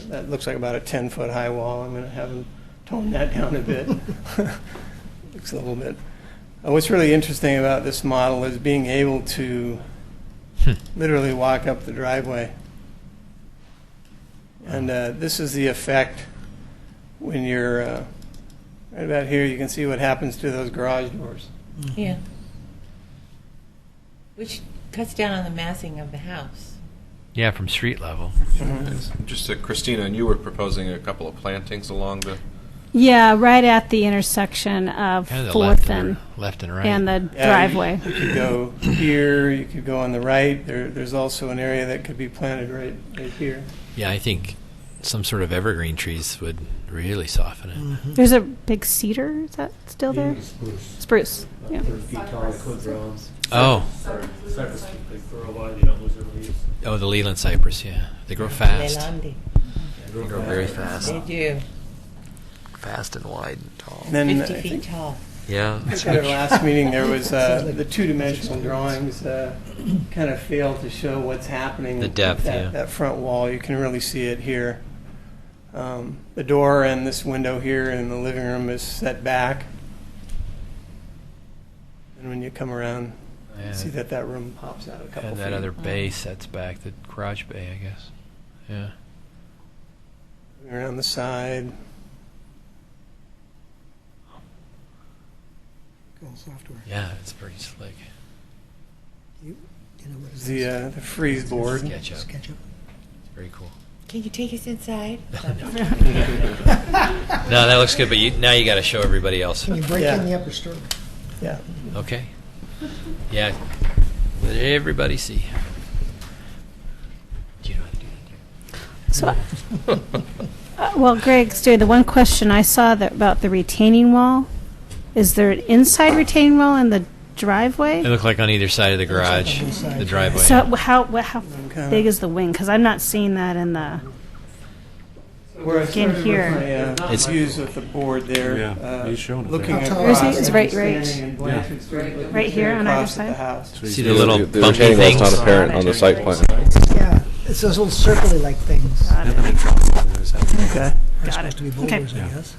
Speaker 15: that looks like about a 10-foot high wall. I'm going to have him tone that down a bit. Looks a little bit. What's really interesting about this model is being able to literally walk up the driveway. And this is the effect when you're right about here. You can see what happens to those garage doors.
Speaker 8: Yeah. Which cuts down on the massing of the house.
Speaker 1: Yeah, from street level.
Speaker 10: Just Christina, and you were proposing a couple of plantings along the.
Speaker 2: Yeah, right at the intersection of
Speaker 1: Kind of the
Speaker 2: Fourth
Speaker 1: left and right.
Speaker 2: and the
Speaker 15: Yeah,
Speaker 2: driveway.
Speaker 15: You could go here, you could go on the right. There's also an area that could be planted right here.
Speaker 1: Yeah, I think some sort of evergreen trees would really soften it.
Speaker 2: There's a big cedar. Is that still there? Spruce. Yeah.
Speaker 3: 30 feet tall, they could grow.
Speaker 1: Oh.
Speaker 3: Cypress, they grow wide, they don't lose their leaves.
Speaker 1: Oh, the Leland cypress, yeah. They grow fast.
Speaker 8: Leilandi.
Speaker 1: They grow very fast.
Speaker 8: They do.
Speaker 1: Fast and wide and tall.
Speaker 15: And then
Speaker 8: 50
Speaker 15: I
Speaker 8: feet
Speaker 15: think
Speaker 8: tall.
Speaker 1: Yeah.
Speaker 15: at our last meeting, there was the two-dimensional drawings kind of failed to show what's happening.
Speaker 1: The depth,
Speaker 15: with
Speaker 1: yeah.
Speaker 15: that front wall. You can really see it here. The door and this window here in the living room is set back. And when you come around,
Speaker 1: Yeah.
Speaker 15: you see that room pops out a couple
Speaker 1: And
Speaker 15: feet.
Speaker 1: that other bay sets back, the garage bay, I guess. Yeah.
Speaker 15: Around the side.
Speaker 4: Cool software.
Speaker 1: Yeah, it's pretty slick.
Speaker 4: You know what is
Speaker 15: The freeze board.
Speaker 1: SketchUp.
Speaker 4: SketchUp.
Speaker 1: It's very cool.
Speaker 8: Can you take us inside?
Speaker 1: No, that looks good, but now you got to show everybody else.
Speaker 4: Can you break
Speaker 15: Yeah.
Speaker 4: in the upper story?
Speaker 15: Yeah.
Speaker 1: Okay. Yeah. Let everybody see. Do you know how to do that?
Speaker 2: So Well, Greg, Stu, the one question I saw about the retaining wall, is there an inside retaining wall in the driveway?
Speaker 1: They look like on either side of the garage,
Speaker 4: on both sides,
Speaker 1: the
Speaker 4: yeah.
Speaker 1: driveway.
Speaker 2: So how big is the wing? Because I'm not seeing that in the,
Speaker 15: Where I
Speaker 2: In
Speaker 15: started
Speaker 2: here.
Speaker 15: with my views with the board there,
Speaker 3: Yeah, he's showing it
Speaker 15: looking
Speaker 3: there.
Speaker 15: at
Speaker 4: How tall
Speaker 2: is he?
Speaker 15: across
Speaker 2: It's
Speaker 15: and
Speaker 2: right-
Speaker 15: standing in Blanchard Street, looking
Speaker 2: Right here on either
Speaker 15: across at the
Speaker 2: side?
Speaker 15: house.
Speaker 1: See the little
Speaker 10: The
Speaker 1: bumpy
Speaker 10: retaining wall's
Speaker 1: things?
Speaker 10: not apparent on the site plan.
Speaker 4: Yeah, it's those little circly-like things.
Speaker 2: Got it.
Speaker 15: Okay.
Speaker 4: They're
Speaker 2: Got
Speaker 4: supposed
Speaker 2: it.
Speaker 4: to be
Speaker 2: Okay.
Speaker 4: boulders, I guess.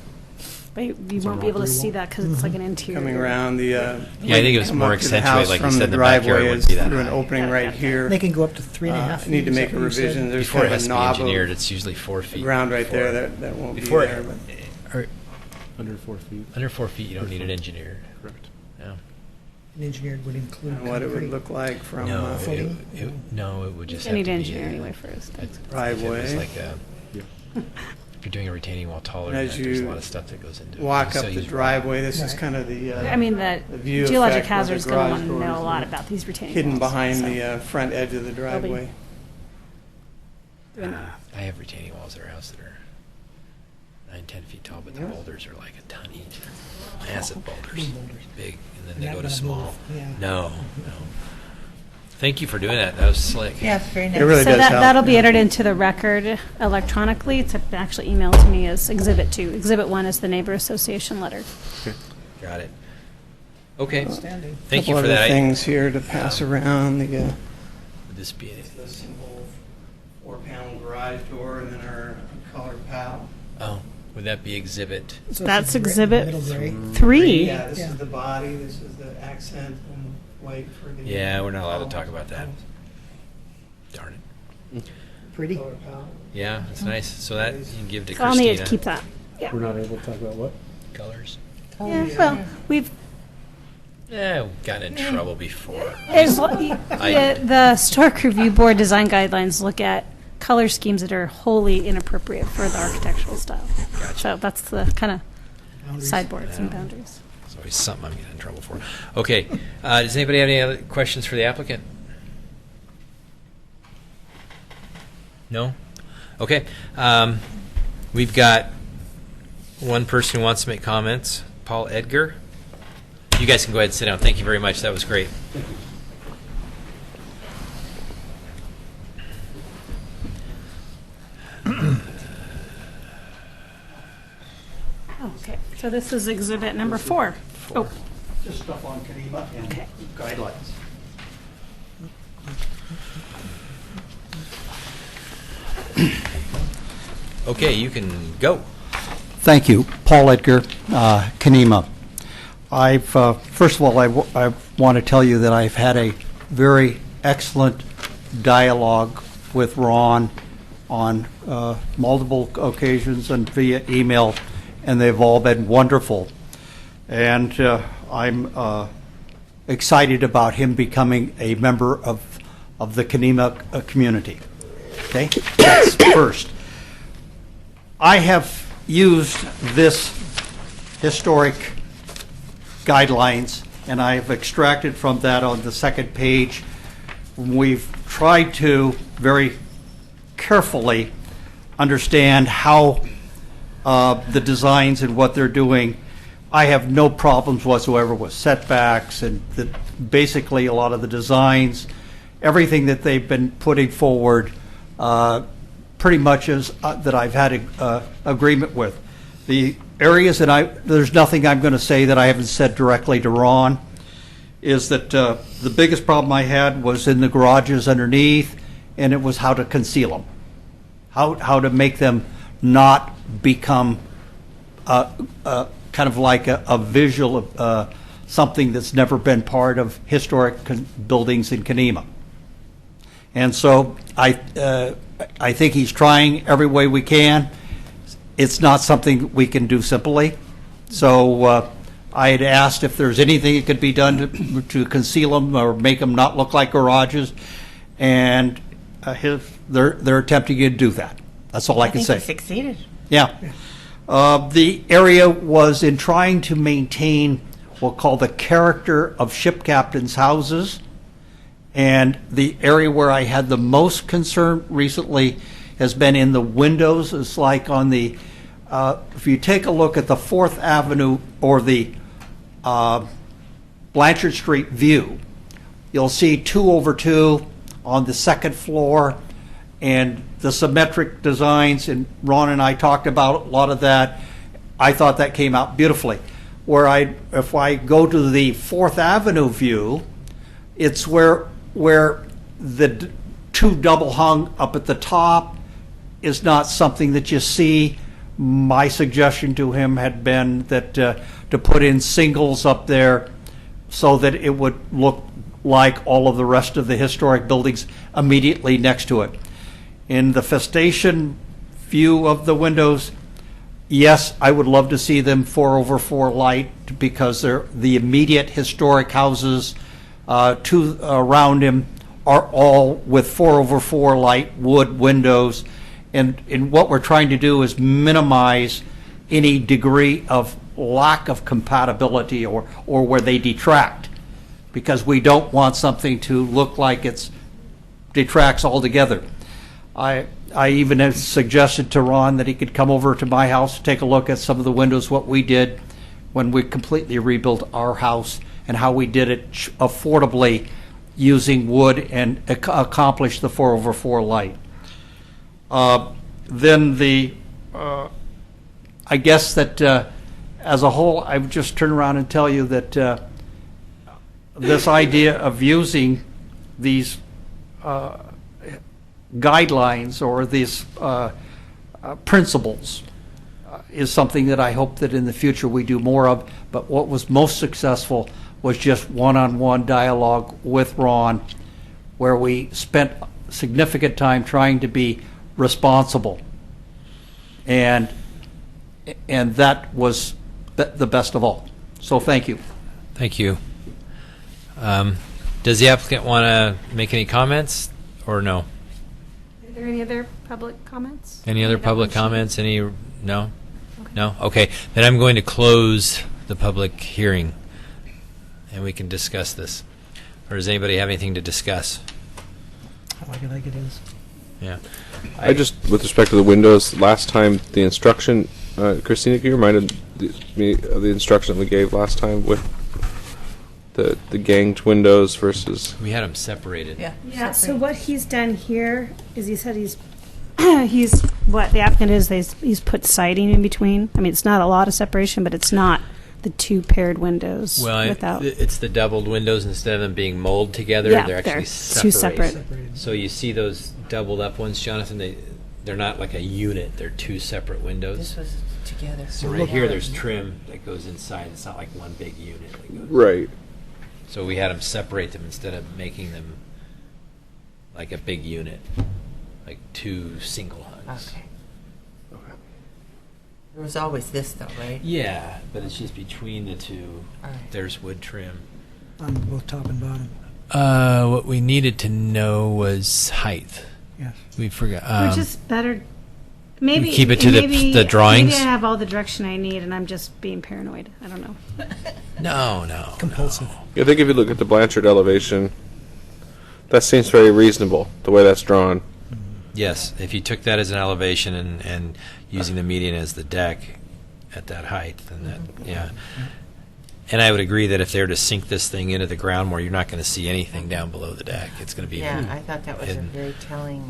Speaker 2: But you won't be able to see that because it's like an interior.
Speaker 15: Coming around the,
Speaker 1: Yeah, I think it was
Speaker 15: come
Speaker 1: more
Speaker 15: up to the
Speaker 1: accentuated,
Speaker 15: house
Speaker 1: like you
Speaker 15: from
Speaker 1: said,
Speaker 15: the
Speaker 1: the backyard
Speaker 15: driveway
Speaker 1: wouldn't
Speaker 15: is
Speaker 1: be that
Speaker 15: through an
Speaker 1: high.
Speaker 15: opening right here.
Speaker 4: They can go up to 3.5
Speaker 15: Need to
Speaker 4: feet,
Speaker 15: make
Speaker 4: is
Speaker 15: a
Speaker 4: that what you said?
Speaker 15: revision. There's
Speaker 1: Before it
Speaker 15: kind of
Speaker 1: has
Speaker 15: a
Speaker 1: to be
Speaker 15: knob
Speaker 1: engineered,
Speaker 15: of
Speaker 1: it's usually 4 feet.
Speaker 15: ground right
Speaker 1: before-
Speaker 15: there that won't be
Speaker 1: Before,
Speaker 15: there. But
Speaker 3: Under 4 feet.
Speaker 1: under 4 feet, you don't need it engineered.
Speaker 3: Correct.
Speaker 1: No.
Speaker 4: An engineered would include
Speaker 15: and what it would
Speaker 4: concrete.
Speaker 15: look like from
Speaker 1: No,
Speaker 4: footing?
Speaker 1: no, it would just
Speaker 2: You
Speaker 1: have
Speaker 2: need
Speaker 1: to
Speaker 2: to
Speaker 1: be
Speaker 2: engineer
Speaker 1: a-
Speaker 2: anyway first.
Speaker 1: If it was
Speaker 15: driveway.
Speaker 1: like if you're doing a retaining wall taller than
Speaker 15: As
Speaker 1: that, there's a
Speaker 15: you
Speaker 1: lot of stuff that goes into it.
Speaker 15: walk
Speaker 1: So
Speaker 15: up the
Speaker 1: use rock.
Speaker 15: driveway, this is
Speaker 4: Right.
Speaker 15: kind of the
Speaker 2: I mean, the
Speaker 15: view
Speaker 2: geologic
Speaker 15: effect where the
Speaker 2: hazard's going to
Speaker 15: garage
Speaker 2: want to
Speaker 15: doors
Speaker 2: know a lot
Speaker 15: are
Speaker 2: about these retaining
Speaker 15: hidden
Speaker 2: walls,
Speaker 15: behind
Speaker 2: so.
Speaker 15: the front edge of the driveway.
Speaker 1: I have retaining walls at our house that are 9-10 feet tall, but the boulders are like a ton each. Massive boulders, big, and then they
Speaker 4: Not
Speaker 1: go to
Speaker 4: gonna
Speaker 1: small.
Speaker 4: move, yeah.
Speaker 1: No. Thank you for doing that. That was slick.
Speaker 8: Yeah, it's very nice.
Speaker 15: It really
Speaker 2: So
Speaker 15: does
Speaker 2: that,
Speaker 15: help.
Speaker 2: that'll be entered into the record electronically. It's actually emailed to me as Exhibit 2. Exhibit 1 is the neighbor association letter.
Speaker 1: Got it. Okay.
Speaker 4: Outstanding.
Speaker 1: Thank you
Speaker 15: Couple
Speaker 1: for
Speaker 15: other
Speaker 1: that.
Speaker 15: things here to pass around. The
Speaker 1: Would this be
Speaker 15: the simple 4-panel garage door and then our colored PAL.
Speaker 1: would that be exhibit?
Speaker 4: So
Speaker 2: That's
Speaker 4: it's
Speaker 2: Exhibit
Speaker 4: middle gray.
Speaker 2: 3.
Speaker 15: Yeah, this
Speaker 4: Yeah.
Speaker 15: is the body. This is the accent and white for the.
Speaker 1: Yeah, we're not allowed to talk about that. Darn it.
Speaker 4: Pretty.
Speaker 15: Colored PAL.
Speaker 1: Yeah, it's nice. So that you can give to
Speaker 2: So I'll
Speaker 1: Christina.
Speaker 2: need to keep that. Yeah.
Speaker 3: We're not able to talk about what?
Speaker 1: Colors.
Speaker 2: Yeah, well, we've,
Speaker 1: Yeah, we got in trouble before.
Speaker 2: the Historic Review Board design guidelines look at color schemes that are wholly inappropriate for the architectural style. So that's the kind of
Speaker 4: Boundaries.
Speaker 2: sideboards and boundaries.
Speaker 1: It's always something I'm getting in trouble for. Okay, does anybody have any other questions for the applicant? No? Okay. We've got one person who wants to make comments, Paul Edgar. You guys can go ahead and sit down. Thank you very much. That was great.
Speaker 2: Okay, so this is exhibit number 4. Oh,
Speaker 16: Just stuff on Kenema and
Speaker 2: Okay.
Speaker 16: guidelines.
Speaker 1: Okay, you can go.
Speaker 16: Thank you. Paul Edgar, Kenema. First of all, I want to tell you that I've had a very excellent dialogue with Ron on multiple occasions and via email, and they've all been wonderful. And I'm excited about him becoming a member of the Kenema community. Okay? That's first. I have used this historic guidelines, and I have extracted from that on the second page. We've tried to very carefully understand how the designs and what they're doing. I have no problems whatsoever with setbacks and basically a lot of the designs, everything that they've been putting forward pretty much is that I've had agreement with. The areas that there's nothing I'm going to say that I haven't said directly to Ron, is that the biggest problem I had was in the garages underneath, and it was how to conceal them. How to make them not become kind of like a visual of something that's never been part of historic buildings in Kenema. And so I think he's trying every way we can. It's not something we can do simply. So I had asked if there's anything that could be done to conceal them or make them not look like garages, and they're attempting to do that. That's all I can say.
Speaker 8: I think he succeeded.
Speaker 16: Yeah. The area was in trying to maintain what we'll call the character of ship captains' houses. And the area where I had the most concern recently has been in the windows. It's like on the, if you take a look at the 4th Avenue or the Blanchard Street view, you'll see 2/2 on the 2nd floor, and the symmetric designs, and Ron and I talked about a lot of that. I thought that came out beautifully. If I go to the 4th Avenue view, it's where the two double hung up at the top is not something that you see. My suggestion to him had been that to put in singles up there so that it would look like all of the rest of the historic buildings immediately next to it. In the festation view of the windows, yes, I would love to see them 4/4 light because they're the immediate historic houses around him are all with 4/4 light wood windows. And what we're trying to do is minimize any degree of lack of compatibility or where they detract, because we don't want something to look like it detracts altogether. I even have suggested to Ron that he could come over to my house to take a look at some of the windows, what we did when we completely rebuilt our house, and how we did it affordably using wood and accomplish the 4/4 light. Then I guess that as a whole, I would just turn around and tell you that this idea of using these guidelines or these principles is something that I hope that in the future we do more of. But what was most successful was just one-on-one dialogue with Ron, where we spent significant time trying to be responsible, and that was the best of all. So thank you.
Speaker 1: Thank you. Does the applicant want to make any comments or no?
Speaker 2: Are there any other public comments?
Speaker 1: Any other public comments? No? No? Okay. Then I'm going to close the public hearing, and we can discuss this. Or does anybody have anything to discuss?
Speaker 4: I like it is.
Speaker 1: Yeah.
Speaker 10: I just, with respect to the windows, last time the instruction, Christina, can you remind me of the instruction that we gave last time with the ganged windows versus?
Speaker 1: We had them separated.
Speaker 2: Yeah, so what he's done here is he said what the applicant is, he's put siding in between. I mean, it's not a lot of separation, but it's not the two paired windows
Speaker 1: Well,
Speaker 2: without.
Speaker 1: it's the doubled windows. Instead of them being molded together,
Speaker 2: Yeah,
Speaker 1: they're actually
Speaker 2: they're two separate.
Speaker 1: So you see those doubled up ones, Jonathan, they're not like a unit. They're two separate windows.
Speaker 8: This was together.
Speaker 1: So right here, there's trim that goes inside. It's not like one big unit. That goes.
Speaker 10: Right.
Speaker 1: So we had them separate them instead of making them like a big unit, like two single hungs.
Speaker 8: Okay. There was always this, though, right?
Speaker 1: Yeah, but it's just between the two.
Speaker 8: All right.
Speaker 1: There's wood trim.
Speaker 4: On both top and bottom.
Speaker 1: What we needed to know was height.
Speaker 4: Yes.
Speaker 1: We forgot.
Speaker 2: Which is better. Maybe
Speaker 1: keep it to the drawings?
Speaker 2: Maybe I have all the direction I need, and I'm just being paranoid. I don't know.
Speaker 1: No.
Speaker 4: Compulsive.
Speaker 10: I think if you look at the Blanchard elevation, that seems very reasonable, the way that's drawn.
Speaker 1: Yes, if you took that as an elevation and using the median as the deck at that height, then that, yeah. And I would agree that if they were to sink this thing into the ground more, you're not going to see anything down below the deck. It's going to be
Speaker 8: Yeah, I thought that was
Speaker 1: hidden.
Speaker 8: a very telling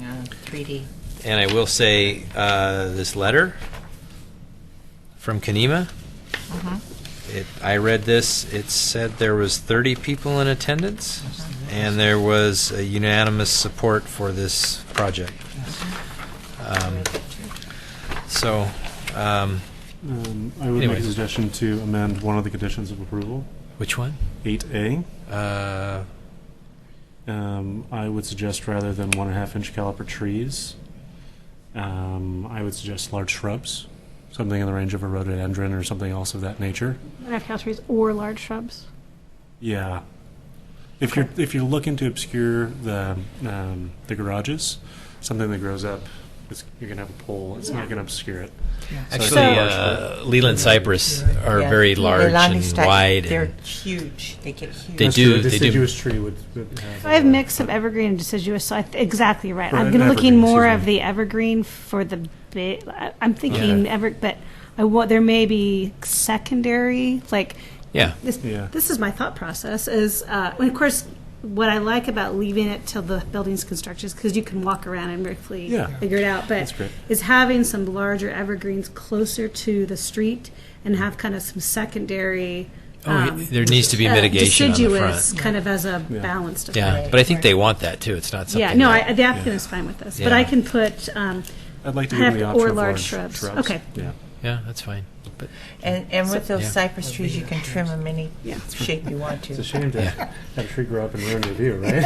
Speaker 8: 3D.
Speaker 1: And I will say, this letter from Kanema, I read this. It said there was 30 people in attendance, and there was a unanimous support for this project.
Speaker 3: I would make a
Speaker 1: anyways.
Speaker 3: suggestion to amend one of the conditions of approval.
Speaker 1: Which one?
Speaker 3: 8A. I would suggest rather than 1.5 inch caliper trees, I would suggest large shrubs, something in the range of a rhododendron or something else of that nature.
Speaker 2: Have trees or large shrubs.
Speaker 3: Yeah. If you're looking to obscure the garages, something that grows up you're going to have a pole. It's not going to obscure it.
Speaker 1: Actually, Leland cypress are very large and wide.
Speaker 8: They're huge. They get huge.
Speaker 1: They do.
Speaker 3: The
Speaker 1: They
Speaker 3: deciduous
Speaker 1: do.
Speaker 3: tree would have.
Speaker 2: I have a mix of evergreen and deciduous, so exactly right.
Speaker 3: Right,
Speaker 2: I'm going to looking
Speaker 3: evergreen,
Speaker 2: more
Speaker 3: excuse
Speaker 2: of
Speaker 3: me.
Speaker 2: the evergreen for the I'm thinking but there may be secondary, like
Speaker 1: Yeah.
Speaker 2: this is my thought process is, and of course, what I like about leaving it till the building's constructed is because you can walk around and briefly figure it out. But
Speaker 3: That's great.
Speaker 2: is having some larger evergreens closer to the street and have kind of some secondary.
Speaker 1: There needs to be mitigation on the
Speaker 2: deciduous
Speaker 1: front.
Speaker 2: kind of as a balanced approach.
Speaker 1: Yeah, but I think they want that too. It's not something.
Speaker 2: Yeah, no,
Speaker 1: that-
Speaker 2: the applicant is fine with this, but
Speaker 1: Yeah.
Speaker 2: I can put.
Speaker 3: I'd like to
Speaker 2: I
Speaker 3: give
Speaker 2: have
Speaker 3: them the
Speaker 2: to-
Speaker 3: option
Speaker 2: or
Speaker 3: of
Speaker 2: large shrubs. Okay.
Speaker 3: Yeah.
Speaker 1: Yeah, that's fine. But
Speaker 8: And with those
Speaker 1: Yeah.
Speaker 8: cypress trees, you can trim them any shape you want to.
Speaker 3: It's a shame to have a tree grow up and ruin your view, right?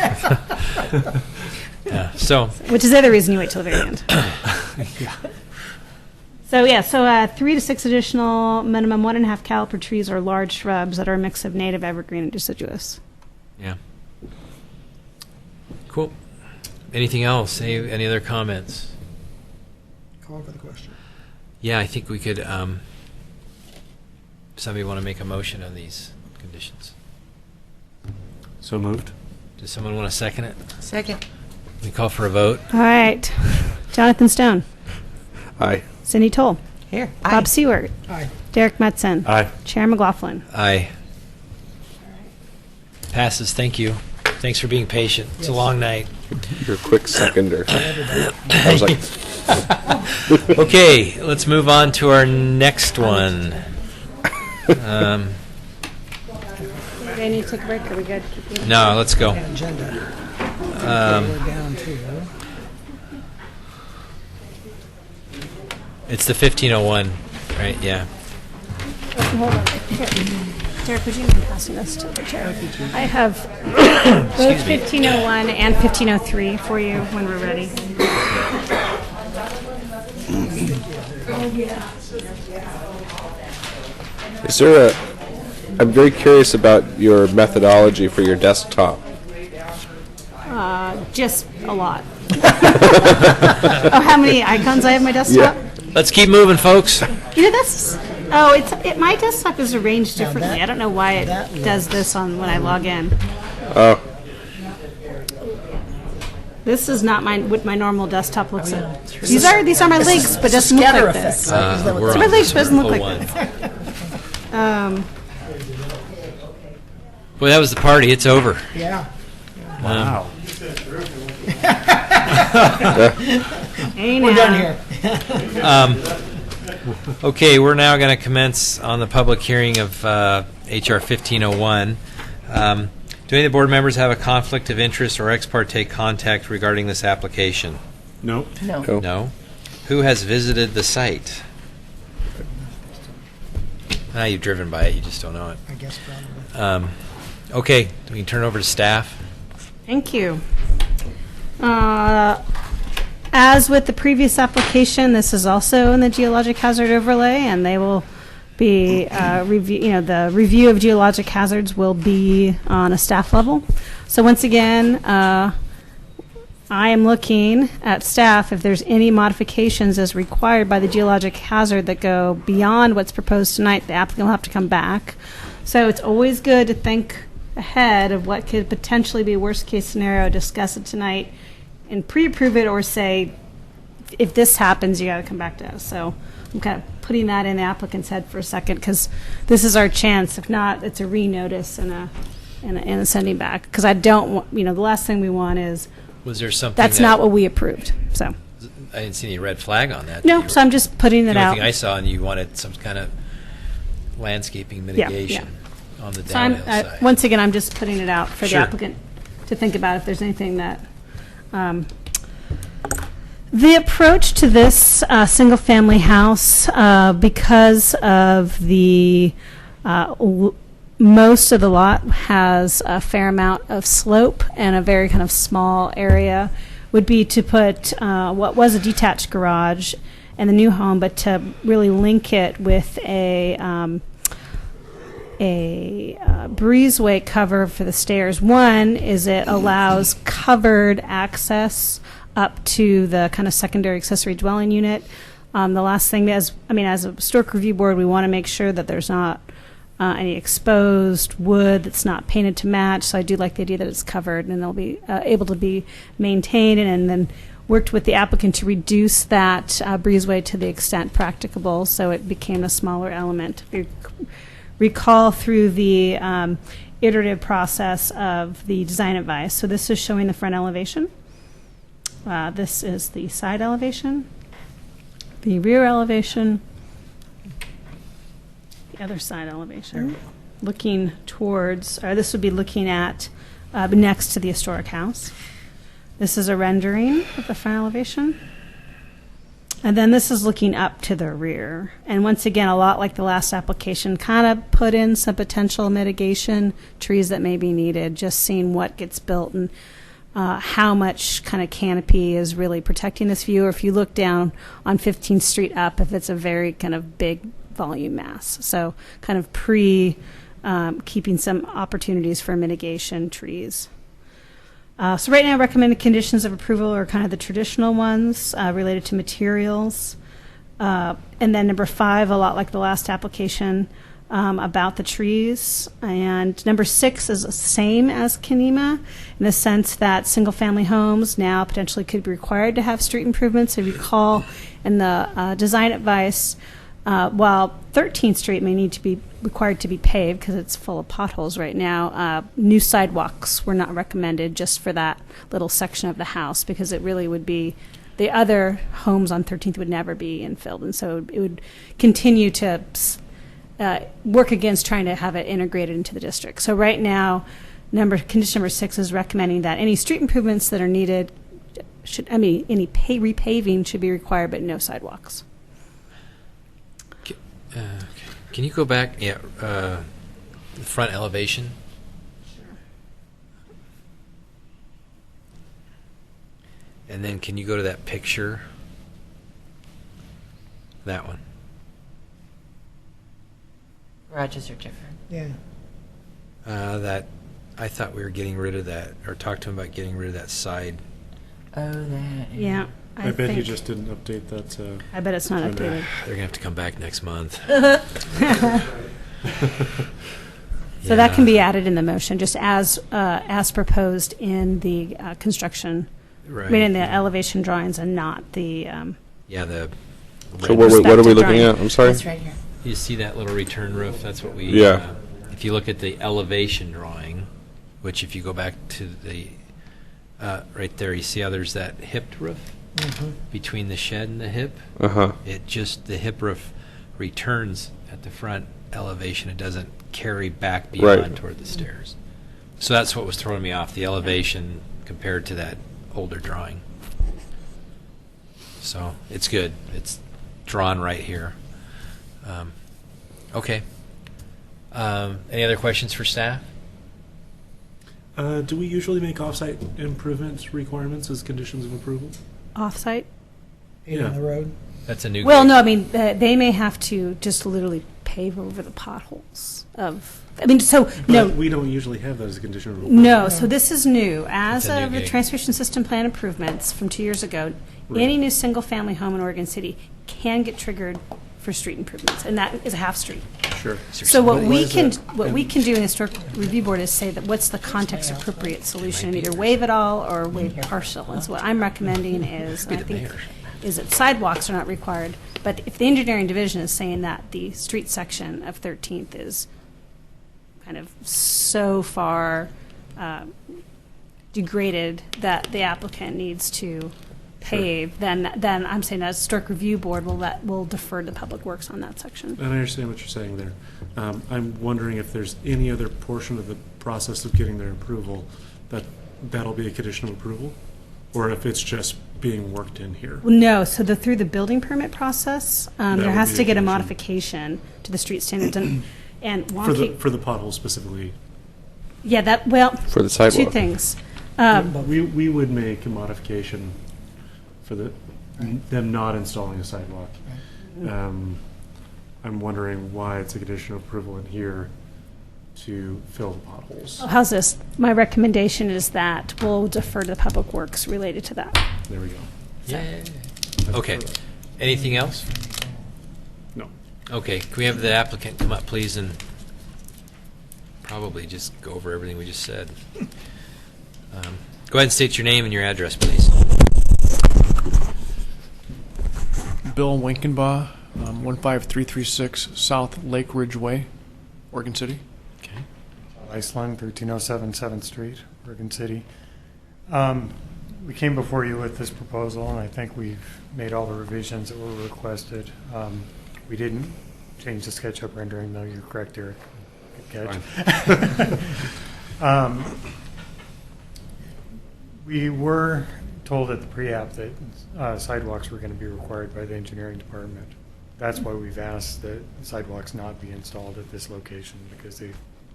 Speaker 1: yeah. So
Speaker 2: Which is the other reason you wait till the very end. So 3 to 6 additional minimum 1.5 caliper trees or large shrubs that are a mix of native evergreen and deciduous.
Speaker 1: yeah. Cool. Anything else? Any other comments?
Speaker 4: Call for the question.
Speaker 1: Yeah, I think we could. Somebody want to make a motion on these conditions?
Speaker 3: So moved.
Speaker 1: Does someone want to second it?
Speaker 8: Second.
Speaker 1: We call for a vote.
Speaker 2: All right. Jonathan Stone.
Speaker 10: Aye.
Speaker 2: Cindy Toll.
Speaker 8: Here.
Speaker 2: Bob Seward.
Speaker 4: Aye.
Speaker 2: Derek Metzen.
Speaker 3: Aye.
Speaker 2: Chair McLaughlin.
Speaker 1: Aye. Passes. Thank you. Thanks for being patient. It's a long night.
Speaker 10: You're a quick seconder. I was like,
Speaker 1: Okay, let's move on to our next one.
Speaker 2: Do I need to take a break? Are we good?
Speaker 1: No, let's go.
Speaker 4: Agenda.
Speaker 1: Um,
Speaker 4: We're down to.
Speaker 1: It's the 1501, right? Yeah.
Speaker 2: Hold on. Here. Derek, would you mind passing this to the chair? I have both
Speaker 1: Excuse me.
Speaker 2: 1501 and 1503 for you when we're ready.
Speaker 10: is there a? I'm very curious about your methodology for your desktop.
Speaker 2: Just a lot. Oh, how many icons I have on my desktop?
Speaker 1: Let's keep moving, folks.
Speaker 2: You know, that's. Oh, my desktop is arranged differently. I don't know why it does this on when I log in.
Speaker 10: Oh,
Speaker 2: This is not what my normal desktop looks like. These are my links, but it doesn't look
Speaker 4: scatter
Speaker 2: like
Speaker 4: effect,
Speaker 2: this.
Speaker 4: right? Is that what
Speaker 1: We're
Speaker 2: So
Speaker 1: on
Speaker 2: my links doesn't look like
Speaker 1: 01.
Speaker 2: this.
Speaker 1: Well, that was the party. It's over.
Speaker 4: Yeah.
Speaker 3: Wow.
Speaker 2: Hey,
Speaker 4: We're
Speaker 2: now.
Speaker 4: done here.
Speaker 1: Okay, we're now going to commence on the public hearing of HR 1501. Do any of the board members have a conflict of interest or ex parte contact regarding this application?
Speaker 3: Nope.
Speaker 8: No.
Speaker 10: no.
Speaker 1: No? Who has visited the site? You've driven by it, you just don't know it.
Speaker 4: I guess probably.
Speaker 1: Okay, we can turn over to staff.
Speaker 2: Thank you. As with the previous application, this is also in the geologic hazard overlay, and they will be the review of geologic hazards will be on a staff level. So once again, I am looking at staff if there's any modifications as required by the geologic hazard that go beyond what's proposed tonight. The applicant will have to come back. So it's always good to think ahead of what could potentially be a worst case scenario, discuss it tonight, and pre-approve it, or say, if this happens, you got to come back to us. So I'm kind of putting that in the applicant's head for a second, because this is our chance. If not, it's a re-notice and a sending back. Because I don't want, the last thing we want is
Speaker 1: Was there something
Speaker 2: that's
Speaker 1: that-
Speaker 2: not what we approved. So
Speaker 1: I didn't see any red flag on that.
Speaker 2: no, so I'm just putting it
Speaker 1: The only
Speaker 2: out.
Speaker 1: thing I saw, and you wanted some kind of landscaping
Speaker 2: Yeah,
Speaker 1: mitigation on the
Speaker 2: So I'm,
Speaker 1: downhill side.
Speaker 2: once again, I'm just putting it out for
Speaker 1: Sure.
Speaker 2: the applicant to think about if there's anything that. The approach to this single-family house, because of the most of the lot has a fair amount of slope and a very kind of small area, would be to put what was a detached garage in the new home, but to really link it with a breezeway cover for the stairs. One is it allows covered access up to the kind of secondary accessory dwelling unit. The last thing, as a historic review board, we want to make sure that there's not any exposed wood that's not painted to match. So I do like the idea that it's covered and they'll be able to be maintained, and then worked with the applicant to reduce that breezeway to the extent practicable, so it became a smaller element. If you recall through the iterative process of the design advice. So this is showing the front elevation. This is the side elevation, the rear elevation, the other side elevation. Looking towards, or this would be looking at next to the historic house. This is a rendering of the front elevation. And then this is looking up to the rear. And once again, a lot like the last application, kind of put in some potential mitigation trees that may be needed, just seeing what gets built and how much kind of canopy is really protecting this view. Or if you look down on 15th Street up, if it's a very kind of big volume mass. So kind of keeping some opportunities for mitigation trees. So right now, recommended conditions of approval are kind of the traditional ones related to materials. And then number 5, a lot like the last application, about the trees. And number 6 is the same as Kenema in the sense that single-family homes now potentially could be required to have street improvements. If you recall in the design advice, while 13th Street may need to be required to be paved because it's full of potholes right now, new sidewalks were not recommended just for that little section of the house because it really would be, the other homes on 13th would never be infilled. And so it would continue to work against trying to have it integrated into the district. So right now, condition number 6 is recommending that any street improvements that are needed any repaving should be required, but no sidewalks.
Speaker 1: Can you go back? Yeah, the front elevation.
Speaker 2: Sure.
Speaker 1: And then can you go to that picture? That one.
Speaker 8: Garages are different.
Speaker 4: Yeah.
Speaker 1: That I thought we were getting rid of that, or talked to him about getting rid of that side.
Speaker 8: Oh, that.
Speaker 2: Yeah.
Speaker 3: I bet he just didn't update that.
Speaker 2: I bet it's not updated.
Speaker 1: They're gonna have to come back next month.
Speaker 2: So that can be added in the motion, just as proposed in the construction,
Speaker 1: Right.
Speaker 2: I mean, in the elevation drawings, and not the.
Speaker 1: The.
Speaker 10: So what are we looking at? I'm sorry.
Speaker 8: That's right here.
Speaker 1: You see that little return roof? That's what we.
Speaker 10: Yeah.
Speaker 1: If you look at the elevation drawing, which if you go back to the right there, you see how there's that hipped roof between the shed and the hip. The hip roof returns at the front elevation. It doesn't carry back beyond toward the stairs. So that's what was throwing me off, the elevation compared to that older drawing. So it's good. It's drawn right here. Okay. Any other questions for staff?
Speaker 3: Do we usually make off-site improvements requirements as conditions of approval?
Speaker 2: Off-site?
Speaker 4: Paving on the road.
Speaker 1: That's a new.
Speaker 2: Well, no, I mean, they may have to just literally pave over the potholes of, I mean, so,
Speaker 3: But
Speaker 2: no.
Speaker 3: we don't usually have that as a condition of approval.
Speaker 2: No, so this is new. As
Speaker 1: It's a new
Speaker 2: of the
Speaker 1: gig.
Speaker 2: transportation system plan improvements from 2 years ago, any new single-family home in Oregon City can get triggered for street improvements, and that is a half street.
Speaker 3: Sure.
Speaker 2: So what we
Speaker 3: is
Speaker 2: can,
Speaker 3: that?
Speaker 2: what we can do in the historic review board is say that what's the context-appropriate solution, and either waive it all or waive partial. And so what I'm recommending is, and I think, is that sidewalks are not required, but if the engineering division is saying that the street section of 13th is kind of so far degraded that the applicant needs to pave, then I'm saying as historic review board will defer to Public Works on that section.
Speaker 3: And I understand what you're saying there. I'm wondering if there's any other portion of the process of getting their approval that'll be a condition of approval, or if it's just being worked in here.
Speaker 2: Well, no, so through the building permit process, there
Speaker 3: would
Speaker 2: has
Speaker 3: be
Speaker 2: to
Speaker 3: a
Speaker 2: get a
Speaker 3: condition.
Speaker 2: modification to the street standards and wonky.
Speaker 3: For the pothole specifically.
Speaker 2: Yeah,
Speaker 10: For the sidewalk.
Speaker 2: 2 things.
Speaker 3: We would make a modification for them not installing a sidewalk. I'm wondering why it's a condition of approval in here to fill the potholes.
Speaker 2: Well, how's this? My recommendation is that we'll defer to the Public Works related to that.
Speaker 3: There we go.
Speaker 1: Yay. Okay. Anything else?
Speaker 3: No.
Speaker 1: Okay. Can we have the applicant come up, please, and probably just go over everything we just said. Go ahead and state your name and your address, please.
Speaker 17: Bill Winkenbaugh, 15336 South Lake Ridge Way, Oregon City.
Speaker 1: Okay.
Speaker 3: Iceland, 1307 7th Street, Oregon City. We came before you with this proposal, and I think we've made all the revisions that were requested. We didn't change the SketchUp rendering, though. You're correct, Eric. Good catch. We were told at the pre-app that sidewalks were going to be required by the engineering department. That's why we've asked that sidewalks not be installed at this location, because they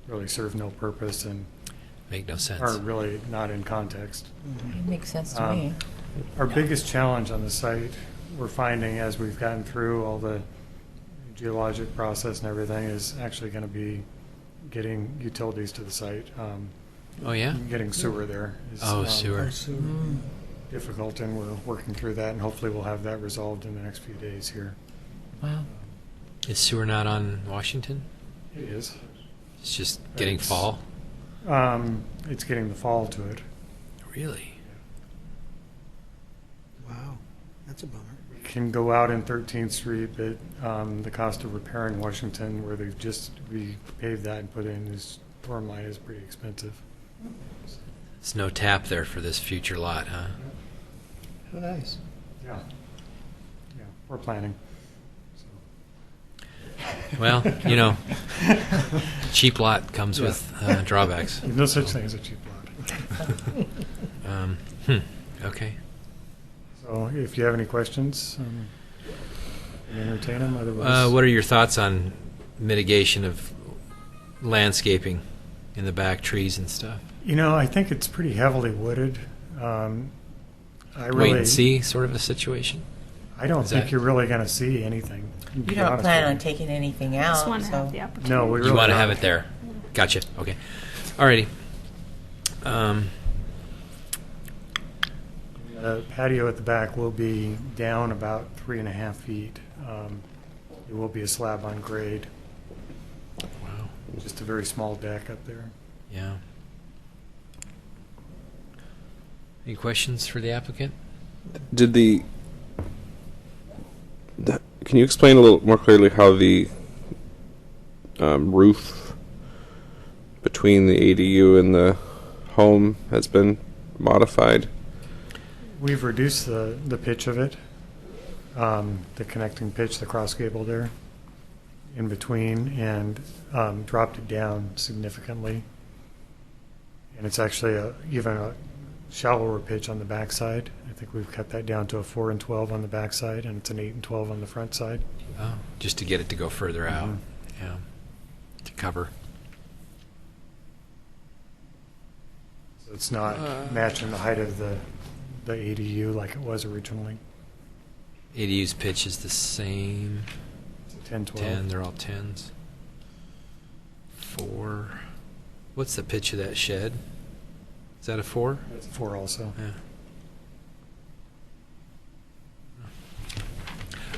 Speaker 3: really serve no purpose and
Speaker 1: make no sense.
Speaker 3: Are really not in context.
Speaker 8: It makes sense to me.
Speaker 3: Our biggest challenge on the site, we're finding as we've gotten through all the geologic process and everything, is actually going to be getting utilities to the site.
Speaker 1: Oh, yeah?
Speaker 3: Getting sewer there is
Speaker 1: sewer.
Speaker 3: difficult, and we're working through that, and hopefully we'll have that resolved in the next few days here.
Speaker 8: Wow.
Speaker 1: Is sewer not on Washington?
Speaker 3: It is.
Speaker 1: It's just getting fall?
Speaker 3: It's getting the fall to it.
Speaker 1: Really?
Speaker 4: Wow, that's a bummer.
Speaker 3: Can go out in 13th Street, but the cost of repairing Washington, where they've just repaved that and put in his storm line, is pretty expensive.
Speaker 1: There's no tap there for this future lot, huh?
Speaker 4: Oh, nice.
Speaker 3: Yeah. Yeah, we're planning.
Speaker 1: Well, you know, cheap lot comes with drawbacks.
Speaker 3: No such thing as a cheap lot.
Speaker 1: Okay.
Speaker 3: So if you have any questions, you can entertain them. Otherwise,
Speaker 1: what are your thoughts on mitigation of landscaping in the back, trees and stuff?
Speaker 3: You know, I think it's pretty heavily wooded.
Speaker 1: Wait and see sort of a situation?
Speaker 3: I don't think you're really going to see anything.
Speaker 8: You don't plan on taking anything out.
Speaker 2: Just want to have the opportunity.
Speaker 3: No, we really
Speaker 1: You want to
Speaker 3: don't.
Speaker 1: have it there. Gotcha. Okay. Alrighty.
Speaker 3: The patio at the back will be down about 3.5 feet. It will be a slab on grade.
Speaker 1: Wow.
Speaker 3: Just a very small deck up there.
Speaker 1: Yeah. Any questions for the applicant?
Speaker 10: Did can you explain a little more clearly how the roof between the ADU and the home has been modified?
Speaker 3: We've reduced the pitch of it, the connecting pitch, the cross gable there in between, and dropped it down significantly. And it's actually even a shallower pitch on the backside. I think we've cut that down to a 4 and 12 on the backside, and it's an 8 and 12 on the front side.
Speaker 1: Oh, just to get it to go further out. Yeah. To cover.
Speaker 3: So it's not matching the height of the ADU like it was originally.
Speaker 1: ADU's pitch is the same.
Speaker 3: 10, 12.
Speaker 1: 10, they're all 10s. 4. What's the pitch of that shed? Is that a 4?
Speaker 3: That's a 4 also.
Speaker 1: Yeah.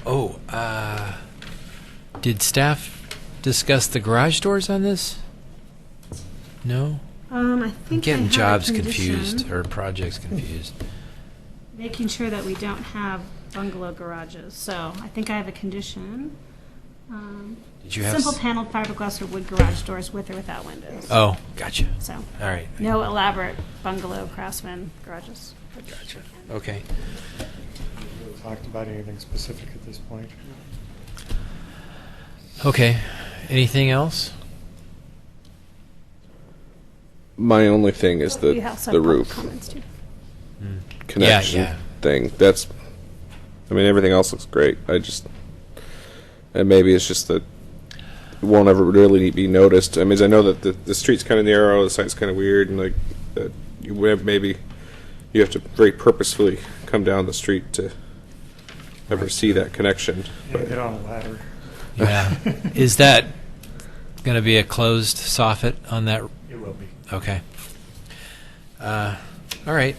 Speaker 1: Oh, did staff discuss the garage doors on this? No?
Speaker 2: I
Speaker 1: I'm
Speaker 2: think I
Speaker 1: getting
Speaker 2: have a
Speaker 1: jobs
Speaker 2: condition.
Speaker 1: confused, or projects confused.
Speaker 2: Making sure that we don't have bungalow garages. So I think I have a condition.
Speaker 1: Did you have
Speaker 2: Simple paneled fiberglass or wood garage doors with or without windows.
Speaker 1: Oh, gotcha.
Speaker 2: So.
Speaker 1: All right.
Speaker 2: No elaborate bungalow craftsman garages.
Speaker 1: Gotcha. Okay.
Speaker 3: We haven't talked about anything specific at this point.
Speaker 1: Okay. Anything else?
Speaker 10: My only thing is
Speaker 2: We also
Speaker 10: the
Speaker 2: have
Speaker 10: roof
Speaker 2: comments too.
Speaker 10: connection
Speaker 1: Yeah.
Speaker 10: thing. That's, I mean, everything else looks great. And maybe it's just that it won't ever really be noticed. I mean, I know that the street's kind of narrow, the site's kind of weird, and like that maybe you have to very purposefully come down the street to ever see that connection.
Speaker 3: Yeah, get on a ladder.
Speaker 1: Yeah. Is that going to be a closed soffit on that?
Speaker 3: It will be.
Speaker 1: Okay. All right.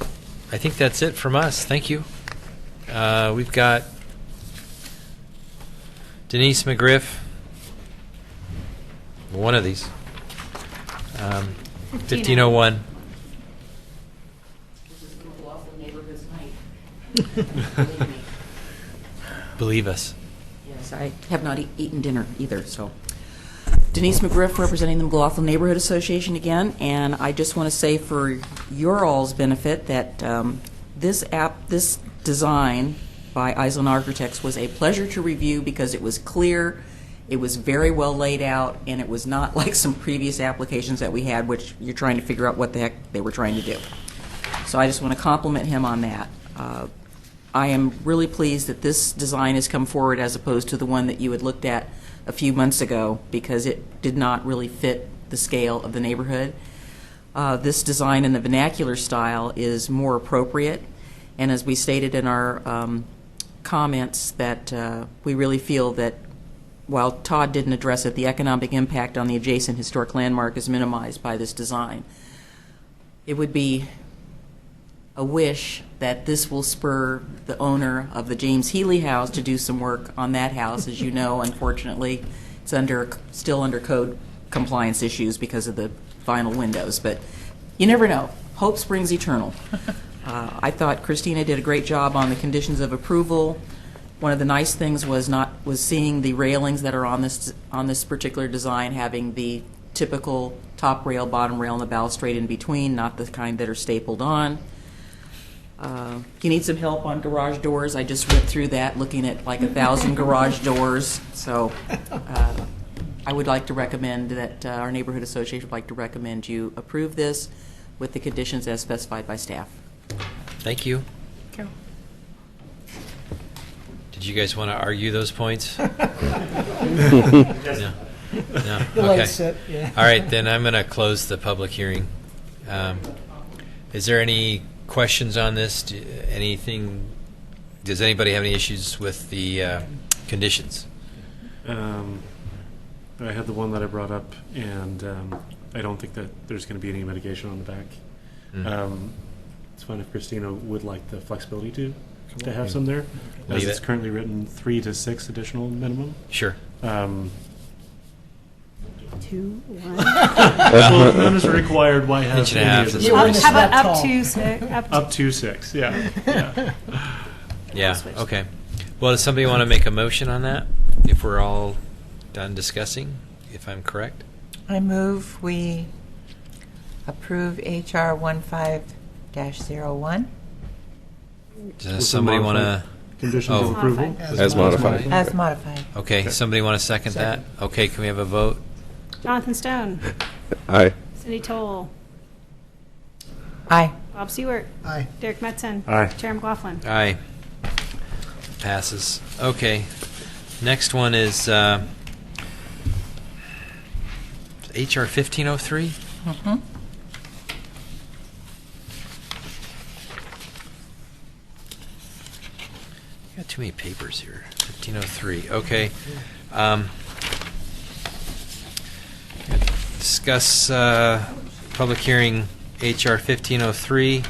Speaker 1: I think that's it from us. Thank you. We've got Denise McGriff. One of these. 1501. Believe us.
Speaker 12: Yes, I have not eaten dinner either, so. Denise McGriff, representing the McLaughlin Neighborhood Association again, and I just want to say for your all's benefit that this design by Island Architects was a pleasure to review because it was clear, it was very well laid out, and it was not like some previous applications that we had, which you're trying to figure out what the heck they were trying to do. So I just want to compliment him on that. I am really pleased that this design has come forward as opposed to the one that you had looked at a few months ago because it did not really fit the scale of the neighborhood. This design in the vernacular style is more appropriate, and as we stated in our comments, that we really feel that while Todd didn't address it, the economic impact on the adjacent historic landmark is minimized by this design. It would be a wish that this will spur the owner of the James Healy House to do some work on that house. As you know, unfortunately, it's still under code compliance issues because of the vinyl windows. But you never know. Hope springs eternal. I thought Christina did a great job on the conditions of approval. One of the nice things was seeing the railings that are on this particular design having the typical top rail, bottom rail, and the balustrade in between, not the kind that are stapled on. You need some help on garage doors. I just went through that, looking at like 1,000 garage doors. So I would like to recommend that our neighborhood association would like to recommend you approve this with the conditions as specified by staff.
Speaker 1: Thank you. Did you guys want to argue those points? No. No. Okay. All right, then I'm going to close the public hearing. Is there any questions on this? Does anybody have any issues with the conditions?
Speaker 3: I had the one that I brought up, and I don't think that there's going to be any mitigation on the back. It's fine if Christina would like the flexibility to have some there. As it's currently written, 3 to 6 additional minimum.
Speaker 1: Sure.
Speaker 2: 2, 1.
Speaker 3: Well, none is required. Why have
Speaker 1: Inch and a
Speaker 3: any
Speaker 1: half
Speaker 3: of
Speaker 1: is
Speaker 3: this?
Speaker 1: fine.
Speaker 2: How about up to 6?
Speaker 3: Up to 6, yeah.
Speaker 1: Yeah, okay. Well, does somebody want to make a motion on that, if we're all done discussing, if I'm correct?
Speaker 8: I move we approve HR 15-01.
Speaker 1: Does somebody want to?
Speaker 3: Conditions of approval?
Speaker 10: As modified.
Speaker 8: As modified.
Speaker 1: Okay, somebody want to second that? Okay, can we have a vote?
Speaker 2: Jonathan Stone.
Speaker 10: Aye.
Speaker 2: Cindy Toll.
Speaker 8: Aye.
Speaker 2: Bob Seward.
Speaker 4: Aye.
Speaker 2: Derek Metzen.
Speaker 3: Aye.
Speaker 2: Chair McLaughlin.
Speaker 1: Aye. Passes. Okay. Next one is HR 1503.
Speaker 8: Mm-hmm.
Speaker 1: Got too many papers here. 1503. Okay. Discuss public hearing HR 1503.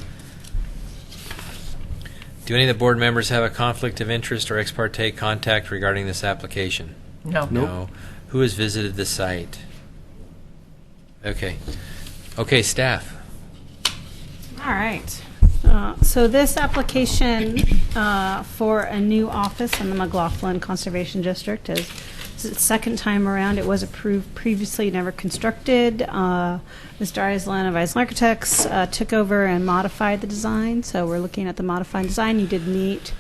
Speaker 1: Do any of the board members have a conflict of interest or ex parte contact regarding this application?
Speaker 8: No.
Speaker 1: No. Who has visited the site? Okay. Okay, staff.
Speaker 2: All right. So this application for a new office in the McLaughlin Conservation District is its second time around. It was approved previously, never constructed. Mr. Island of Island Architects took over and modified the design. So we're looking at the modified design. You did meet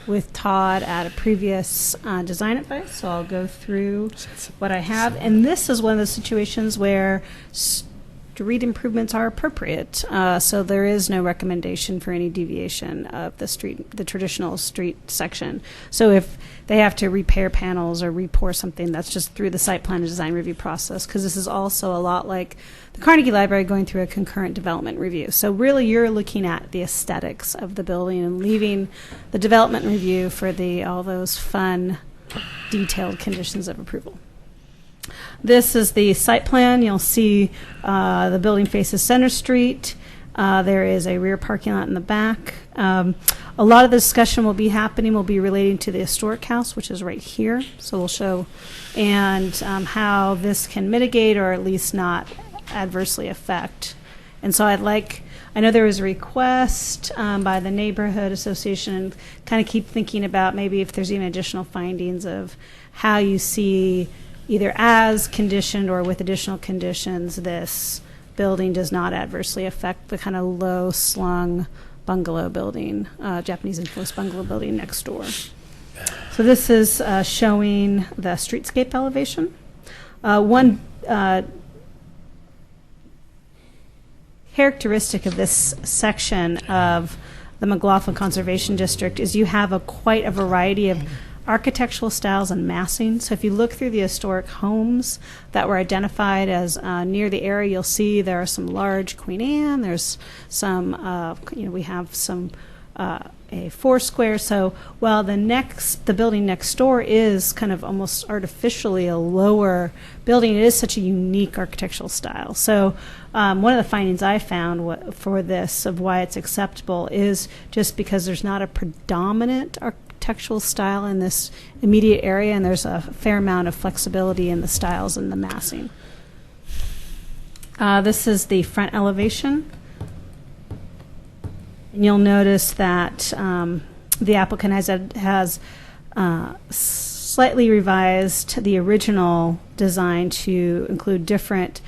Speaker 2: with Todd at a previous design advice, so I'll go through what I have. And this is one of those situations where street improvements are appropriate, so there is no recommendation for any deviation of the traditional street section. So if they have to repair panels or re-pour something, that's just through the site plan and design review process, because this is also a lot like the Carnegie Library going through a concurrent development review. So really you're looking at the aesthetics of the building and leaving the development review for all those fun, detailed conditions of approval. This is the site plan. You'll see the building faces Center Street. There is a rear parking lot in the back. A lot of the discussion will be relating to the historic house, which is right here. So we'll show and how this can mitigate or at least not adversely affect. And so I know there was a request by the neighborhood association, and kind of keep thinking about maybe if there's even additional findings of how you see either as conditioned or with additional conditions this building does not adversely affect the kind of low-slung bungalow building, Japanese influenced bungalow building next door. So this is showing the streetscape elevation. One characteristic of this section of the McLaughlin Conservation District is you have quite a variety of architectural styles and massing. So if you look through the historic homes that were identified as near the area, you'll see there are some large Queen Anne. There's some, we have some a Foursquare. So while the building next door is kind of almost artificially a lower building, it is such a unique architectural style. So one of the findings I found for this of why it's acceptable is just because there's not a predominant architectural style in this immediate area, and there's a fair amount of flexibility in the styles and the massing. This is the front elevation. And you'll notice that the applicant has slightly revised the original design to include different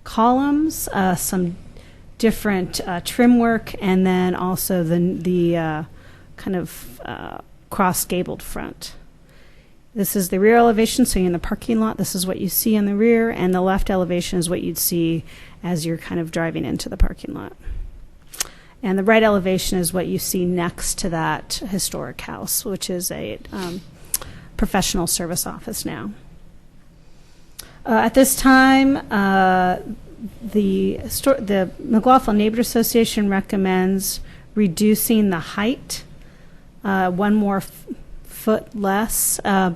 Speaker 2: columns, some different trim work, and then also the kind of cross-gabled front. This is the rear elevation, so you're in the parking lot. This is what you see in the rear, and the left elevation is what you'd see as you're kind of driving into the parking lot. And the right elevation is what you see next to that historic house, which is a professional service office now. At this time, the McLaughlin Neighborhood Association recommends reducing the height one more foot less. The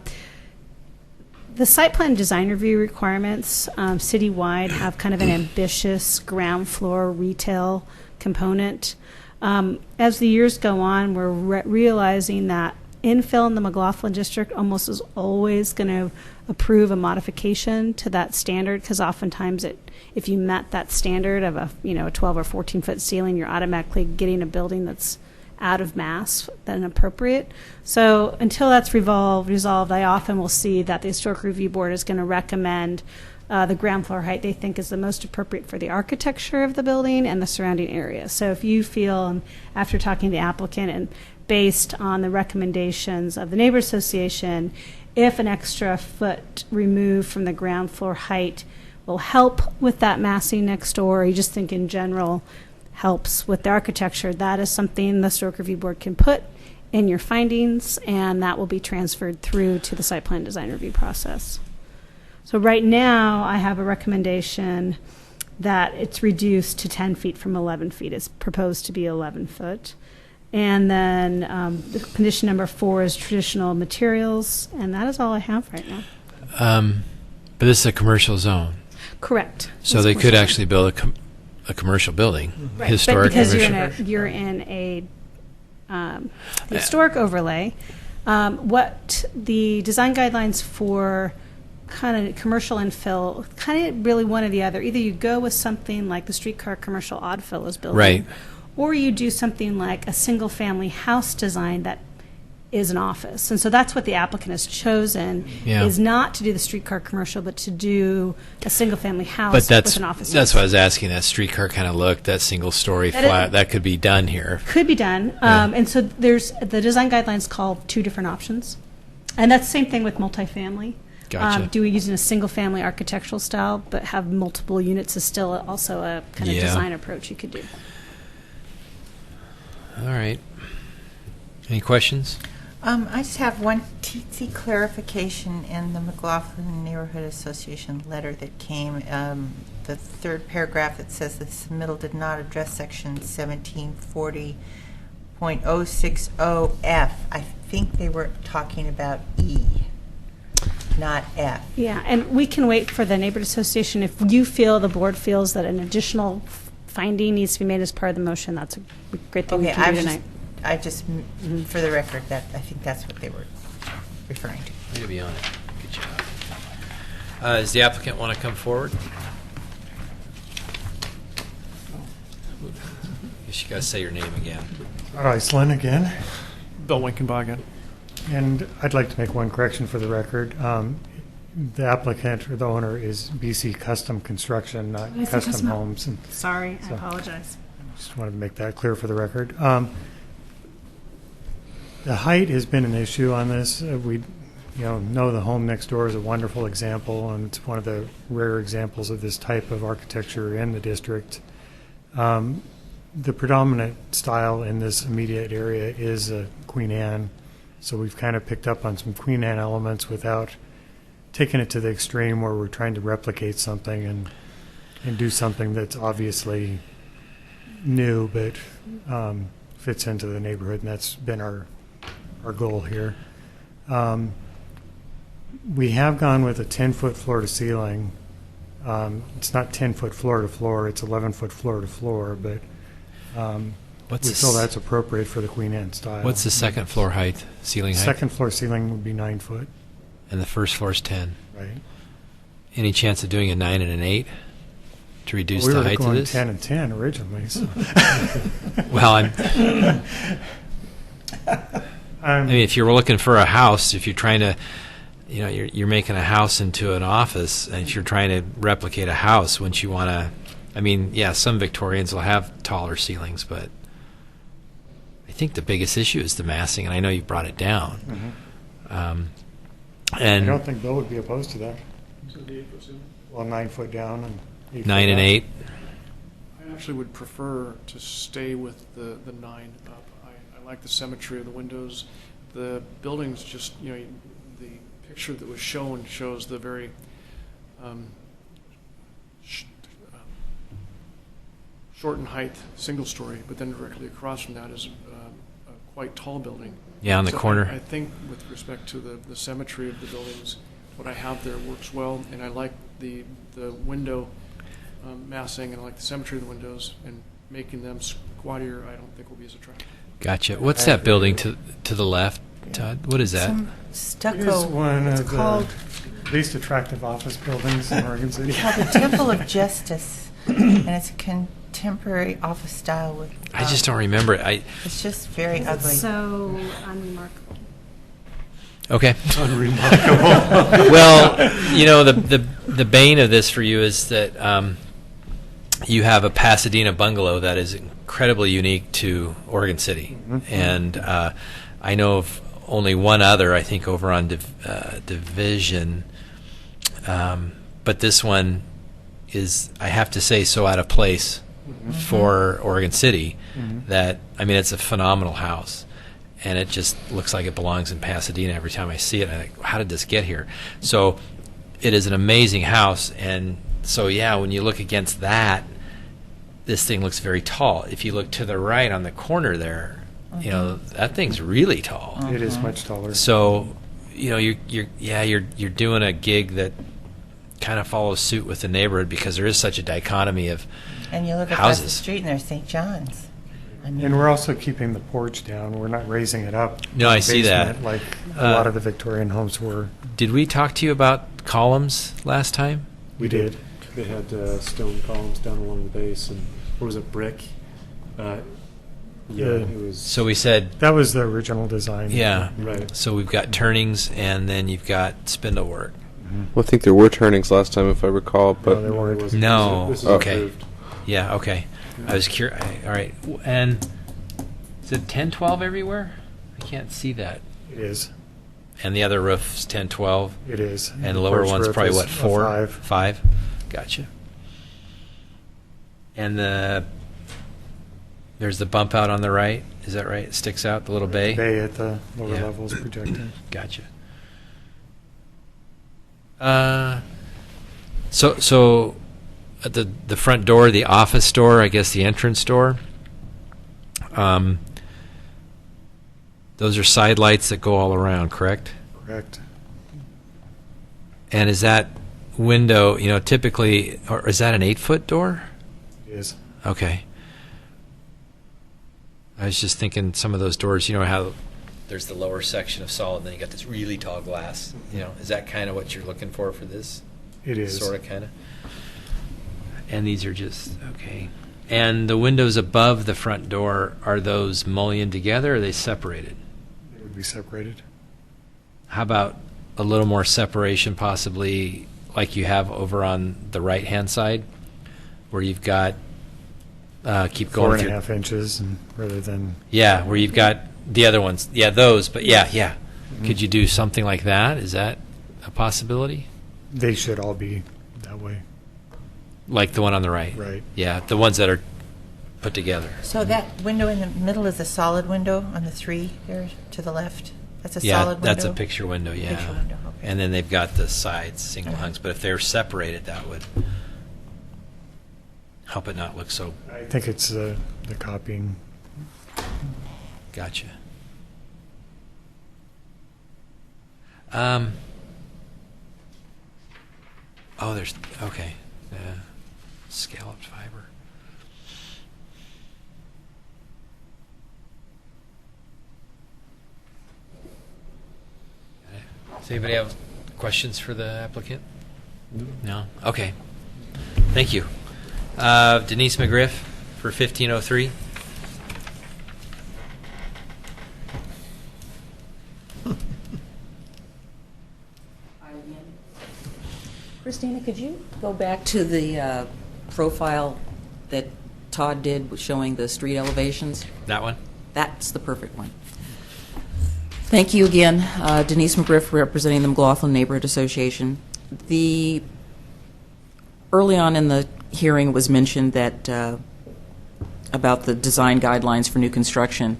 Speaker 2: site plan design review requirements citywide have kind of an ambitious ground floor retail component. As the years go on, we're realizing that infill in the McLaughlin district almost is always going to approve a modification to that standard, because oftentimes if you met that standard of a 12 or 14 foot ceiling, you're automatically getting a building that's out of mass than appropriate. So until that's resolved, I often will see that the Historic Review Board is going to recommend the ground floor height they think is the most appropriate for the architecture of the building and the surrounding area. So if you feel, after talking to the applicant and based on the recommendations of the Neighbor Association, if an extra foot removed from the ground floor height will help with that massing next door, or you just think in general helps with the architecture, that is something the Historic Review Board can put in your findings, and that will be transferred through to the site plan design review process. So right now, I have a recommendation that it's reduced to 10 feet from 11 feet. It's proposed to be 11 foot. And then the condition number 4 is traditional materials, and that is all I have right now.
Speaker 13: But this is a commercial zone.
Speaker 2: Correct.
Speaker 13: So
Speaker 2: It's
Speaker 13: they could
Speaker 2: commercial.
Speaker 13: actually build a commercial building,
Speaker 2: Right.
Speaker 13: historic
Speaker 2: But because
Speaker 13: commercial.
Speaker 2: you're in a historic overlay, what the design guidelines for kind of commercial infill, kind of really one or the other. Either you go with something like the streetcar commercial odd fill is building,
Speaker 13: Right.
Speaker 2: or you do something like a single-family house design that is an office. And so that's what the applicant has chosen,
Speaker 13: Yeah.
Speaker 2: is not to do the streetcar commercial, but to do a single-family house
Speaker 13: But that's
Speaker 2: with an office.
Speaker 13: that's what I was asking. That streetcar kind of look, that single story
Speaker 2: That
Speaker 13: flat,
Speaker 2: is-
Speaker 13: that could be done here.
Speaker 2: Could be done.
Speaker 13: Yeah.
Speaker 2: And so there's the design guidelines call 2 different options. And that's the same thing with multifamily.
Speaker 13: Gotcha.
Speaker 2: Do we using a single family architectural style but have multiple units is still also a kind of
Speaker 13: Yeah.
Speaker 2: design approach you could do.
Speaker 13: All right. Any questions?
Speaker 8: I just have one teensy clarification in the McLaughlin Neighborhood Association letter that came. The third paragraph that says the submittal did not address section 1740.060F. I think they were talking about E. not F.
Speaker 2: Yeah, and we can wait for the neighborhood association. If you feel, the board feels that an additional finding needs to be made as part of the motion, that's a great thing we
Speaker 8: Okay,
Speaker 2: can do tonight.
Speaker 8: I just, for the record, that I think that's what they were referring to.
Speaker 1: Way to be on it. Good job. Does the applicant want to come forward? Guess you got to say your name again.
Speaker 3: Iceland again.
Speaker 17: Bill Winkenbach again.
Speaker 3: And I'd like to make one correction for the record. The applicant or the owner is BC Custom Construction, not
Speaker 2: BC
Speaker 3: Custom
Speaker 2: Custom-
Speaker 3: Homes. And
Speaker 2: Sorry, I
Speaker 3: So-
Speaker 2: apologize.
Speaker 3: just wanted to make that clear for the record. The height has been an issue on this. We know the home next door is a wonderful example, and it's one of the rare examples of this type of architecture in the district. The predominant style in this immediate area is Queen Anne, so we've kind of picked up on some Queen Anne elements without taking it to the extreme where we're trying to replicate something and do something that's obviously new but fits into the neighborhood, and that's been our goal here. We have gone with a 10-foot floor to ceiling. It's not 10-foot floor to floor, it's 11-foot floor to floor, but
Speaker 1: What's
Speaker 3: we
Speaker 1: the
Speaker 3: feel
Speaker 1: s-
Speaker 3: that's appropriate for the Queen Anne style.
Speaker 1: What's the second floor height, ceiling height?
Speaker 3: Second floor ceiling would be 9 foot,
Speaker 1: And the first floor is 10.
Speaker 3: right?
Speaker 1: Any chance of doing a 9 and an 8 to reduce
Speaker 3: We
Speaker 1: the
Speaker 3: were
Speaker 1: height of
Speaker 3: going
Speaker 1: this?
Speaker 3: 10 and 10 originally, so.
Speaker 1: Well, I mean, if you're looking for a house, if you're trying to, you're making a house into an office, and if you're trying to replicate a house, wouldn't you want to? I mean, yeah, some Victorians will have taller ceilings, but I think the biggest issue is the massing, and I know you brought it down.
Speaker 3: I
Speaker 1: And
Speaker 3: don't think Bill would be opposed to that. Well, 9 foot down and 8
Speaker 1: 9
Speaker 3: foot
Speaker 1: and
Speaker 3: up.
Speaker 1: 8.
Speaker 17: I actually would prefer to stay with the 9 up. I like the symmetry of the windows. The buildings just, the picture that was shown shows the very short in height, single story, but then directly across from that is a quite tall building.
Speaker 1: Yeah, on the
Speaker 17: So
Speaker 1: corner.
Speaker 17: I think with respect to the symmetry of the buildings, what I have there works well, and I like the window massing, and I like the symmetry of the windows, and making them squattier I don't think will be as attractive.
Speaker 1: Gotcha. What's that building to the left, Todd? What is that?
Speaker 8: Some stucco.
Speaker 3: It is one
Speaker 8: it's
Speaker 3: of
Speaker 8: called,
Speaker 3: the least attractive office buildings in Oregon City.
Speaker 8: called the Temple of Justice, and it's a contemporary office style with.
Speaker 1: I just don't remember it.
Speaker 8: It's just very ugly.
Speaker 2: So unremarkable.
Speaker 1: Okay.
Speaker 3: Unremarkable.
Speaker 1: Well, the bane of this for you is that you have a Pasadena bungalow that is incredibly unique to Oregon City, and I know of only one other, I think, over on Division, but this one is, I have to say, so out of place for Oregon City that, I mean, it's a phenomenal house. And it just looks like it belongs in Pasadena every time I see it. And I think, how did this get here? So it is an amazing house. And so, yeah, when you look against that, this thing looks very tall. If you look to the right on the corner there, that thing's really tall.
Speaker 3: It is much taller.
Speaker 1: So, you're doing a gig that kind of follows suit with the neighborhood, because there is such a dichotomy of
Speaker 8: And you look across the
Speaker 1: houses.
Speaker 8: street and there's St. John's. I mean,
Speaker 3: And we're also keeping the porch down. We're not raising it up.
Speaker 1: No, I see that.
Speaker 3: Like a lot of the Victorian homes were.
Speaker 1: Did we talk to you about columns last time?
Speaker 3: We did.
Speaker 18: They had stone columns down along the base, and what was it, brick? Yeah, it was.
Speaker 1: So we said
Speaker 3: That was the original design.
Speaker 1: Yeah.
Speaker 18: Right.
Speaker 1: So we've got turnings, and then you've got spindle work.
Speaker 10: Well, I think there were turnings last time, if I recall, but
Speaker 3: No, there weren't.
Speaker 1: No.
Speaker 18: This is
Speaker 1: Okay.
Speaker 18: approved.
Speaker 1: Yeah. Okay. I was curious. All right. And is it 10-12 everywhere? I can't see that.
Speaker 3: It is.
Speaker 1: And the other roof's 10-12.
Speaker 3: It is.
Speaker 1: And the
Speaker 3: The
Speaker 1: lower
Speaker 3: porch
Speaker 1: one's
Speaker 3: roof
Speaker 1: probably
Speaker 3: is
Speaker 1: what,
Speaker 3: a
Speaker 1: 4?
Speaker 3: 5.
Speaker 1: 5. Gotcha. And there's the bump out on the right. Is that right? It sticks out, the little bay.
Speaker 3: Bay at the lower
Speaker 1: Yeah.
Speaker 3: levels projected.
Speaker 1: Gotcha. So at the front door, the office door, I guess the entrance door, those are side lights that go all around, correct?
Speaker 3: Correct.
Speaker 1: And is that window, typically, or is that an 8-foot door?
Speaker 18: It is.
Speaker 1: Okay. I was just thinking some of those doors, how there's the lower section of solid, and then you got this really tall glass. Is that kind of what you're looking for this?
Speaker 18: It is.
Speaker 1: Sort of, kind of. And these are just, okay. And the windows above the front door, are those mullioned together, or are they separated?
Speaker 18: They would be separated.
Speaker 1: How about a little more separation, possibly like you have over on the right-hand side, where you've got, keep going through.
Speaker 18: 4.5 inches, and rather than.
Speaker 1: Yeah, where you've got the other ones. Yeah, those, but yeah. Mm-hmm. Could you do something like that? Is that a possibility?
Speaker 18: They should all be that way.
Speaker 1: Like the one on the right?
Speaker 18: Right.
Speaker 1: Yeah, the ones that are put together.
Speaker 8: So that window in the middle is a solid window on the 3 there to the left? That's a solid window?
Speaker 1: Yeah, that's a picture window, yeah.
Speaker 8: Picture window, okay.
Speaker 1: And then they've got the sides, single hungs. But if they're separated, that would help it not look so...
Speaker 18: I think it's the copying.
Speaker 1: Gotcha. There's... Okay. Scalloped fiber. Does anybody have questions for the applicant? No? Okay. Thank you. Denise McGriff for 1503.
Speaker 12: Christina, could you go back to the profile that Todd did showing the street elevations?
Speaker 1: That one?
Speaker 12: That's the perfect one. Thank you again, Denise McGriff, representing the McLaughlin Neighborhood Association. Early on in the hearing, it was mentioned that about the design guidelines for new construction.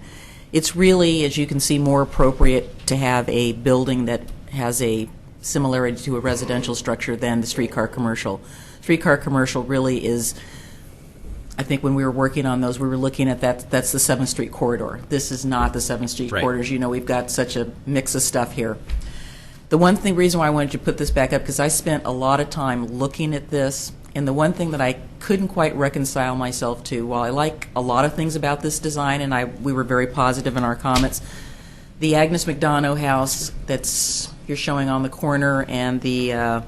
Speaker 12: It's really, as you can see, more appropriate to have a building that has a similarity to a residential structure than the streetcar commercial. Streetcar commercial really is, I think when we were working on those, we were looking at that's the 7th Street corridor. This is not the 7th Street corridors. We've got such a mix of stuff here. The reason why I wanted to put this back up, because I spent a lot of time looking at this, and the one thing that I couldn't quite reconcile myself to, while I like a lot of things about this design, and we were very positive in our comments, the Agnes McDonough house that's you're showing on the corner, and is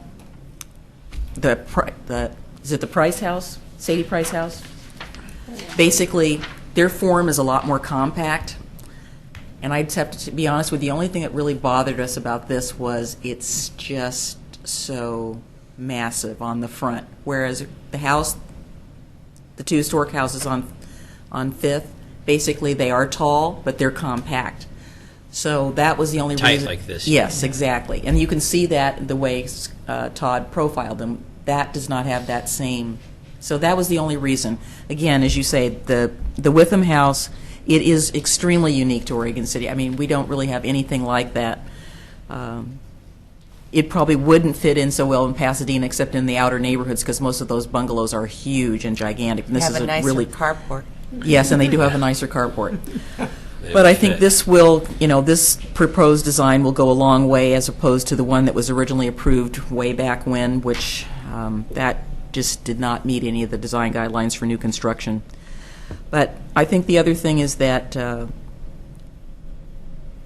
Speaker 12: it the Price house? Sadie Price house? Basically, their form is a lot more compact. And I'd have to be honest with you, the only thing that really bothered us about this was it's just so massive on the front. Whereas the house, the 2 historic houses on 5th, basically they are tall, but they're compact. So that was the only
Speaker 1: tight
Speaker 12: reason.
Speaker 1: Like this.
Speaker 12: Yes, exactly. And you can see that the way Todd profiled them. That does not have that same. So that was the only reason. Again, as you say, the Witham house, it is extremely unique to Oregon City. I mean, we don't really have anything like that. It probably wouldn't fit in so well in Pasadena, except in the outer neighborhoods, because most of those bungalows are huge and gigantic. And this
Speaker 8: have
Speaker 12: is
Speaker 8: a nicer
Speaker 12: really
Speaker 8: carport.
Speaker 12: Yes, and they do have a nicer carport. But I think this will, this proposed design will go a long way as opposed to the one that was originally approved way back when, which that just did not meet any of the design guidelines for new construction. But I think the other thing is that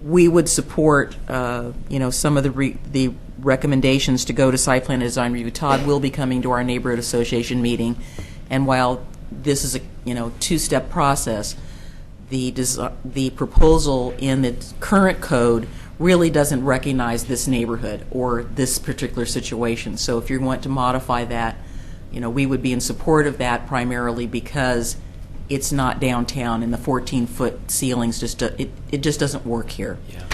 Speaker 12: we would support, some of the recommendations to go to site plan and design review. Todd will be coming to our neighborhood association meeting, and while this is a 2-step process, the proposal in the current code really doesn't recognize this neighborhood or this particular situation. So if you want to modify that, we would be in support of that primarily because it's not downtown and the 14-foot ceilings it just doesn't work here.
Speaker 1: Yeah.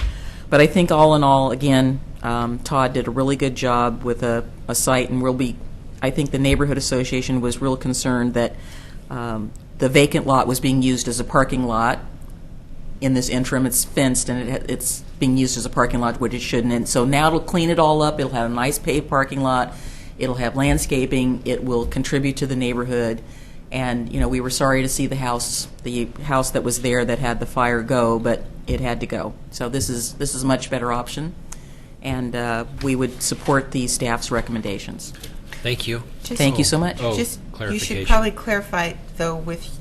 Speaker 12: But I think all in all, again, Todd did a really good job with a site, and I think the neighborhood association was real concerned that the vacant lot was being used as a parking lot. In this interim, it's fenced, and it's being used as a parking lot, which it shouldn't. And so now it'll clean it all up. It'll have a nice paved parking lot. It'll have landscaping. It will contribute to the neighborhood. And, we were sorry to see the house that was there that had the fire go, but it had to go. So this is a much better option. and we would support the staff's recommendations.
Speaker 1: Thank you.
Speaker 12: Thank you so much.
Speaker 1: Oh,
Speaker 8: Just, you
Speaker 1: clarification.
Speaker 8: should probably clarify, though, with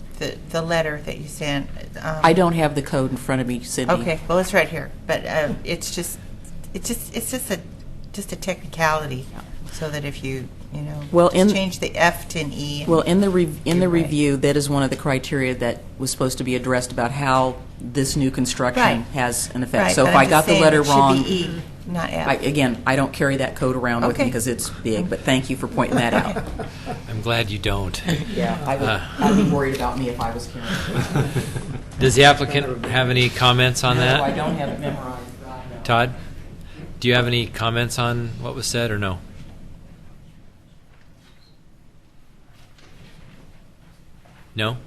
Speaker 8: the letter that you sent.
Speaker 12: I don't have the code in front of me, Sydney.
Speaker 8: Okay, well, it's right here, but it's just a technicality, so that if you just change the F to an E.
Speaker 12: Well, in the
Speaker 8: You're right.
Speaker 12: review, that is one of the criteria that was supposed to be addressed about how this new construction
Speaker 8: Right.
Speaker 12: has an effect.
Speaker 8: Right,
Speaker 12: So
Speaker 8: but
Speaker 12: if
Speaker 8: I'm
Speaker 12: I
Speaker 8: just
Speaker 12: got the
Speaker 8: saying
Speaker 12: letter
Speaker 8: it should
Speaker 12: wrong,
Speaker 8: be E, not F.
Speaker 12: again, I don't carry that code around with me
Speaker 8: Okay.
Speaker 12: because it's big. But thank you for pointing that out.
Speaker 1: I'm glad you don't.
Speaker 12: Yeah, I'd be worried about me if I was carrying it.
Speaker 1: Does the applicant have any comments on
Speaker 12: No,
Speaker 1: that?
Speaker 12: I don't have it memorized.
Speaker 1: Todd, do you have any comments on what was said or no? No?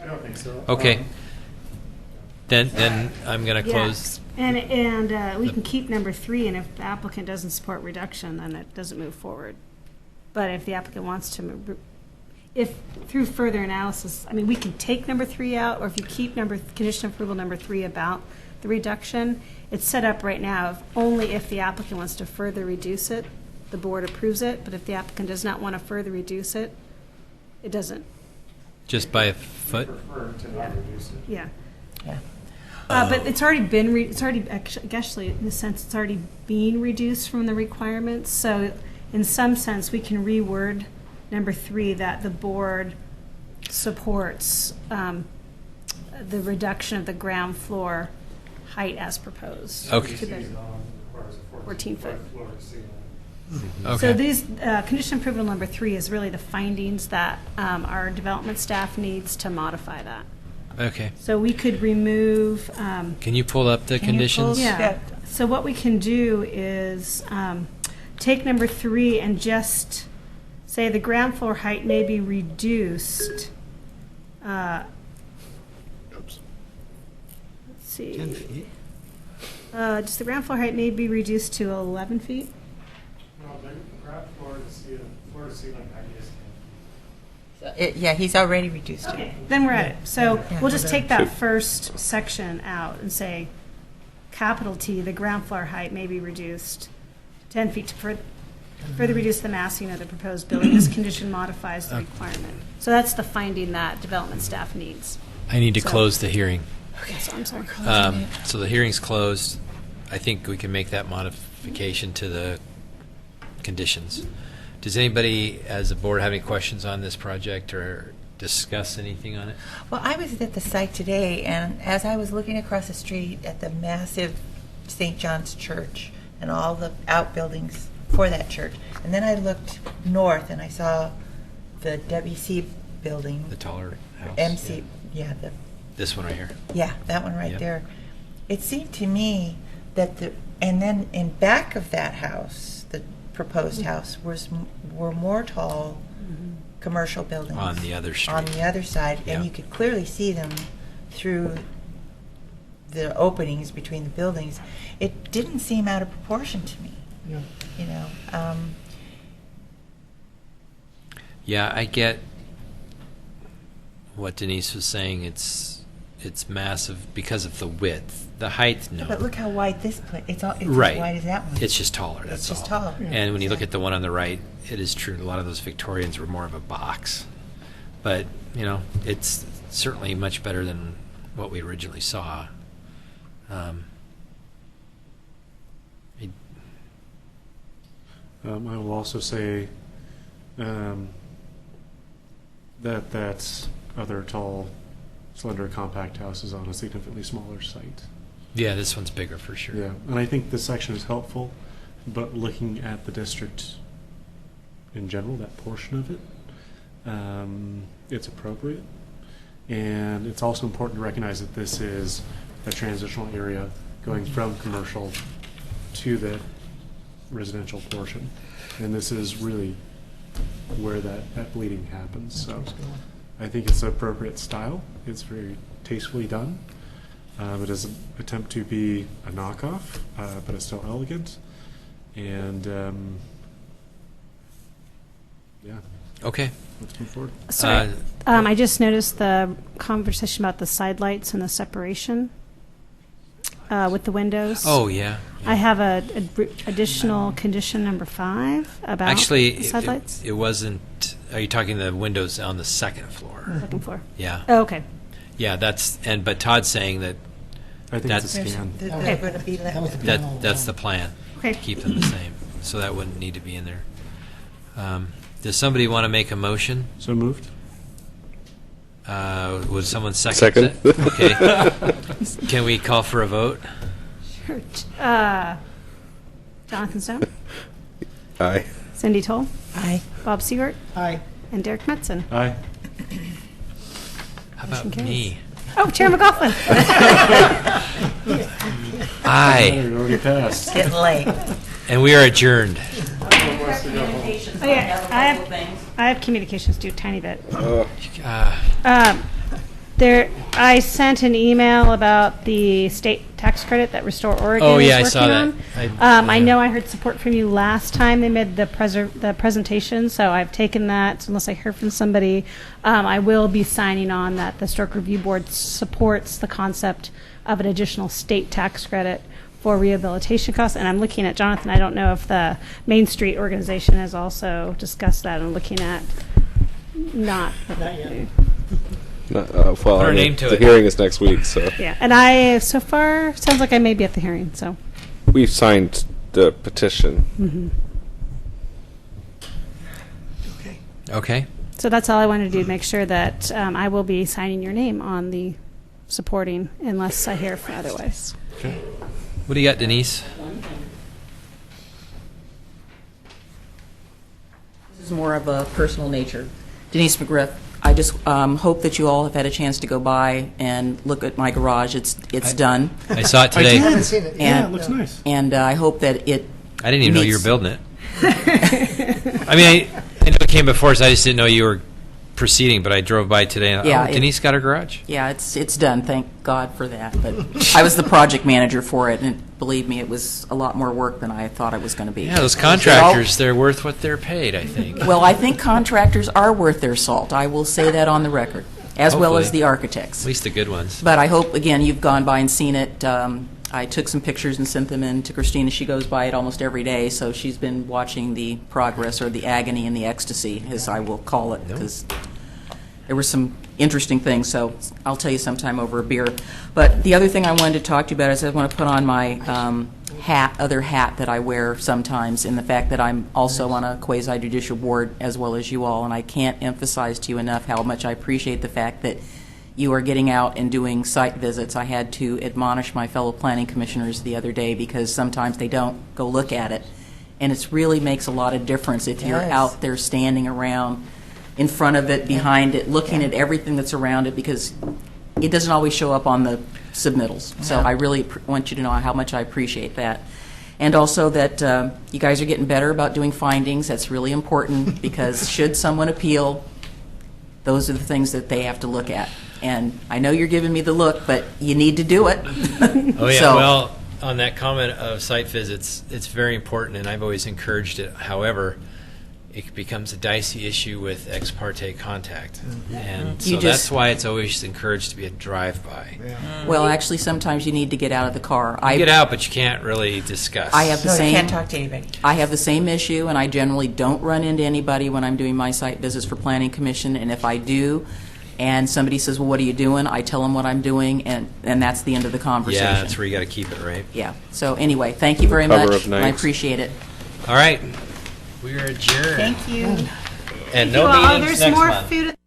Speaker 18: I don't think so.
Speaker 1: Okay. Then I'm going to close.
Speaker 2: And we can keep number 3, and if the applicant doesn't support reduction, then it doesn't move forward. But if the applicant wants to move, if through further analysis, I mean, we can take number 3 out, or if you keep condition approval number 3 about the reduction, it's set up right now only if the applicant wants to further reduce it, the board approves it, but if the applicant does not want to further reduce it, it doesn't.
Speaker 1: Just by a foot?
Speaker 18: Prefer to not reduce it.
Speaker 2: Yeah.
Speaker 8: Yeah.
Speaker 2: But it's already been, actually, in a sense, it's already being reduced from the requirements. So in some sense, we can reword number 3 that the board supports the reduction of the ground floor height as proposed.
Speaker 1: Okay.
Speaker 2: To the 14-foot.
Speaker 1: Okay.
Speaker 2: So these, condition approval number 3 is really the findings that our development staff needs to modify that.
Speaker 1: Okay.
Speaker 2: So we could remove.
Speaker 1: Can you pull up the conditions?
Speaker 2: Yeah. So what we can do is take number 3 and just say the ground floor height may be reduced. Let's see.
Speaker 4: 10 feet.
Speaker 2: Just the ground floor height may be reduced to 11 feet.
Speaker 18: No, the ground floor to ceiling height is
Speaker 8: Yeah, he's already reduced it.
Speaker 2: Then we're at it. So
Speaker 8: Yeah.
Speaker 2: we'll just take that first section out and say, capital T, the ground floor height may be reduced 10 feet to further reduce the massing of the proposed building. This condition modifies the requirement. So that's the finding that development staff needs.
Speaker 1: I need to
Speaker 2: So-
Speaker 1: close the hearing.
Speaker 2: Okay, so I'm sorry.
Speaker 1: So the hearing's closed. I think we can make that modification to the conditions. Does anybody, as a board, have any questions on this project or discuss anything on it?
Speaker 8: Well, I was at the site today, and as I was looking across the street at the massive St. John's Church and all the outbuildings for that church, and then I looked north and I saw the WC building.
Speaker 1: The taller house?
Speaker 8: MC, yeah,
Speaker 1: This one right here?
Speaker 8: yeah, that one right
Speaker 1: Yep.
Speaker 8: there. It seemed to me that and then in back of that house, the proposed house, were more tall commercial buildings.
Speaker 1: On the other street.
Speaker 8: On the other side,
Speaker 1: Yeah.
Speaker 8: and you could clearly see them through the openings between the buildings. It didn't seem out of proportion to me.
Speaker 4: Yeah.
Speaker 8: You know,
Speaker 1: Yeah, I get what Denise was saying. It's massive because of the width. The height, no.
Speaker 8: but look how wide this place. It's
Speaker 1: Right.
Speaker 8: as wide as that one.
Speaker 1: It's just taller, that's all.
Speaker 8: just taller. Yeah.
Speaker 1: And when you look at the one on the right, it is true, a lot of those Victorians were more of a box. But, it's certainly much better than what we originally saw.
Speaker 3: I will also say that other tall, slender, compact house is on a significantly smaller site.
Speaker 1: Yeah, this one's bigger for sure.
Speaker 3: Yeah, and I think this section is helpful, but looking at the district in general, that portion of it, it's appropriate. And it's also important to recognize that this is a transitional area going from commercial to the residential portion. And this is really where that bleeding happens. So I think it's an appropriate style. It's very tastefully done. It doesn't attempt to be a knockoff, but it's still elegant. And yeah.
Speaker 1: Okay.
Speaker 3: Let's move forward.
Speaker 2: Sorry. I just noticed the conversation about the side lights and the separation. with the windows.
Speaker 1: Oh, yeah.
Speaker 2: I have a additional condition number 5 about
Speaker 1: Actually,
Speaker 2: the side lights.
Speaker 1: it wasn't, are you talking the windows on the second floor?
Speaker 2: Second floor.
Speaker 1: Yeah.
Speaker 2: Oh, okay.
Speaker 1: Yeah, but Todd's saying that
Speaker 3: I think
Speaker 1: that's,
Speaker 3: it's a scan.
Speaker 8: They're going to be left.
Speaker 1: that's the plan.
Speaker 2: Okay.
Speaker 1: Keep them the same. So that wouldn't need to be in there. Does somebody want to make a motion?
Speaker 3: So moved.
Speaker 1: Would someone second
Speaker 10: Second.
Speaker 1: it? Okay. Can we call for a vote?
Speaker 2: Sure. Jonathan Stone,
Speaker 10: Aye.
Speaker 2: Cindy Toll,
Speaker 8: Aye.
Speaker 2: Bob Siegert,
Speaker 4: Aye.
Speaker 2: and Derek Metzen.
Speaker 3: Aye.
Speaker 1: How
Speaker 2: Motion
Speaker 1: about
Speaker 2: carries.
Speaker 1: me?
Speaker 2: Oh, Chair McGoughlin.
Speaker 1: Aye.
Speaker 3: It already passed.
Speaker 8: Getting late.
Speaker 1: And we are adjourned.
Speaker 2: Oh, yeah, I have communications too, tiny bit.
Speaker 1: Uh,
Speaker 2: I sent an email about the state tax credit that Restore Oregon
Speaker 1: Oh, yeah, I
Speaker 2: is
Speaker 1: saw
Speaker 2: working
Speaker 1: that.
Speaker 2: on. I know I heard support from you last time they made the presentation, so I've taken that. Unless I hear from somebody, I will be signing on that the Historic Review Board supports the concept of an additional state tax credit for rehabilitation costs. And I'm looking at Jonathan. I don't know if the Main Street organization has also discussed that. I'm looking at not yet.
Speaker 10: Well,
Speaker 1: Put our name to
Speaker 10: the
Speaker 1: it.
Speaker 10: hearing is next week, so
Speaker 2: Yeah, and I so far sounds like I may be at the hearing. So.
Speaker 10: we've signed the petition.
Speaker 2: Mm-hmm.
Speaker 1: Okay.
Speaker 2: So that's all I wanted to do, make sure that I will be signing your name on the supporting unless I hear otherwise.
Speaker 1: Okay. What do you got, Denise?
Speaker 12: This is more of a personal nature. Denise McGriff, I just hope that you all have had a chance to go by and look at my garage. It's done.
Speaker 1: I saw it today.
Speaker 4: I haven't seen it.
Speaker 12: And,
Speaker 3: it looks nice.
Speaker 12: And I hope that it
Speaker 1: I didn't even know you were
Speaker 12: meets-
Speaker 1: building it. I mean, I know it came before us. I just didn't know you were proceeding, but I drove by today and
Speaker 12: Yeah,
Speaker 1: Denise got her garage?
Speaker 12: Yeah, it's done. Thank God for that. But I was the project manager for it, and believe me, it was a lot more work than I thought it was going to be.
Speaker 1: Yeah, those contractors, they're worth what they're paid, I think.
Speaker 12: Well, I think contractors are worth their salt. I will say that on the record, as well as
Speaker 1: Hopefully.
Speaker 12: the architects.
Speaker 1: At least the good ones.
Speaker 12: But I hope, again, you've gone by and seen it. I took some pictures and sent them in to Christina. She goes by it almost every day, so she's been watching the progress, or the agony and the ecstasy, as I will call it, because there were some interesting things, so I'll tell you sometime over a beer. But the other thing I wanted to talk to you about is I want to put on my other hat that I wear sometimes, in the fact that I'm also on a quasi-judicial board as well as you all, and I can't emphasize to you enough how much I appreciate the fact that you are getting out and doing site visits. I had to admonish my fellow planning commissioners the other day because sometimes they don't go look at it, and it really makes a lot of difference if you're
Speaker 8: Yes.
Speaker 12: out there standing around in front of it, behind it, looking at everything that's around it, because it doesn't always show up on the submittals. So
Speaker 8: Yeah.
Speaker 12: I really want you to know how much I appreciate that. And also that you guys are getting better about doing findings. That's really important, because should someone appeal, those are the things that they have to look at. And I know you're giving me the look, but you need to do it.
Speaker 1: Oh, yeah.
Speaker 12: So-
Speaker 1: Well, on that comment of site visits, it's very important, and I've always encouraged it. However, it becomes a dicey issue with ex parte contact. And so
Speaker 12: You
Speaker 1: that's
Speaker 12: just-
Speaker 1: why it's always encouraged to be a drive-by.
Speaker 12: Well, actually, sometimes you need to get out of the car.
Speaker 1: You get out, but you can't really discuss.
Speaker 12: I have the
Speaker 8: No, you
Speaker 12: same.
Speaker 8: can't talk to anybody.
Speaker 12: I have the same issue, and I generally don't run into anybody when I'm doing my site visits for Planning Commission. And if I do, and somebody says, "Well, what are you doing?" I tell them what I'm doing, and that's the end of the conversation.
Speaker 1: Yeah, that's where you got to keep it, right?
Speaker 12: Yeah. So anyway, thank you very
Speaker 10: Cover
Speaker 12: much.
Speaker 10: of
Speaker 12: And I
Speaker 10: nights.
Speaker 12: appreciate it.
Speaker 1: All right. We are adjourned.
Speaker 8: Thank you.
Speaker 1: And
Speaker 2: Thank
Speaker 1: no
Speaker 2: you all.
Speaker 1: meetings
Speaker 2: There's
Speaker 1: next
Speaker 2: more
Speaker 1: month.
Speaker 2: food at